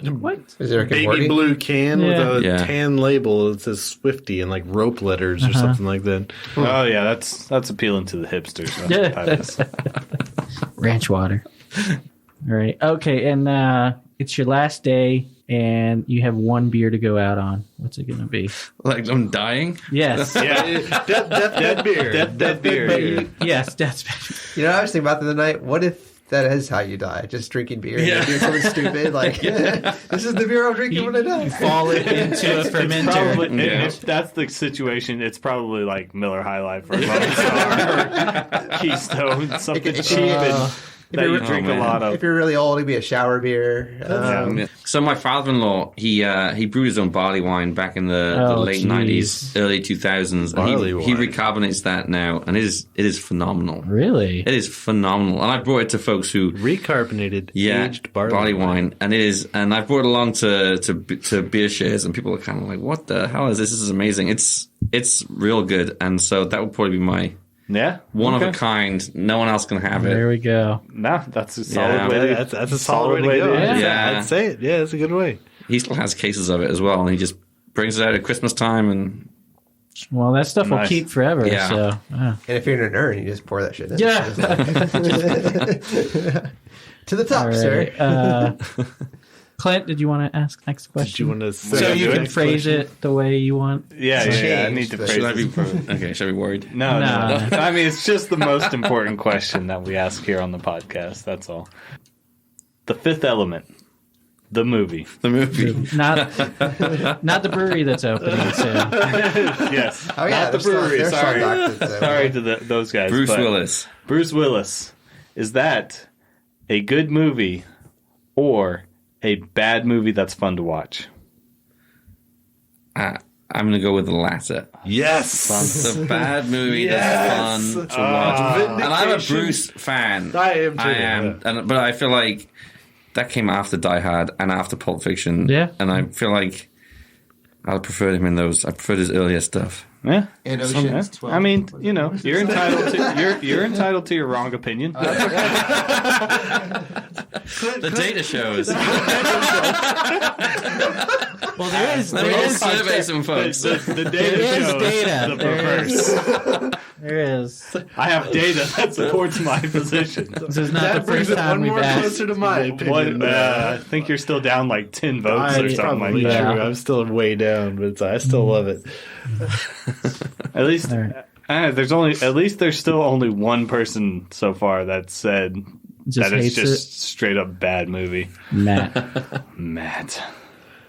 like, what? Is there a baby blue can with a tan label that says Swifty and like rope letters or something like that? Oh yeah, that's appealing to the hipsters. That's what that is. Ranch water. All right. Okay, and it's your last day, and you have one beer to go out on. What's it going to be? Like I'm dying? Yes. Death beer. Death beer. Yes, death beer. You know, I was thinking about the other night. What if that is how you die? Just drinking beer and doing something stupid? Like, this is the beer I'm drinking when I die. You fall into a fermenter. If that's the situation, it's probably like Miller High Life or Lone Star or Keystone, something cheap that you drink a lot of. If you're really old, it'd be a shower beer. So my father-in-law, he brewed his own barley wine back in the late 90s, early 2000s. And he recarbonates that now, and it is phenomenal. Really? It is phenomenal. And I brought it to folks who... Recarbonated, aged barley wine. And it is, and I brought it along to beer shares, and people are kind of like, what the hell is this? This is amazing. It's real good. And so that would probably be my... Yeah, one of a kind. No one else can have it. There we go. Nah, that's a solid way. That's a solid way to go. Yeah, I'd say it. Yeah, that's a good way. He still has cases of it as well, and he just brings it out at Christmas time. And well, that stuff will keep forever. Yeah. So, and if you're in an urn, you just pour that shit in. Yeah. To the top, sir. Clint, did you want to ask next question? Did you want to so you can phrase it the way you want? Yeah, I need to phrase it. Okay, should I be worried? No. I mean, it's just the most important question that we ask here on the podcast. That's all. The Fifth Element. The movie. Not the brewery that's opening soon. Yes. Oh, yeah. Not the brewery. Sorry. Sorry to those guys. Bruce Willis. Is that a good movie or a bad movie that's fun to watch? I'm going to go with the latter. Yes. It's a bad movie that's fun to watch. And I'm a Bruce fan. I am too. I am. But I feel like that came after Die Hard and after Pulp Fiction. Yeah. And I feel like I preferred him in those. I preferred his earlier stuff. Yeah. And Ocean's 12. I mean, you know, you're entitled to your wrong opinion. The data shows. Well, there is survey some folks. The data shows data. the perverse. There is. I have data that supports my position. This is not the first time we've asked. Closer to my opinion. I think you're still down like 10 votes or something like that. True. I'm still way down, but I still love it. At least there's still only one person so far that said that it's just straight up bad movie. Matt.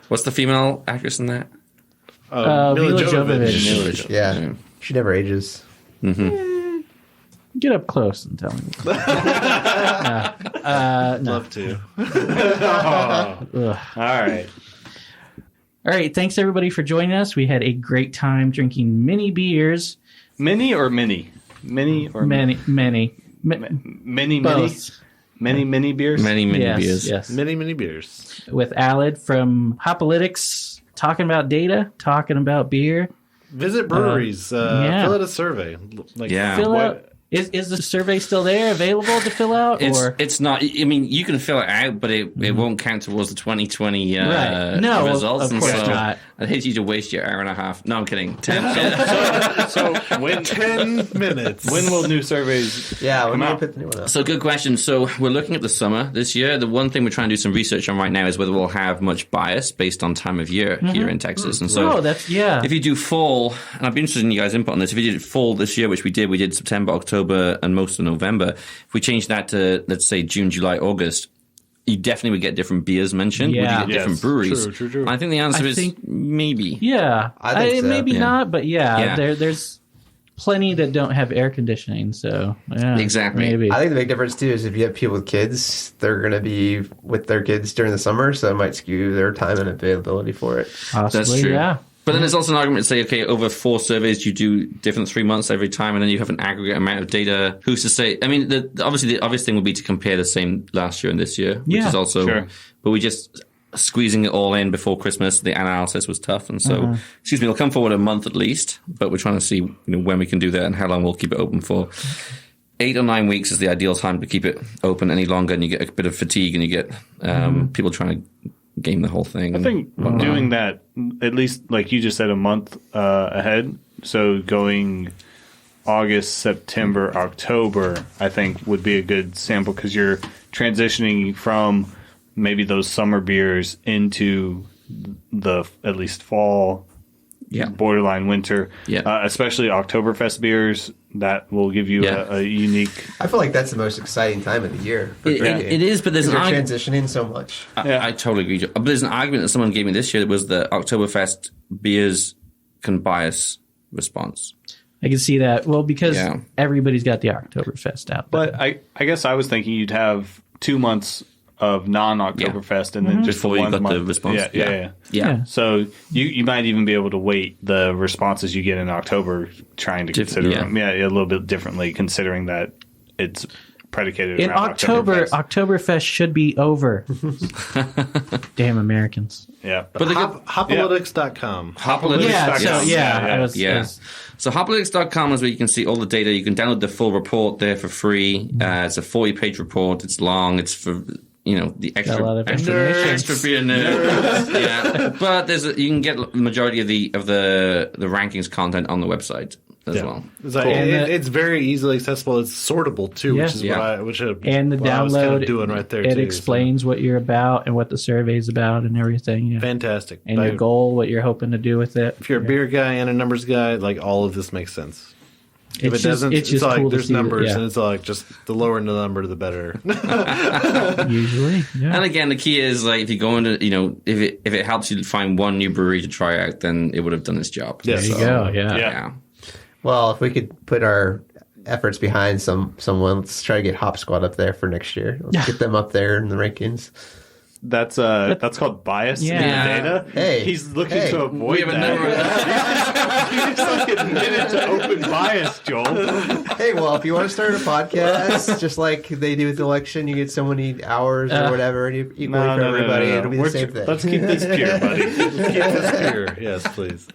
What's the female actress in that? Mila Jovovich. Yeah. She never ages. Mm-hmm. Get up close and tell me. Love to. All right. All right. Thanks, everybody, for joining us. We had a great time drinking mini beers. Mini or mini? Mini or Many. Many Both. mini beers? Many beers. Yes. Many beers. With Aled from Hopalytics, talking about data, talking about beer. Visit breweries. Fill out a survey. Fill out. Is the survey still there, available to fill out? It's not. I mean, you can fill it out, but it won't count towards the 2020 results. Of course not. I'd hate you to waste your hour and a half. No, I'm kidding. 10 when 10 minutes. When will new surveys when come do you out? put the new one up? So good question. So we're looking at the summer this year. The one thing we're trying to do some research on right now is whether we'll have much bias based on time of year here in Texas. And so if you do fall, and I'd be interested in you guys' input on this, if you did fall this year, which we did September, October, and most of November. If we change that to, let's say, June, July, August, you definitely would get different beers mentioned. Yeah. Would you get different breweries? True. I think the answer is maybe. Yeah. I think so. Maybe not, but Yeah. there's plenty that don't have air conditioning, so Exactly. maybe. I think the big difference too is if you have people with kids, they're going to be with their kids during the summer, so it might skew their time and availability for it. Possibly, That's true. yeah. But then there's also an argument to say, okay, over 4 surveys, you do different 3 months every time, and then you have an aggregate amount of data. Who's to say? I mean, obviously, the obvious thing would be to compare the same last year and this year, which is also. Sure. But we just squeezing it all in before Christmas. The analysis was tough, and so we'll come forward a month at least. But we're trying to see when we can do that and how long we'll keep it open for. 8 or 9 weeks is the ideal time to keep it open any longer, and you get a bit of fatigue, and you get people trying to game the whole thing. I think doing that, at least like you just said, a month ahead. So going August, September, October, I think would be a good sample because you're transitioning from maybe those summer beers into the at least fall, borderline winter. Especially Oktoberfest beers. That will give you a unique. I feel like that's the most exciting time of the year. It is, but there's you're transitioning so much. I totally agree. But there's an argument that someone gave me this year that was the Oktoberfest beers can bias response. I can see that. Well, because everybody's got the Oktoberfest out. But I guess I was thinking you'd have 2 months of non-Oktoberfest and then just before you got month. the response. Yeah. So you might even be able to weight the responses you get in October, trying to consider them a little bit differently, considering that it's predicated in around October. Oktoberfest should be over. Damn Americans. Yeah. But Hopalytics.com. Hopalytics.com. So Hopalytics.com is where you can see all the data. You can download the full report there for free. It's a 40-page report. It's long. It's for the extra beer nerds. But you can get the majority of the rankings content on the website as well. It's, it's very easily accessible. It's sortable too, which is what I was download kind of doing right there. It explains what you're about and what the survey's about and everything. Yeah. Fantastic. And your goal, what you're hoping to do with it. If you're a beer guy and a numbers guy, like all of this makes sense. If it doesn't, it's like cool there's numbers, and it's like just the lower the number, the better. Usually, And again, the key is like if you go into, if it helps you find one new brewery to try out, then it would have done its job. There you go. Yeah. Well, if we could put our efforts behind someone, let's try to get Hop Squad up there for next year. Let's get them up there in the rankings. That's called bias in the data. Hey, he's looking to avoid that. He's just like admitted to open bias, Joel. Hey, well, if you want to start a podcast, just like they do with the election, you get so many hours or whatever, and you equally for everybody. It'll be the same thing. Let's keep this pure, buddy. Let's keep this pure. Yes, please.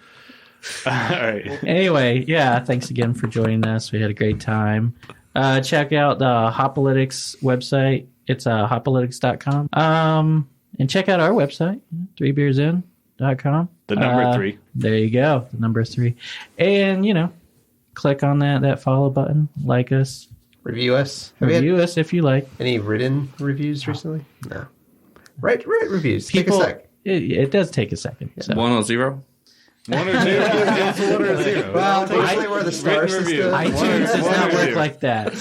All right. Anyway, thanks again for joining us. We had a great time. Check out the Hopalytics website. It's hopalytics.com. And check out our website, 3beersin.com. The number 3. There you go. The number 3. And, click on that follow button. Like us. Review us. Review us if you like. Any written reviews recently? No. Write reviews. Take a sec. It does take a second. So. 1 or 0? 1 or 0? Just 1 or 0. Well, usually we're the star system. iTunes does not work like that.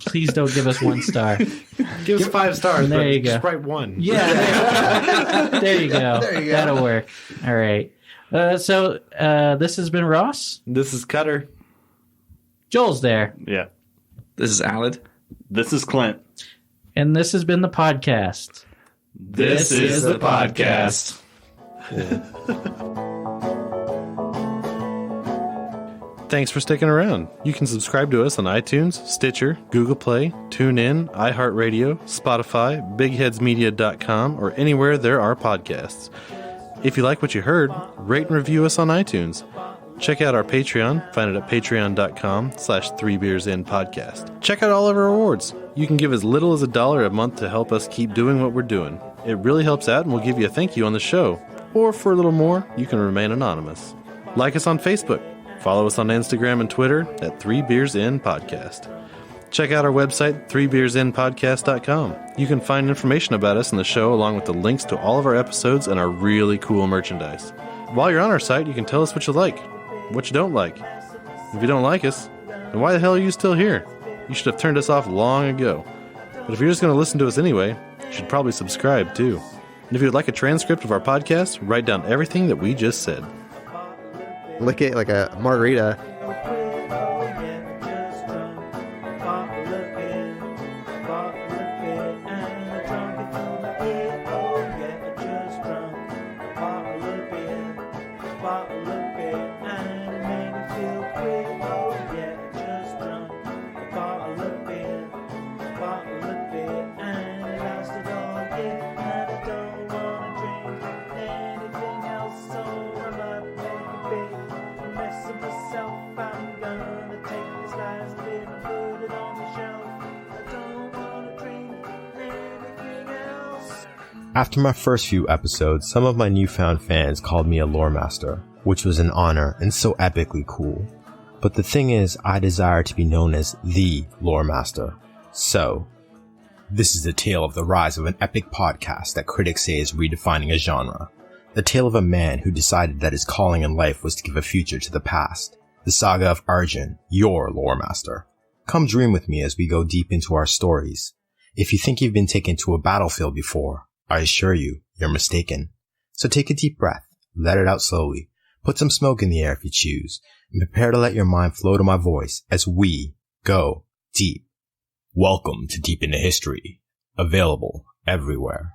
Please don't give us 1 star. Give us 5 stars. There you go. Just write 1. Yeah. There you go. There you go. That'll work. All right. So this has been Ross. This is Cutter. Joel's there. Yeah. This is Alad. This is Clint. And this has been the podcast. This is the podcast. Thanks for sticking around. You can subscribe to us on iTunes, Stitcher, Google Play, TuneIn, iHeartRadio, Spotify, BigHeadsMedia.com, or anywhere there are podcasts. If you like what you heard, rate and review us on iTunes. Check out our Patreon. Find it at patreon.com/3beersinpodcast. Check out all of our awards. You can give as little as $1 a month to help us keep doing what we're doing. It really helps out, and we'll give you a thank you on the show. Or for a little more, you can remain anonymous. Like us on Facebook. Follow us on Instagram and Twitter at 3beersinpodcast. Check out our website, 3beersinpodcast.com. You can find information about us in the show along with the links to all of our episodes and our really cool merchandise. While you're on our site, you can tell us what you like, what you don't like. If you don't like us, then why the hell are you still here? You should have turned us off long ago. But if you're just going to listen to us anyway, you should probably subscribe too. And if you'd like a transcript of our podcast, write down everything that we just said. Lick it like a margarita. After my first few episodes, some of my newfound fans called me a lore master, which was an honor and so epically cool. But the thing is, I desire to be known as the lore master. So, this is the tale of the rise of an epic podcast that critics say is redefining a genre. The tale of a man who decided that his calling in life was to give a future to the past. The saga of Arjun, your lore master. Come dream with me as we go deep into our stories. If you think you've been taken to a battlefield before, I assure you, you're mistaken. So take a deep breath, let it out slowly, put some smoke in the air if you choose, and prepare to let your mind flow to my voice as we go deep. Welcome to Deep into History, available everywhere.